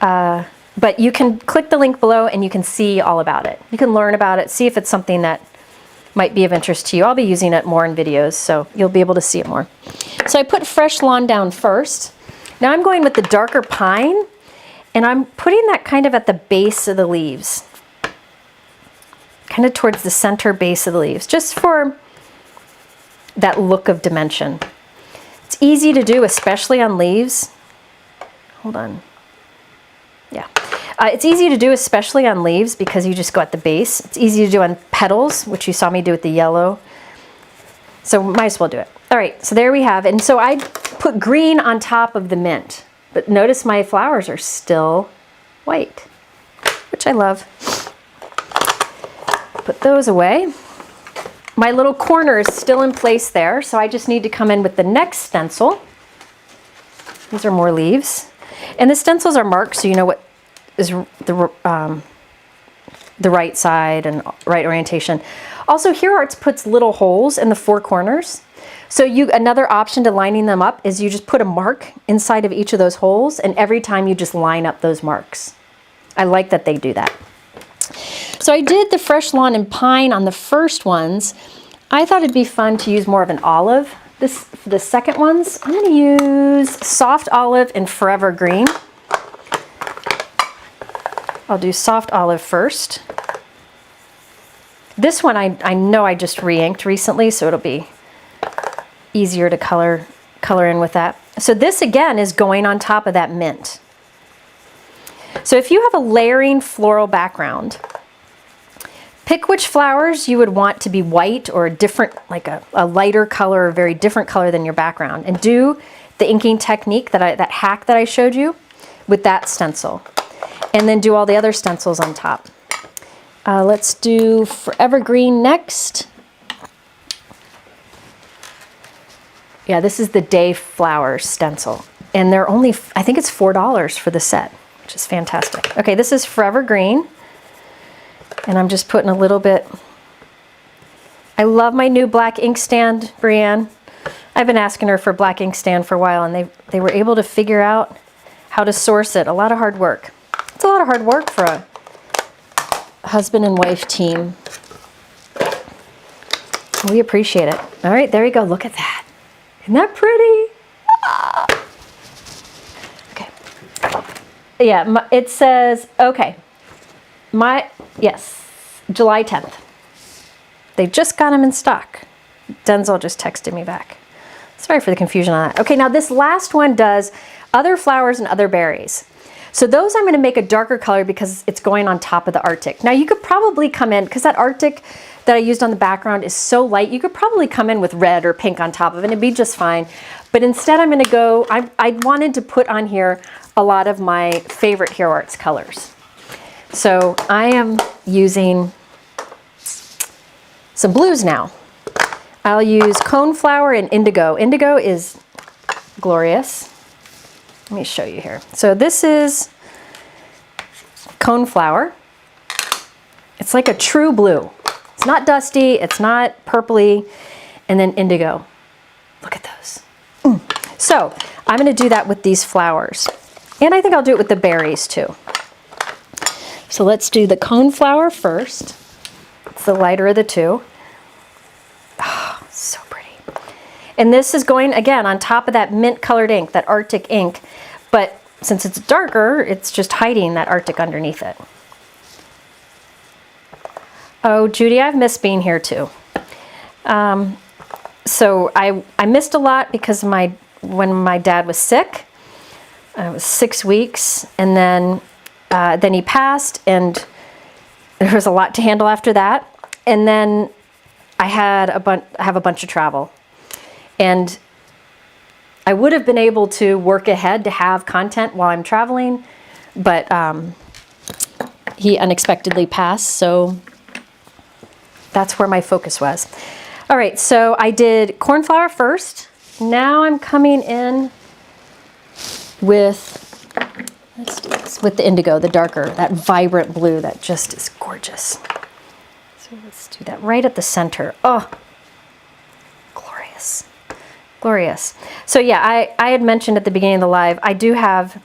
But you can click the link below and you can see all about it. You can learn about it, see if it's something that might be of interest to you. I'll be using it more in videos, so you'll be able to see it more. So I put Fresh Lawn down first. Now I'm going with the darker Pine, and I'm putting that kind of at the base of the leaves. Kind of towards the center base of the leaves, just for that look of dimension. It's easy to do, especially on leaves. Hold on. Yeah. It's easy to do, especially on leaves, because you just go at the base. It's easy to do on petals, which you saw me do with the yellow. So might as well do it. All right, so there we have it. And so I put green on top of the mint. But notice my flowers are still white, which I love. Put those away. My little corner is still in place there, so I just need to come in with the next stencil. These are more leaves. And the stencils are marked, so you know what is the right side and right orientation. Also, Hero Arts puts little holes in the 4 corners. So another option to lining them up is you just put a mark inside of each of those holes, and every time you just line up those marks. I like that they do that. So I did the Fresh Lawn and Pine on the first ones. I thought it'd be fun to use more of an olive. For the second ones, I'm going to use Soft Olive and Forever Green. I'll do Soft Olive first. This one I know I just re-inked recently, so it'll be easier to color in with that. So this again is going on top of that mint. So if you have a layering floral background, pick which flowers you would want to be white or a different, like a lighter color, or a very different color than your background, and do the inking technique, that hack that I showed you with that stencil. And then do all the other stencils on top. Let's do Forever Green next. Yeah, this is the Day Flowers stencil. And they're only, I think it's $4 for the set, which is fantastic. Okay, this is Forever Green. And I'm just putting a little bit. I love my new black ink stand, Brienne. I've been asking her for a black ink stand for a while, and they were able to figure out how to source it. A lot of hard work. It's a lot of hard work for a husband and wife team. We appreciate it. All right, there you go. Look at that. Isn't that pretty? Ah. Okay. Yeah, it says, okay. Yes, July 10th. They just got them in stock. Denzel just texted me back. Sorry for the confusion on that. Okay, now this last one does other flowers and other berries. So those I'm going to make a darker color because it's going on top of the Arctic. Now you could probably come in, because that Arctic that I used on the background is so light, you could probably come in with red or pink on top of it and it'd be just fine. But instead I'm going to go, I wanted to put on here a lot of my favorite Hero Arts colors. So I am using some blues now. I'll use Coneflower and Indigo. Indigo is glorious. Let me show you here. So this is Coneflower. It's like a true blue. It's not dusty, it's not purpley, and then Indigo. Look at those. So I'm going to do that with these flowers. And I think I'll do it with the berries too. So let's do the Coneflower first. It's the lighter of the two. Oh, so pretty. And this is going, again, on top of that mint colored ink, that Arctic ink. But since it's darker, it's just hiding that Arctic underneath it. Oh, Judy, I've missed being here too. So I missed a lot because when my dad was sick, it was 6 weeks, and then he passed, and there was a lot to handle after that. And then I have a bunch of travel, and I would have been able to work ahead to have content while I'm traveling, but he unexpectedly passed, so that's where my focus was. All right, so I did Cornflower first. Now I'm coming in with, let's do this, with the Indigo, the darker, that vibrant blue that just is gorgeous. So let's do that right at the center. Oh, glorious, glorious. So yeah, I had mentioned at the beginning of the live, I do have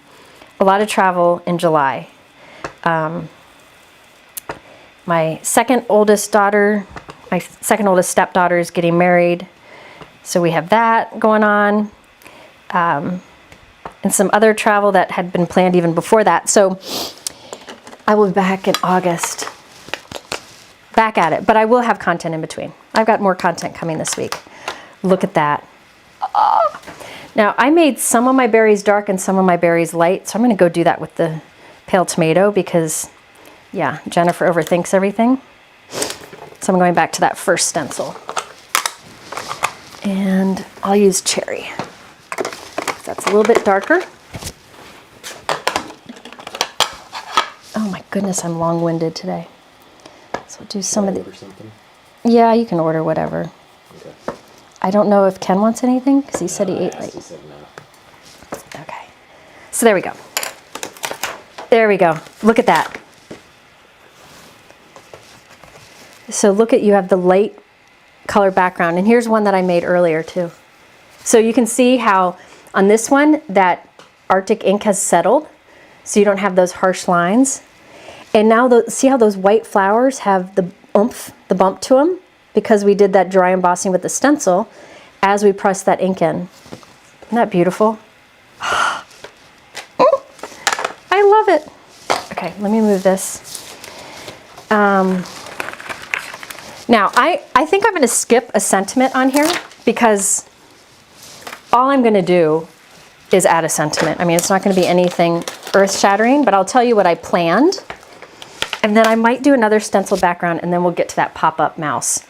a lot of travel in July. My second oldest stepdaughter is getting married. So we have that going on. And some other travel that had been planned even before that. So I will be back in August, back at it, but I will have content in between. I've got more content coming this week. Look at that. Oh. Now I made some of my berries dark and some of my berries light, so I'm gonna go do that with the pale tomato because, yeah, Jennifer overthinks everything. So I'm going back to that first stencil. And I'll use cherry. That's a little bit darker. Oh my goodness, I'm long-winded today. So I'll do some of the... Order something? Yeah, you can order whatever. Okay. I don't know if Ken wants anything, because he said he ate late. He said no. Okay. So there we go. There we go. Look at that. So look at, you have the light color background, and here's one that I made earlier too. So you can see how on this one that Arctic ink has settled, so you don't have those harsh lines. And now see how those white flowers have the oomph, the bump to them, because we did that dry embossing with the stencil as we press that ink in. Isn't that beautiful? I love it. Okay, let me move this. Now, I think I'm going to skip a sentiment on here because all I'm gonna do is add a sentiment. I mean, it's not gonna be anything earth-shattering, but I'll tell you what I planned. And then I might do another stencil background, and then we'll get to that pop-up mouse.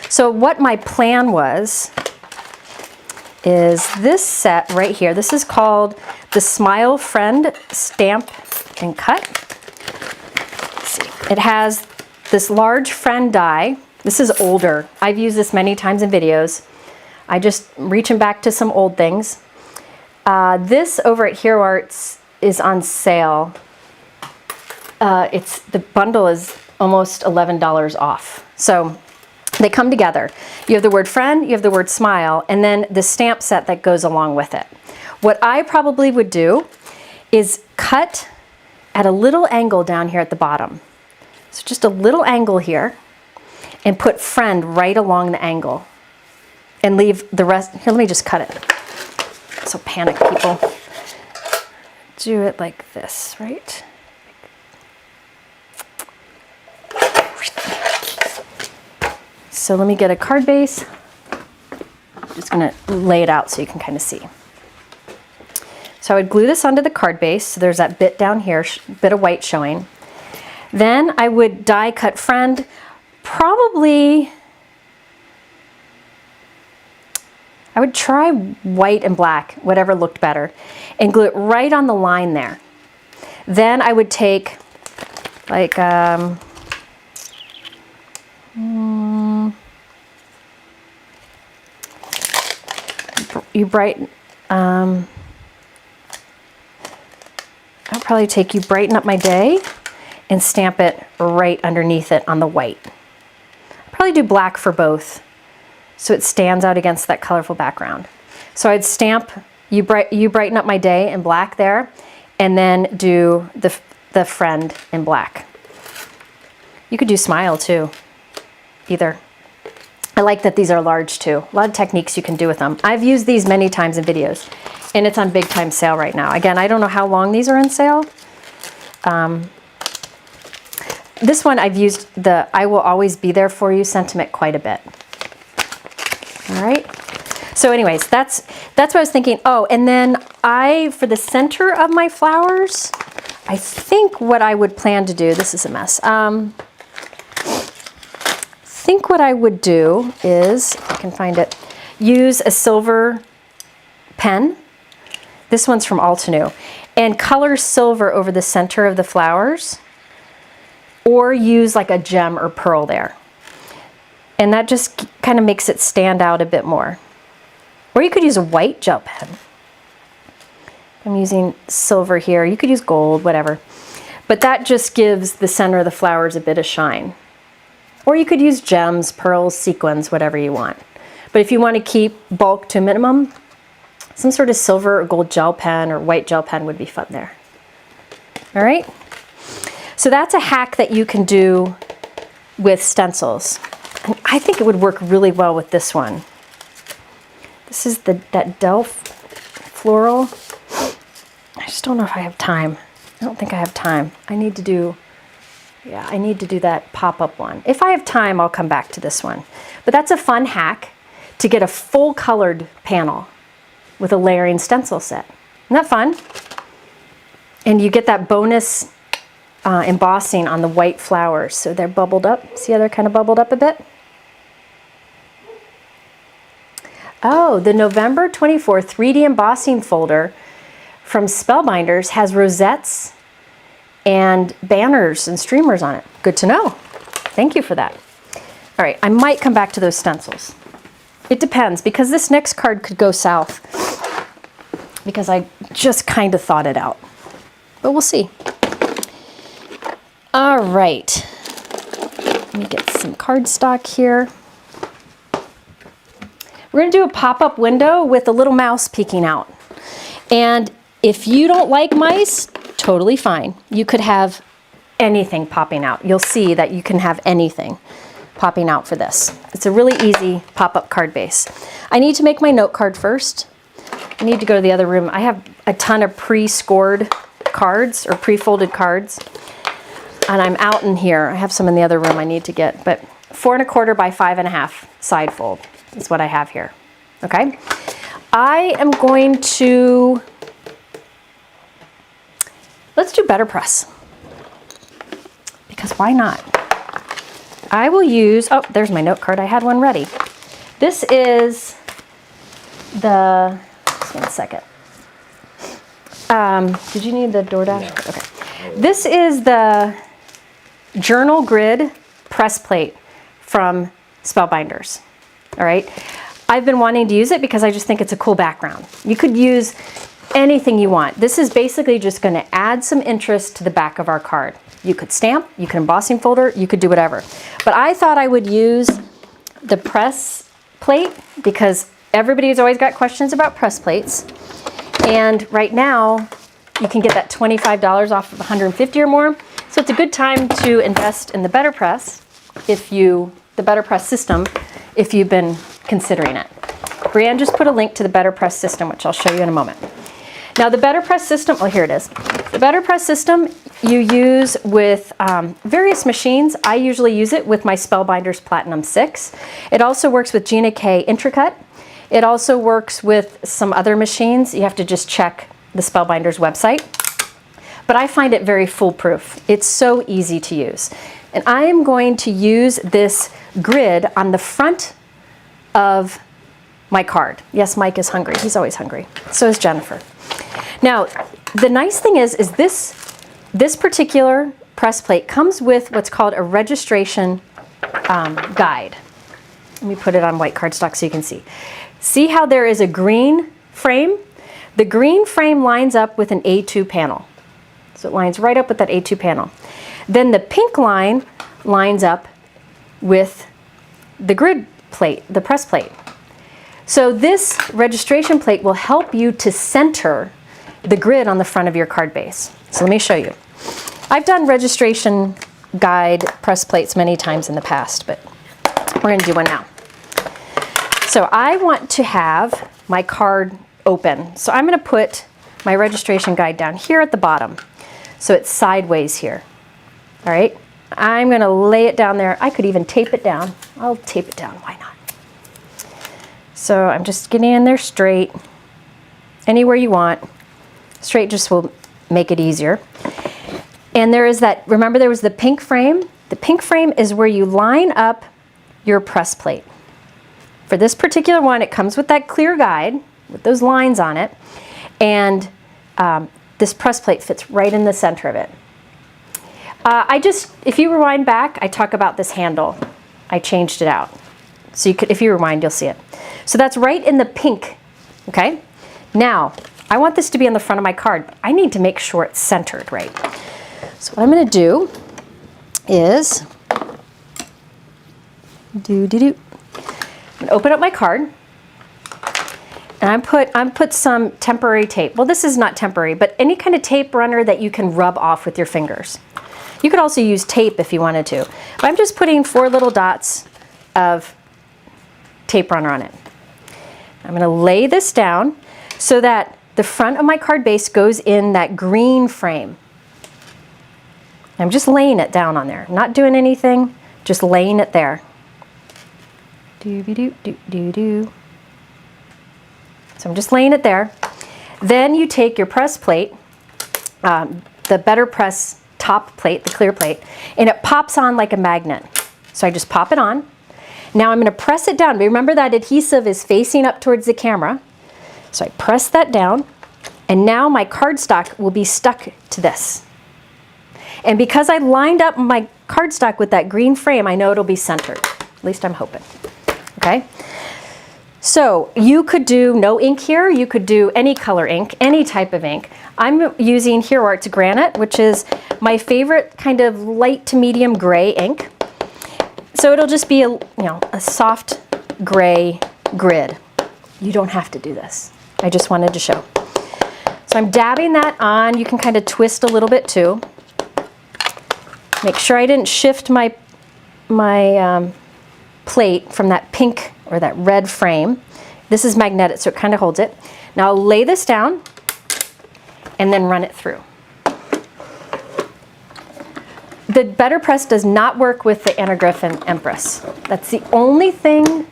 So what my plan was is this set right here. This is called the Smile Friend Stamp and Cut. Let's see. It has this large friend die. This is older. I've used this many times in videos. I just reaching back to some old things. This over at Hero Arts is on sale. The bundle is almost $11 off. So they come together. You have the word friend, you have the word smile, and then the stamp set that goes along with it. What I probably would do is cut at a little angle down here at the bottom. So just a little angle here, and put friend right along the angle. And leave the rest, here, let me just cut it. So panic, people. Do it like this, right? So let me get a card base. I'm just gonna lay it out so you can kind of see. So I would glue this onto the card base. So there's that bit down here, bit of white showing. Then I would die cut friend, probably, I would try white and black, whatever looked better, and glue it right on the line there. Then I would take like, you brighten, I'll probably take You Brighten Up My Day and stamp it right underneath it on the white. I'll probably do black for both so it stands out against that colorful background. So I'd stamp You Brighten Up My Day in black there, and then do the friend in black. You could do Smile too, either. I like that these are large too. A lot of techniques you can do with them. I've used these many times in videos, and it's on big time sale right now. Again, I don't know how long these are on sale. This one I've used the I Will Always Be There For You sentiment quite a bit. All right. So anyways, that's what I was thinking. Oh, and then for the center of my flowers, I think what I would plan to do, this is a mess. I think what I would do is, if I can find it, use a silver pen. This one's from Altenew, and color silver over the center of the flowers, or use like a gem or pearl there. And that just kind of makes it stand out a bit more. Or you could use a white gel pen. I'm using silver here. You could use gold, whatever. But that just gives the center of the flowers a bit of shine. Or you could use gems, pearls, sequins, whatever you want. But if you want to keep bulk to a minimum, some sort of silver or gold gel pen or white gel pen would be fun there. All right? So that's a hack that you can do with stencils. And I think it would work really well with this one. This is that Delft Floral. I just don't know if I have time. I don't think I have time. I need to do that pop-up one. If I have time, I'll come back to this one. But that's a fun hack to get a full colored panel with a layering stencil set. Isn't that fun? And you get that bonus embossing on the white flowers. So they're bubbled up. See how they're kind of bubbled up a bit? Oh, the November 24 3D embossing folder from Spellbinders has rosettes and banners and streamers on it. Good to know. Thank you for that. All right, I might come back to those stencils. It depends, because this next card could go south, because I just kind of thought it out. But we'll see. All right. Let me get some cardstock here. We're going to do a pop-up window with a little mouse peeking out. And if you don't like mice, totally fine. You could have anything popping out. You'll see that you can have anything popping out for this. It's a really easy pop-up card base. I need to make my note card first. I need to go to the other room. I have a ton of pre-scored cards or pre-folded cards. And I'm out in here. I have some in the other room I need to get. But 4 1/4 by 5 1/2 side fold is what I have here. Okay? I am going to, let's do BetterPress. Because why not? I will use, oh, there's my note card. I had one ready. This is the, just 1 second. Did you need the DoorDash? No. Okay. This is the Journal Grid press plate from Spellbinders. All right. I've been wanting to use it because I just think it's a cool background. You could use anything you want. This is basically just going to add some interest to the back of our card. You could stamp, you could embossing folder, you could do whatever. But I thought I would use the press plate because everybody's always got questions about press plates. And right now, you can get that $25 off of $150 or more. So it's a good time to invest in the BetterPress the BetterPress system, if you've been considering it. Brianne just put a link to the BetterPress system, which I'll show you in a moment. Now the BetterPress system, oh, here it is. The BetterPress system you use with various machines. I usually use it with my Spellbinders Platinum 6. It also works with Gina K Intricut. It also works with some other machines. You have to just check the Spellbinders website. But I find it very foolproof. It's so easy to use. And I am going to use this grid on the front of my card. Yes, Mike is hungry. He's always hungry. So is Jennifer. Now, the nice thing is this particular press plate comes with what's called a registration guide. Let me put it on white cardstock so you can see. See how there is a green frame? The green frame lines up with an A2 panel. So it lines right up with that A2 panel. Then the pink line lines up with the grid plate, the press plate. So this registration plate will help you to center the grid on the front of your card base. So let me show you. I've done registration guide press plates many times in the past, but we're going to do one now. So I want to have my card open. So I'm going to put my registration guide down here at the bottom. So it's sideways here. All right. I'm going to lay it down there. I could even tape it down. I'll tape it down. Why not? So I'm just getting in there straight. Anywhere you want. Straight just will make it easier. And there is that, remember there was the pink frame? The pink frame is where you line up your press plate. For this particular one, it comes with that clear guide with those lines on it. And this press plate fits right in the center of it. If you rewind back, I talk about this handle. I changed it out. So you could, if you rewind, you'll see it. So that's right in the pink, okay? Now, I want this to be on the front of my card. But I need to make sure it's centered right. So what I'm gonna do is, I'm gonna open up my card. And I'm put some temporary tape. Well, this is not temporary, but any kind of tape runner that you can rub off with your fingers. You could also use tape if you wanted to. But I'm just putting 4 little dots of tape runner on it. I'm going to lay this down so that the front of my card base goes in that green frame. I'm just laying it down on there. I'm not doing anything, just laying it there. Do-be-do-do-do-do. So I'm just laying it there. Then you take your press plate, the BetterPress top plate, the clear plate, and it pops on like a magnet. So I just pop it on. Now I'm going to press it down. Remember that adhesive is facing up towards the camera. So I press that down, and now my cardstock will be stuck to this. And because I lined up my cardstock with that green frame, I know it'll be centered. At least I'm hoping. Okay? So you could do no ink here, you could do any color ink, any type of ink. I'm using Hero Arts Granite, which is my favorite kind of light to medium gray ink. So it'll just be a soft gray grid. You don't have to do this. I just wanted to show. So I'm dabbing that on. You can kind of twist a little bit too. Make sure I didn't shift my plate from that pink or that red frame. This is magnetic, so it kind of holds it. Now I'll lay this down and then run it through. The BetterPress does not work with the Anagriff and Empress. That's the only thing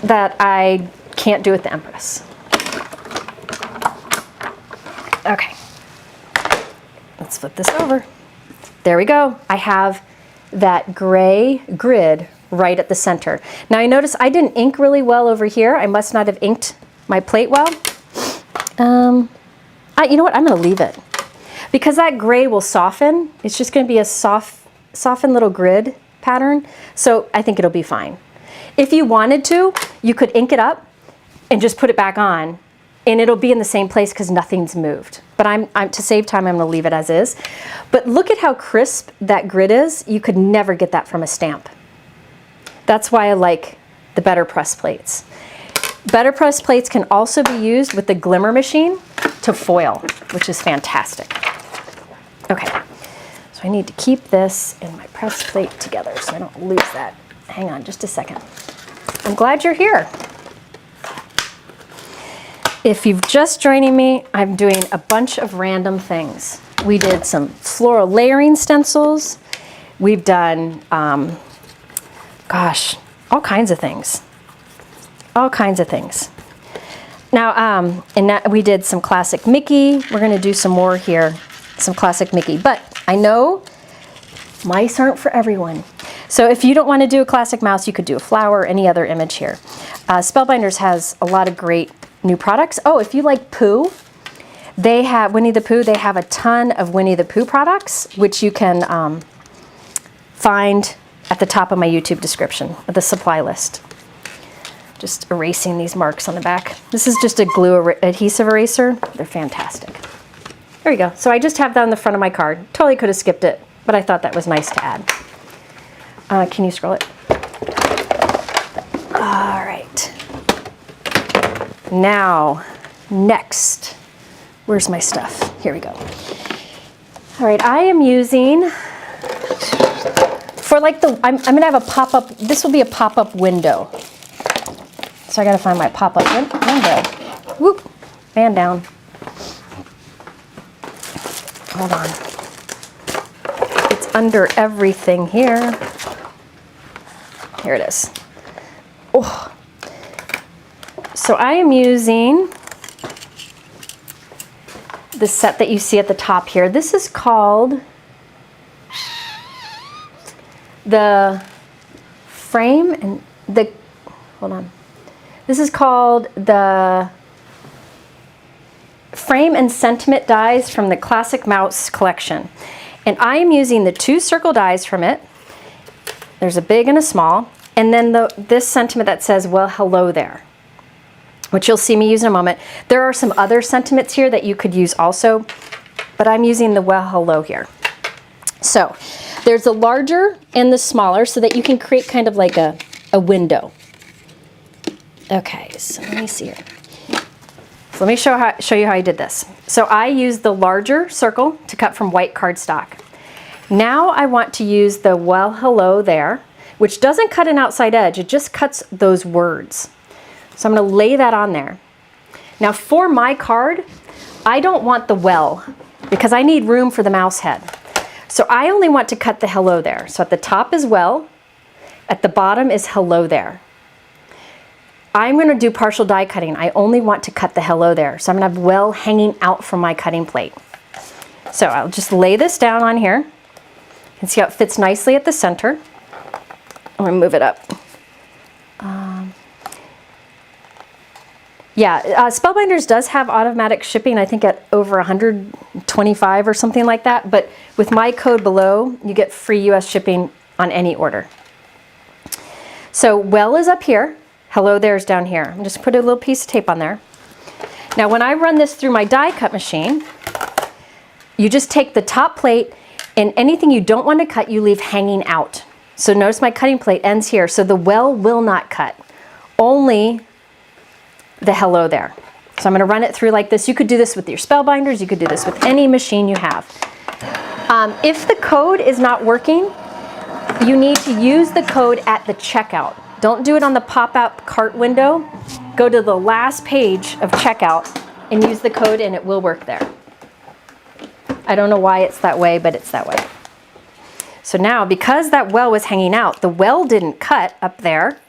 that I can't do it the Empress. Okay, let's flip this over. There we go. I have that gray grid right at the center. Now I notice I didn't ink really well over here. I must not have inked my plate well. You know what? I'm going to leave it. Because that gray will soften, it's just going to be a softened little grid pattern. So I think it'll be fine. If you wanted to, you could ink it up and just put it back on, and it'll be in the same place because nothing's moved. But to save time, I'm going to leave it as is. But look at how crisp that grid is. You could never get that from a stamp. That's why I like the BetterPress plates. BetterPress plates can also be used with the glimmer machine to foil, which is fantastic. Okay, so I need to keep this and my press plate together so I don't lose that. Hang on just a second. I'm glad you're here. If you've just joining me, I'm doing a bunch of random things. We did some floral layering stencils. We've done, gosh, all kinds of things. All kinds of things. Now, we did some classic Mickey. We're going to do some more here, some classic Mickey. But I know mice aren't for everyone. So if you don't want to do a classic mouse, you could do a flower or any other image here. Spellbinders has a lot of great new products. Oh, if you like Pooh, they have Winnie the Pooh. They have a ton of Winnie the Pooh products, which you can find at the top of my YouTube description, of the supply list. Just erasing these marks on the back. This is just a glue adhesive eraser. They're fantastic. There we go. So I just have that on the front of my card. Totally could have skipped it, but I thought that was nice to add. Can you scroll it? All right. Now, next. Where's my stuff? Here we go. All right, I am using, for like I'm gonna have a pop-up, this will be a pop-up window. So I gotta find my pop-up window. Whoop, fan down. Hold on. It's under everything here. Here it is. Oh. So I am using the set that you see at the top here. This is called the frame and the, hold on. This is called the Frame and Sentiment dies from the Classic Mouse collection. And I am using the 2 circle dies from it. There's a big and a small. And then this sentiment that says, well, hello there, which you'll see me use in a moment. There are some other sentiments here that you could use also, but I'm using the well, hello here. So there's the larger and the smaller so that you can create kind of like a window. Okay, so let me see here. So let me show you how I did this. So I used the larger circle to cut from white cardstock. Now I want to use the well, hello there, which doesn't cut an outside edge, it just cuts those words. So I'm going to lay that on there. Now for my card, I don't want the well because I need room for the mouse head. So I only want to cut the hello there. So at the top is well, at the bottom is hello there. I'm going to do partial die cutting. I only want to cut the hello there. So I'm going to have well hanging out from my cutting plate. So I'll just lay this down on here. You can see how it fits nicely at the center. I'm going to move it up. Spellbinders does have automatic shipping, I think at over 125 or something like that. But with my code below, you get free US shipping on any order. So well is up here. Hello there's down here. I'm just put a little piece of tape on there. Now when I run this through my die cut machine, you just take the top plate and anything you don't want to cut, you leave hanging out. So notice my cutting plate ends here. So the well will not cut, only the hello there. So I'm going to run it through like this. You could do this with your Spellbinders. You could do this with any machine you have. If the code is not working, you need to use the code at the checkout. Don't do it on the pop-up cart window. Go to the last page of checkout and use the code and it will work there. I don't know why it's that way, but it's that way. So now, because that well was hanging out, the well didn't cut up there.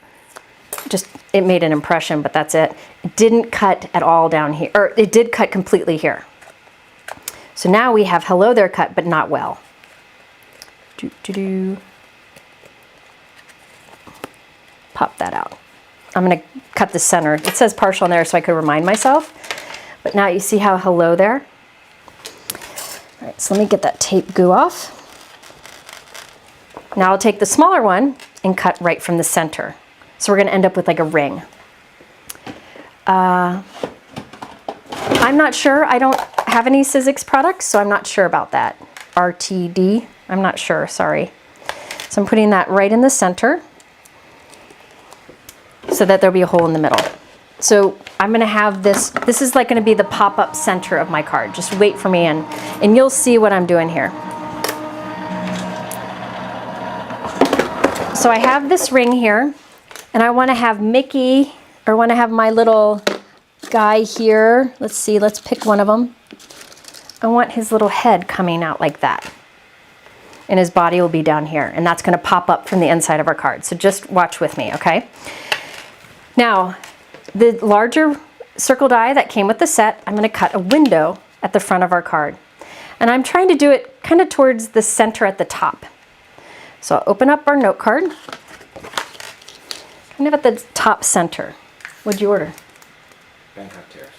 just, it made an impression, but that's it. It didn't cut at all down here, or it did cut completely here. So now we have hello there cut, but not well. Pop that out. I'm gonna cut the center. It says partial in there so I could remind myself, but now you see how hello there? All right, so let me get that tape goo off. Now I'll take the smaller one and cut right from the center. So we're gonna end up with like a ring. I'm not sure, I don't have any Sizzix products, so I'm not sure about that. RTD, I'm not sure, sorry. So I'm putting that right in the center so that there'll be a hole in the middle. So I'm gonna have this is like gonna be the pop-up center of my card. Just wait for me and you'll see what I'm doing here. So I have this ring here, and I wanna have Mickey, or wanna have my little guy here. Let's see, let's pick one of them. I want his little head coming out like that. And his body will be down here, and that's gonna pop up from the inside of our card. So just watch with me, okay? Now, the larger circle die that came with the set, I'm gonna cut a window at the front of our card. And I'm trying to do it kind of towards the center at the top. So I'll open up our note card, kind of at the top center. What'd you order? Bangkok Terrace.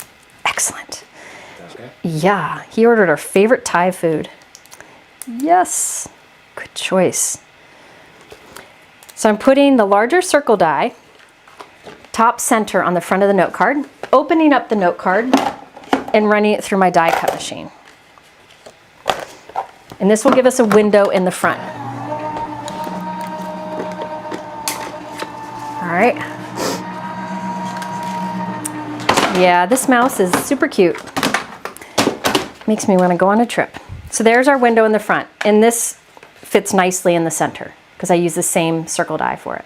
Excellent. Okay. Yeah, he ordered our favorite Thai food. Yes, good choice. So I'm putting the larger circle die, top center on the front of the note card, opening up the note card and running it through my die cut machine. And this will give us a window in the front. All right. Yeah, this mouse is super cute. Makes me want to go on a trip. So there's our window in the front, and this fits nicely in the center because I use the same circle die for it.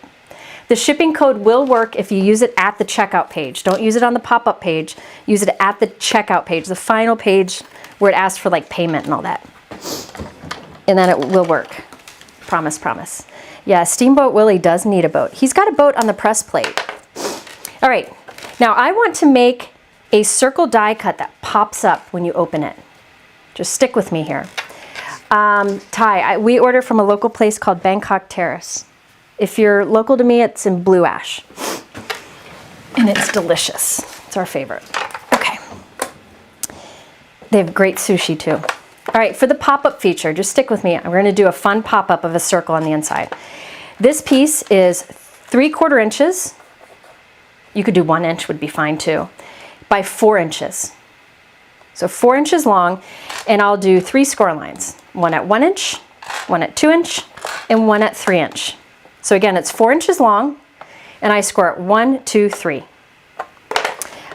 The shipping code will work if you use it at the checkout page. Don't use it on the pop-up page. Use it at the checkout page, the final page where it asks for like payment and all that. And then it will work. Promise, promise. Yeah, Steamboat Willie does need a boat. He's got a boat on the press plate. All right, now I want to make a circle die cut that pops up when you open it. Just stick with me here. Thai, we order from a local place called Bangkok Terrace. If you're local to me, it's in Blue Ash. And it's delicious. It's our favorite. Okay. They have great sushi too. All right, for the pop-up feature, just stick with me. We're gonna do a fun pop-up of a circle on the inside. This piece is 3/4 inches. You could do 1 inch would be fine too, by 4 inches. So 4 inches long, and I'll do 3 score lines. One at 1 inch, one at 2 inch, and one at 3 inch. So again, it's 4 inches long, and I score it 1, 2, 3.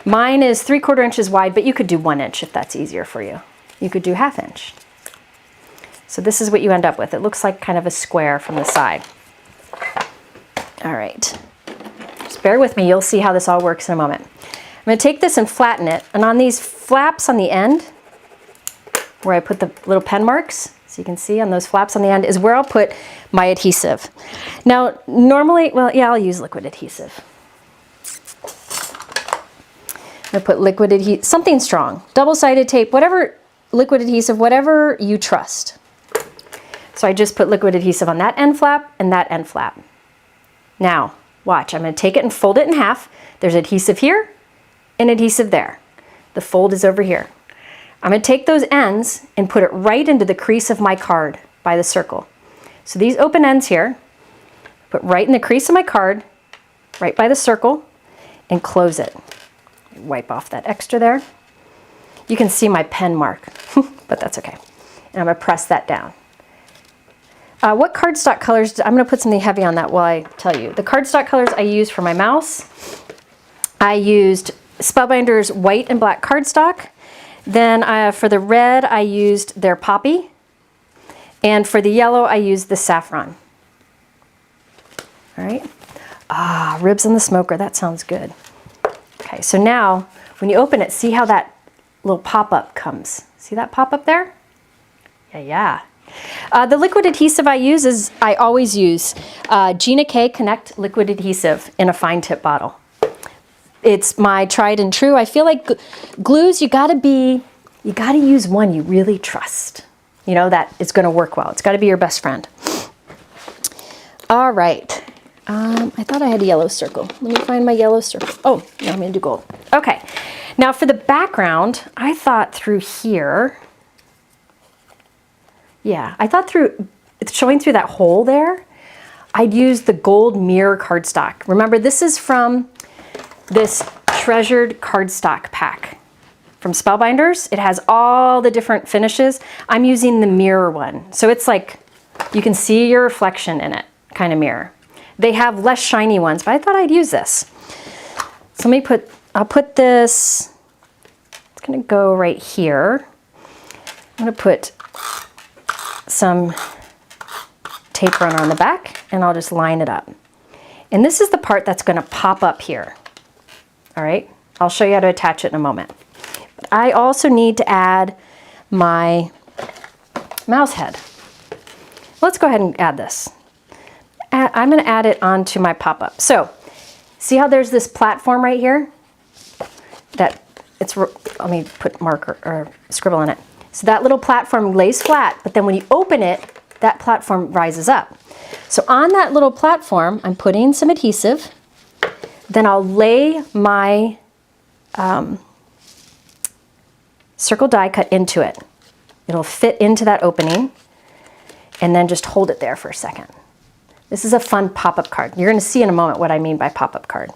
Mine is 3/4 inches wide, but you could do 1 inch if that's easier for you. You could do 1/2 inch. So this is what you end up with. It looks like kind of a square from the side. All right, just bear with me. You'll see how this all works in a moment. I'm gonna take this and flatten it, and on these flaps on the end, where I put the little pen marks, so you can see on those flaps on the end, is where I'll put my adhesive. Now, normally, well, yeah, I'll use liquid adhesive. I'm gonna put liquid adhesive, something strong, double-sided tape, whatever, liquid adhesive, whatever you trust. So I just put liquid adhesive on that end flap and that end flap. Now, watch, I'm gonna take it and fold it in half. There's adhesive here and adhesive there. The fold is over here. I'm gonna take those ends and put it right into the crease of my card by the circle. So these open ends here, put right in the crease of my card, right by the circle, and close it. Wipe off that extra there. You can see my pen mark, but that's okay. And I'm gonna press that down. What cardstock colors, I'm gonna put something heavy on that while I tell you. The cardstock colors I used for my mouse, I used Spellbinders white and black cardstock. Then for the red, I used their Poppy. And for the yellow, I used the Saffron. All right. Ah, ribs in the smoker, that sounds good. Okay, so now, when you open it, see how that little pop-up comes. See that pop-up there? Yeah, The liquid adhesive I always use Gina K Connect liquid adhesive in a fine tip bottle. It's my tried and true. I feel like glues, you gotta use one you really trust. You know, that it's gonna work well. It's gotta be your best friend. All right, I thought I had a yellow circle. Let me find my yellow circle. Oh, no, I'm gonna do gold. Okay, now for the background, I thought through here. Yeah, I thought showing through that hole there, I'd use the gold mirror cardstock. Remember, this is from this treasured cardstock pack from Spellbinders. It has all the different finishes. I'm using the mirror one. So it's like, you can see your reflection in it, kind of mirror. They have less shiny ones, but I thought I'd use this. So I'll put this, it's gonna go right here. I'm gonna put some tape runner on the back, and I'll just line it up. And this is the part that's gonna pop up here. All right, I'll show you how to attach it in a moment. But I also need to add my mouse head. Let's go ahead and add this. I'm gonna add it onto my pop-up. So, see how there's this platform right here? Let me put marker or scribble on it. So that little platform lays flat, but then when you open it, that platform rises up. So on that little platform, I'm putting some adhesive. Then I'll lay my circle die cut into it. It'll fit into that opening, and then just hold it there for a second. This is a fun pop-up card. You're gonna see in a moment what I mean by pop-up card.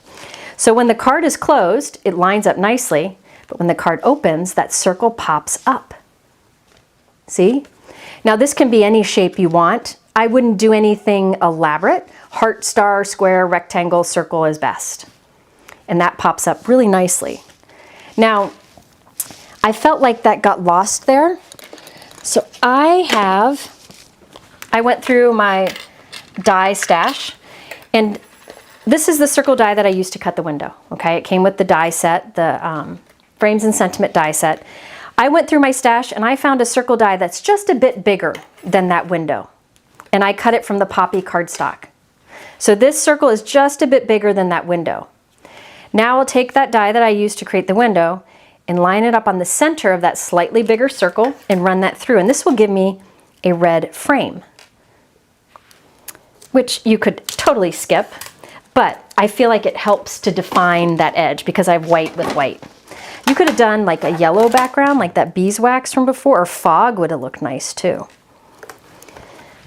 So when the card is closed, it lines up nicely, but when the card opens, that circle pops up. See? Now this can be any shape you want. I wouldn't do anything elaborate. Heart, star, square, rectangle, circle is best. And that pops up really nicely. Now, I felt like that got lost there. So I went through my die stash, and this is the circle die that I used to cut the window, okay? It came with the die set, the Frames and Sentiment die set. I went through my stash and I found a circle die that's just a bit bigger than that window. And I cut it from the Poppy cardstock. So this circle is just a bit bigger than that window. Now I'll take that die that I used to create the window and line it up on the center of that slightly bigger circle and run that through. And this will give me a red frame, which you could totally skip, but I feel like it helps to define that edge because I have white with white. You could have done like a yellow background, like that beeswax from before, or fog would have looked nice too.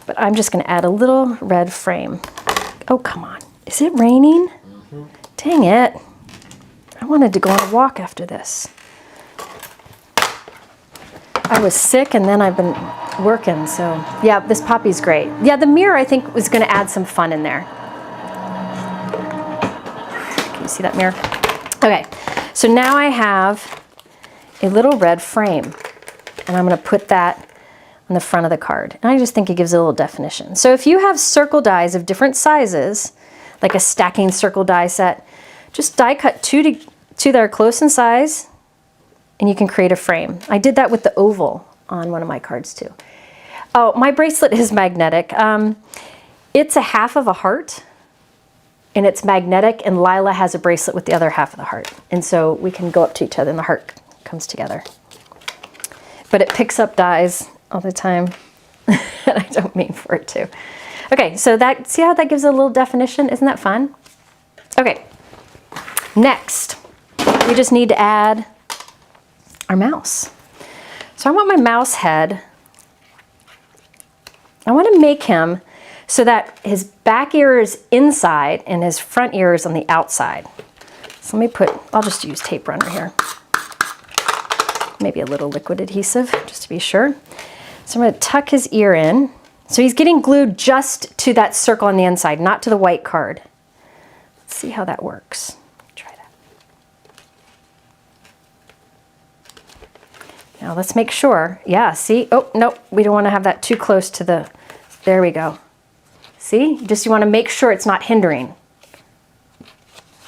But I'm just gonna add a little red frame. Oh, come on. Is it raining? Mm-hmm. Dang it. I wanted to go on a walk after this. I was sick and then I've been working, so yeah, this poppy's great. Yeah, the mirror I think was gonna add some fun in there. Can you see that mirror? Okay. So now I have a little red frame, and I'm going to put that on the front of the card. And I just think it gives it a little definition. So if you have circle dies of different sizes, like a stacking circle die set, just die cut two that are close in size, and you can create a frame. I did that with the oval on one of my cards too. Oh, my bracelet is magnetic. It's a half of a heart. And it's magnetic, and Lila has a bracelet with the other half of the heart. And so we can go up to each other and the heart comes together. But it picks up dies all the time. And I don't mean for it to. Okay, so see how that gives it a little definition? Isn't that fun? Okay, next, we just need to add our mouse. So I want my mouse head, I want to make him so that his back ear is inside and his front ear is on the outside. So I'll just use tape runner here. Maybe a little liquid adhesive, just to be sure. So I'm gonna tuck his ear in. So he's getting glued just to that circle on the inside, not to the white card. Let's see how that works. Try that. Now let's make sure. Yeah, see? Oh, no, we don't wanna have that too close to the, there we go. See, you want to make sure it's not hindering.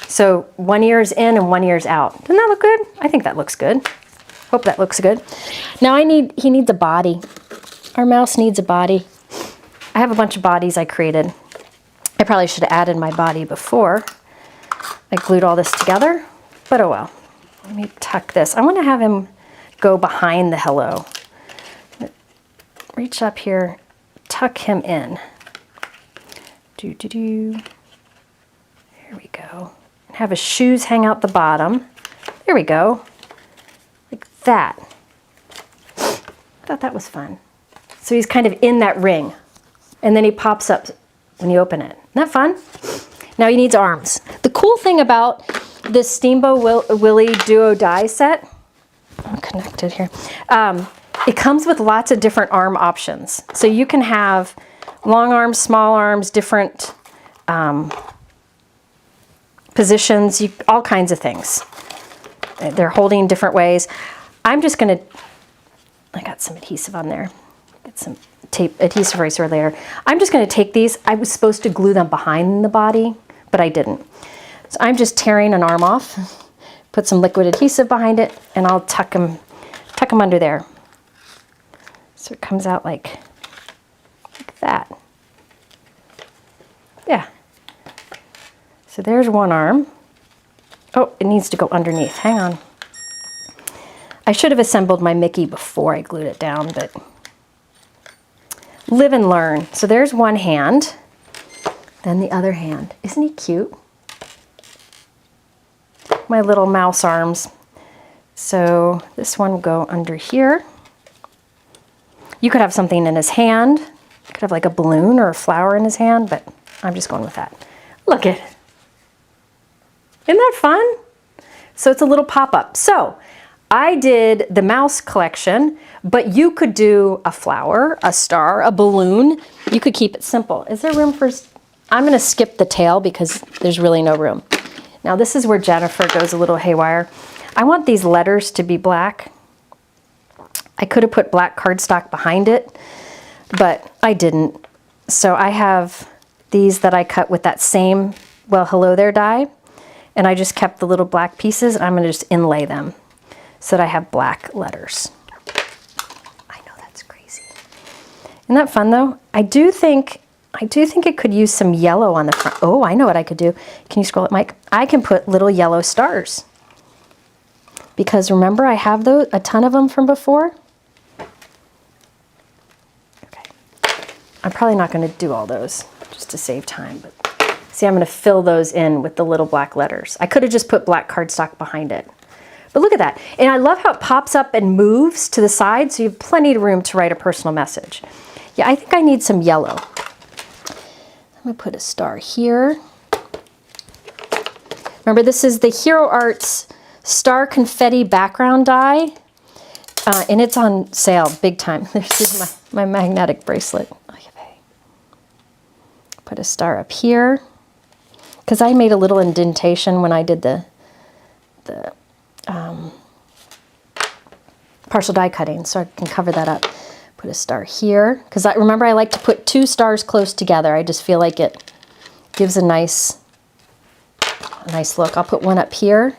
So one ear is in and one ear is out. Doesn't that look good? I think that looks good. Hope that looks good. Now he needs a body. Our mouse needs a body. I have a bunch of bodies I created. I probably should have added my body before I glued all this together, but oh well. Let me tuck this. I want to have him go behind the hello. Reach up here, tuck him in. Here we go. And have his shoes hang out the bottom. There we go. Like that. I thought that was fun. So he's kind of in that ring. And then he pops up when you open it. Isn't that fun? Now he needs arms. The cool thing about this Steamboat Willie Duo die set, I'm connected here, it comes with lots of different arm options. So you can have long arms, small arms, different positions, all kinds of things. They're holding different ways. I'm just gonna, I got some adhesive on there. Get some tape, adhesive eraser layer. I'm just gonna take these. I was supposed to glue them behind the body, but I didn't. So I'm just tearing an arm off, put some liquid adhesive behind it, and I'll tuck them under there. So it comes out like that. Yeah. So there's one arm. Oh, it needs to go underneath. Hang on. I should have assembled my Mickey before I glued it down, but live and learn. So there's one hand, then the other hand. Isn't he cute? My little mouse arms. So this one will go under here. You could have something in his hand. You could have like a balloon or a flower in his hand, but I'm just going with that. Look it. Isn't that fun? So it's a little pop-up. So I did the mouse collection, but you could do a flower, a star, a balloon. You could keep it simple. Is there room for, I'm gonna skip the tail because there's really no room. Now this is where Jennifer goes a little haywire. I want these letters to be black. I could have put black cardstock behind it, but I didn't. So I have these that I cut with that same, well, hello there die, and I just kept the little black pieces, and I'm gonna just inlay them so that I have black letters. I know that's crazy. Isn't that fun though? I do think it could use some yellow on the front. Oh, I know what I could do. Can you scroll it, Mike? I can put little yellow stars. Because remember, I have those, a ton of them from before. Okay. I'm probably not going to do all those just to save time, but see, I'm going to fill those in with the little black letters. I could have just put black cardstock behind it. But look at that. And I love how it pops up and moves to the side, so you have plenty of room to write a personal message. Yeah, I think I need some yellow. I'm going to put a star here. Remember, this is the Hero Arts Star Confetti background die, and it's on sale big time. There's my magnetic bracelet. Put a star up here, because I made a little indentation when I did the partial die cutting, so I can cover that up. Put a star here, because remember I like to put two stars close together. I just feel like it gives a nice look. I'll put one up here.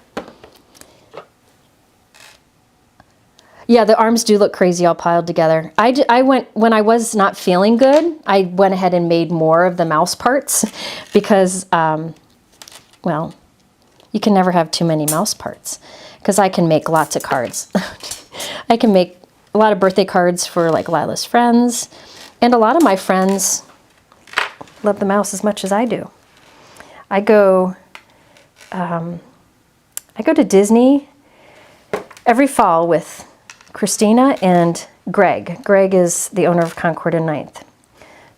Yeah, the arms do look crazy all piled together. I went, when I was not feeling good, I went ahead and made more of the mouse parts because, well, you can never have too many mouse parts because I can make lots of cards. I can make a lot of birthday cards for like Lila's friends, and a lot of my friends love the mouse as much as I do. I go to Disney every fall with Christina and Greg. Greg is the owner of Concord and 9th.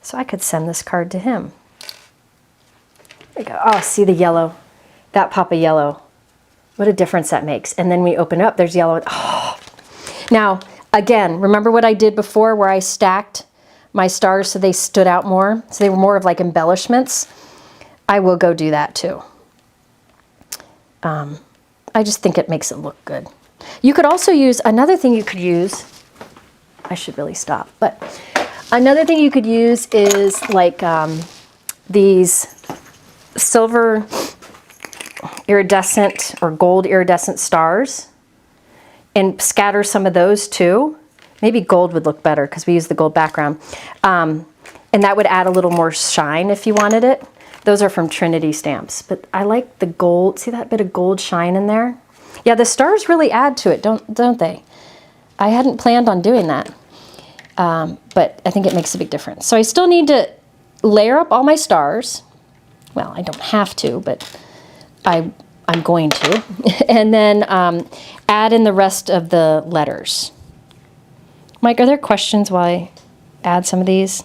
So I could send this card to him. There we go. Oh, see the yellow. That pop of yellow. What a difference that makes. And then we open it up, there's yellow. Oh. Now, again, remember what I did before where I stacked my stars so they stood out more? So they were more of like embellishments. I will go do that too. I just think it makes it look good. You could also use, another thing you could use, I should really stop, but another thing you could use is like these silver iridescent or gold iridescent stars and scatter some of those too. Maybe gold would look better because we use the gold background. And that would add a little more shine if you wanted it. Those are from Trinity Stamps, but I like the gold. See that bit of gold shine in there? Yeah, the stars really add to it, don't they? I hadn't planned on doing that, but I think it makes a big difference. So I still need to layer up all my stars. Well, I don't have to, but I'm going to. And then add in the rest of the letters. Mike, are there questions while I add some of these?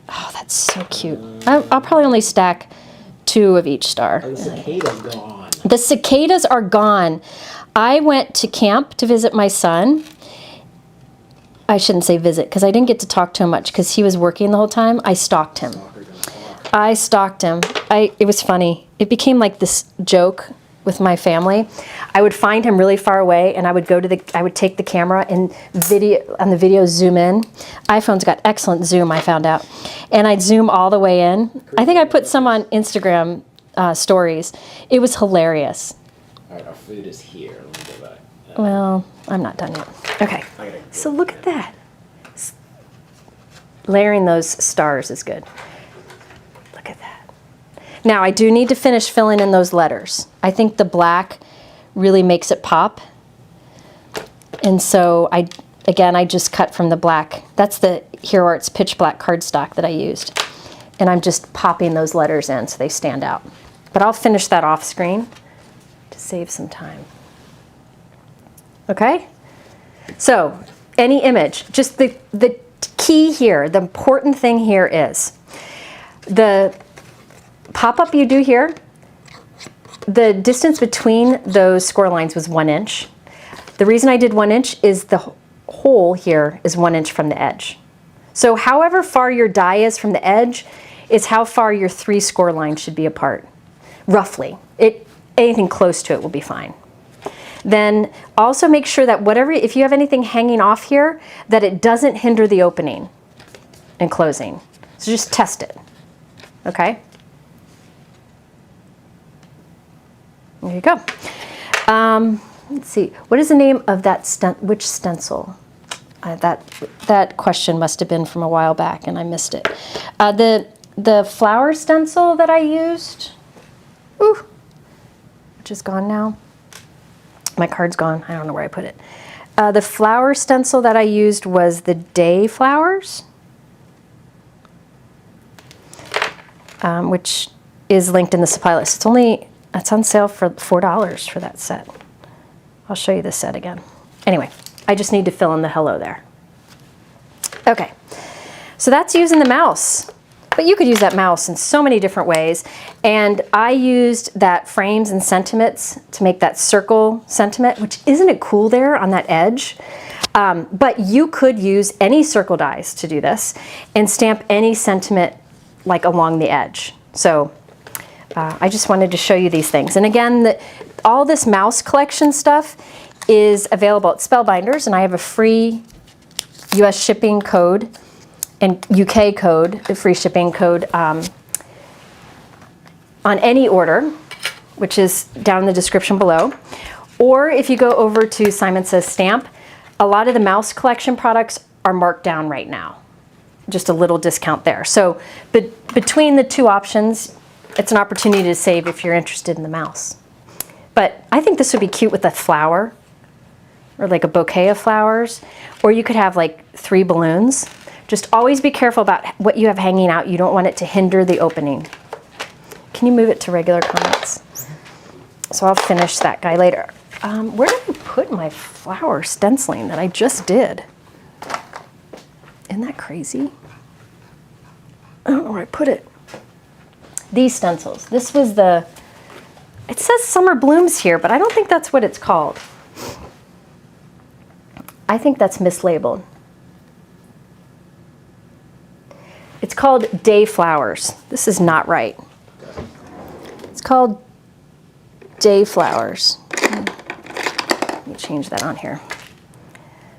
Oh, that's so cute. I'll probably only stack 2 of each star. Oh, the cicadas gone. The cicadas are gone. I went to camp to visit my son. I shouldn't say visit, because I didn't get to talk to him much because he was working the whole time. I stalked him. I stalked him. It was funny. It became like this joke with my family. I would find him really far away, and I would take the camera and on the video zoom in. iPhone's got excellent zoom, I found out. And I'd zoom all the way in. I think I put some on Instagram stories. It was hilarious. All right, our food is here. Let me go back. Well, I'm not done yet. Okay, so look at that. Layering those stars is good. Look at that. Now, I do need to finish filling in those letters. I think the black really makes it pop. And so, I just cut from the black. That's the Hero Arts Pitch Black cardstock that I used. And I'm just popping those letters in so they stand out. But I'll finish that off screen to save some time. Okay? So, any image. Just the key here, the important thing here is the pop-up you do here, the distance between those score lines was 1 inch. The reason I did 1 inch is the hole here is 1 inch from the edge. So however far your die is from the edge is how far your 3 score lines should be apart, roughly. Anything close to it will be fine. Then also make sure that if you have anything hanging off here, that it doesn't hinder the opening and closing. So just test it, okay? There you go. Let's see, what is the name of that which stencil? That question must have been from a while back and I missed it. The flower stencil that I used, which is gone now. My card's gone, I don't know where I put it. The flower stencil that I used was the Day Flowers, which is linked in the supply list. It's on sale for $4 for that set. I'll show you the set again. Anyway, I just need to fill in the hello there. Okay, so that's using the mouse. But you could use that mouse in so many different ways. And I used that frames and sentiments to make that circle sentiment, which isn't it cool there on that edge? But you could use any circle dies to do this and stamp any sentiment like along the edge. So I just wanted to show you these things. And again, all this mouse collection stuff is available at Spellbinders, and I have a free US shipping code and UK code, the free shipping code on any order, which is down in the description below. Or if you go over to Simon Says Stamp, a lot of the mouse collection products are marked down right now. Just a little discount there. So between the 2 options, it's an opportunity to save if you're interested in the mouse. But I think this would be cute with a flower or like a bouquet of flowers, or you could have like 3 balloons. Just always be careful about what you have hanging out. You don't want it to hinder the opening. Can you move it to regular comments? So I'll finish that guy later. Where did I put my flower stenciling that I just did? Isn't that crazy? I don't know where I put it. These stencils. This was it says Summer Blooms here, but I don't think that's what it's called. I think that's mislabeled. It's called Day Flowers. This is not right. It's called Day Flowers. Let me change that on here.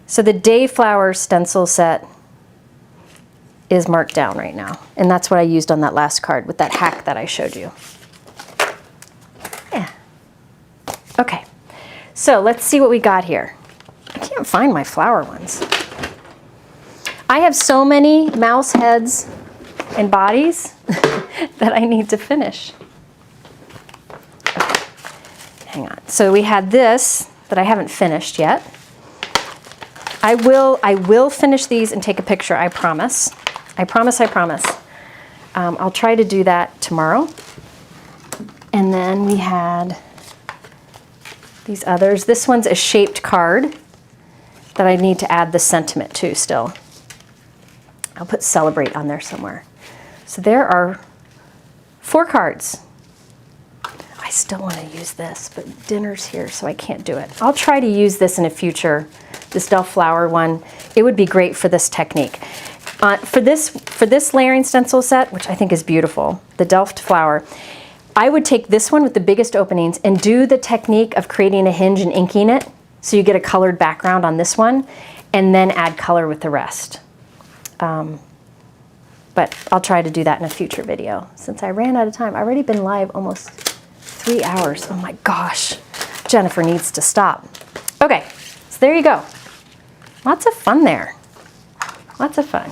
So the Day Flowers stencil set is marked down right now. And that's what I used on that last card with that hack that I showed you. Yeah. Okay, so let's see what we got here. I can't find my flower ones. I have so many mouse heads and bodies that I need to finish. Okay. Hang on. So we had this that I haven't finished yet. I will finish these and take a picture, I promise. I promise, I promise. I'll try to do that tomorrow. And then we had these others. This one's a shaped card that I need to add the sentiment to still. I'll put celebrate on there somewhere. So there are 4 cards. I still want to use this, but dinner's here, so I can't do it. I'll try to use this in a future, this Delft flower one. It would be great for this technique. For this layering stencil set, which I think is beautiful, the Delft flower, I would take this one with the biggest openings and do the technique of creating a hinge and inking it, so you get a colored background on this one, and then add color with the rest. But I'll try to do that in a future video. Since I ran out of time, I've already been live almost 3 hours. Oh my gosh, Jennifer needs to stop. Okay, so there you go. Lots of fun there. Lots of fun.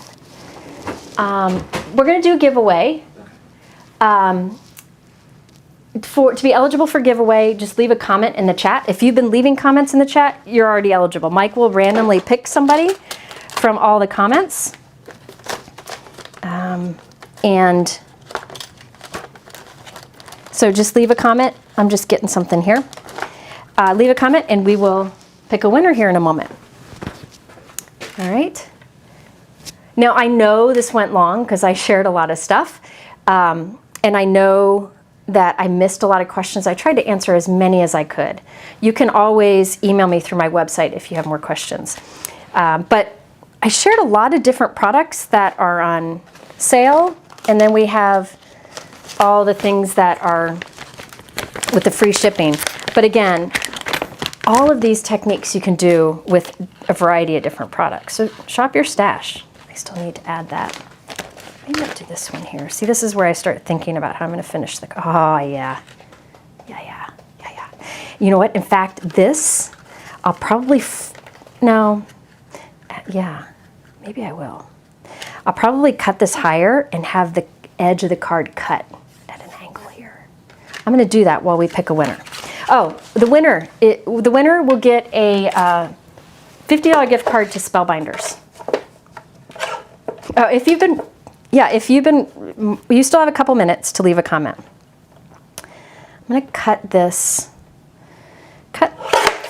We're gonna do a giveaway. To be eligible for giveaway, just leave a comment in the chat. If you've been leaving comments in the chat, you're already eligible. Mike will randomly pick somebody from all the comments. And so just leave a comment. I'm just getting something here. Leave a comment and we will pick a winner here in a moment. All right. Now I know this went long because I shared a lot of stuff. And I know that I missed a lot of questions. I tried to answer as many as I could. You can always email me through my website if you have more questions. But I shared a lot of different products that are on sale, and then we have all the things that are with the free shipping. But again, all of these techniques you can do with a variety of different products. So shop your stash. I still need to add that. Maybe I'll do this one here. See, this is where I start thinking about how I'm going to finish the... Oh, yeah. Yeah. You know what? In fact, this, I'll probably... No. Yeah. Maybe I will. I'll probably cut this higher and have the edge of the card cut at an angle here. I'm going to do that while we pick a winner. Oh, the winner will get a $50 gift card to Spellbinders. Oh, if you've been, you still have a couple minutes to leave a comment. I'm going to cut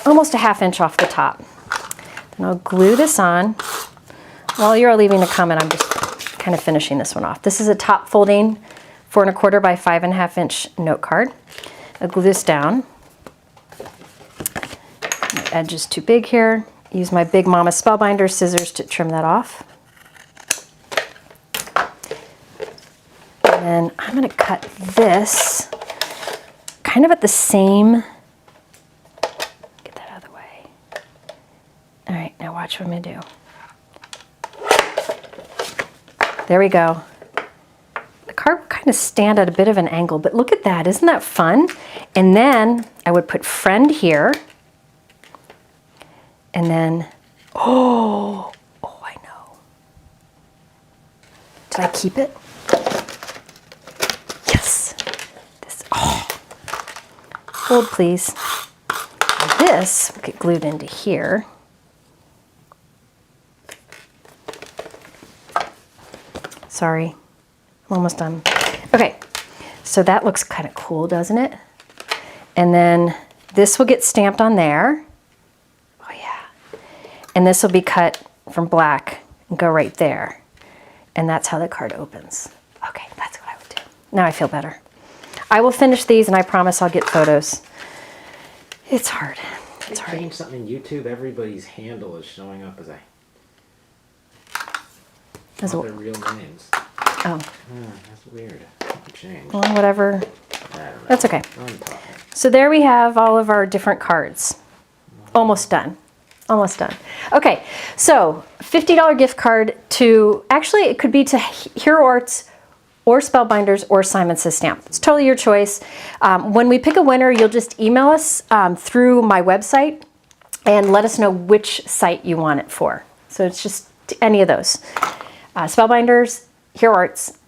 almost a ½ inch off the top. Then I'll glue this on. While you're leaving a comment, I'm just kind of finishing this one off. This is a top folding 4 1/4 by 5 1/2 inch note card. I'll glue this down. My edge is too big here. Use my Big Mama Spellbinder scissors to trim that off. And then I'm going to cut this kind of at the same, get that out of the way. All right, now watch what I'm going to do. There we go. The card will kind of stand at a bit of an angle, but look at that, isn't that fun? And then I would put friend here, and then, oh, I know. Did I keep it? Yes. Hold please. This will get glued into here. Sorry, I'm almost done. Okay, so that looks kind of cool, doesn't it? And then this will get stamped on there. Oh yeah. And this will be cut from black and go right there. And that's how the card opens. Okay, that's what I would do. Now I feel better. I will finish these and I promise I'll get photos. It's hard. It's hard. Change something in YouTube, everybody's handle is showing up as a... Not their real names. Oh. That's weird. Change. Well, whatever. That's okay. So there we have all of our different cards. Almost done. Almost done. Okay, so $50 gift card to, actually it could be to Hero Arts or Spellbinders or Simon Says Stamp. It's totally your choice. When we pick a winner, you'll just email us through my website and let us know which site you want it for. So it's just any of those. Spellbinders, Hero Arts,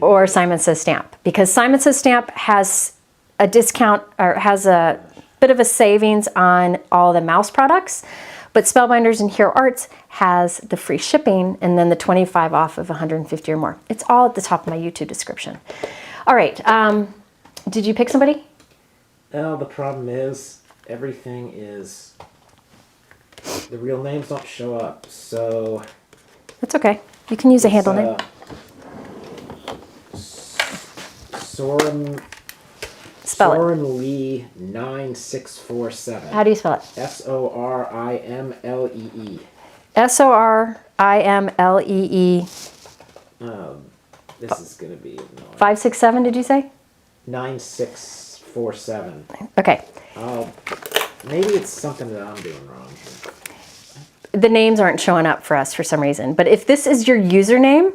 or Simon Says Stamp. Because Simon Says Stamp has a discount, or has a bit of a savings on all the mouse products, but Spellbinders and Hero Arts has the free shipping and then the 25 off of 150 or more. It's all at the top of my YouTube description. All right, did you pick somebody? No, the problem is everything is, the real names don't show up, so... That's okay. You can use a handle name. Soren... Spell it. Soren Lee 9647. How do you spell it? Sorimlee. Sorimlee. This is going to be annoying. 567, did you say? 9647. Okay. Maybe it's something that I'm doing wrong. The names aren't showing up for us for some reason. But if this is your username,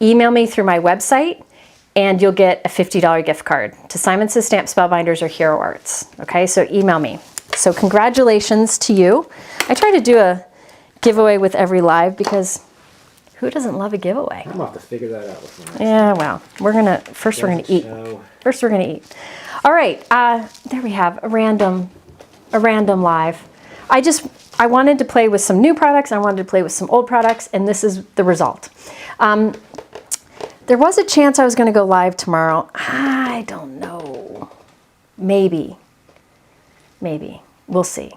email me through my website and you'll get a $50 gift card to Simon Says Stamp, Spellbinders, or Hero Arts. Okay, so email me. So congratulations to you. I try to do a giveaway with every live because who doesn't love a giveaway? I'm about to figure that out with my Yeah, well, we're gonna eat. First we're gonna eat. All right, there we have a random live. I wanted to play with some new products. I wanted to play with some old products, and this is the result. There was a chance I was going to go live tomorrow. I don't know. Maybe. We'll see.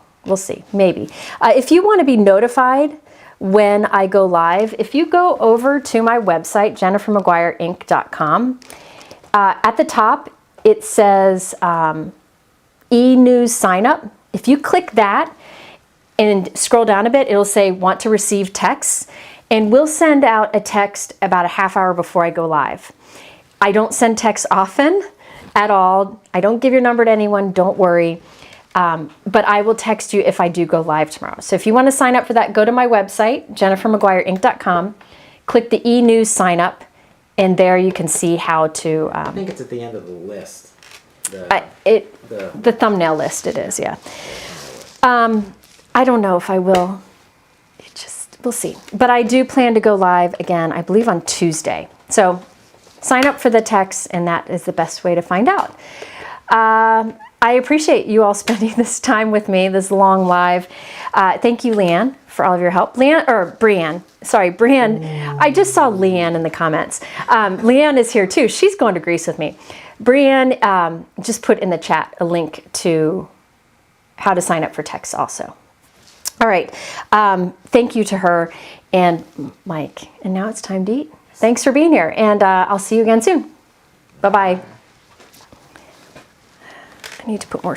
Maybe. If you want to be notified when I go live, if you go over to my website, jennifermcguireinc.com, at the top it says e-news sign up. If you click that and scroll down a bit, it'll say want to receive texts. And we'll send out a text about a half hour before I go live. I don't send texts often at all. I don't give your number to anyone, don't worry. But I will text you if I do go live tomorrow. So if you want to sign up for that, go to my website, jennifermcguireinc.com, click the e-news sign up, and there you can see how to... I think it's at the end of the list. The thumbnail list it is, yeah. I don't know if I will. We'll see. But I do plan to go live again, I believe on Tuesday. So sign up for the text, and that is the best way to find out. I appreciate you all spending this time with me, this long live. Thank you, Leanne, for all of your help. Brianne. Sorry, Brianne. I just saw Leanne in the comments. Leanne is here too. She's going to Greece with me. Brianne just put in the chat a link to how to sign up for text also. All right, thank you to her and Mike. And now it's time to eat. Thanks for being here, and I'll see you again soon. Bye-bye. I need to put more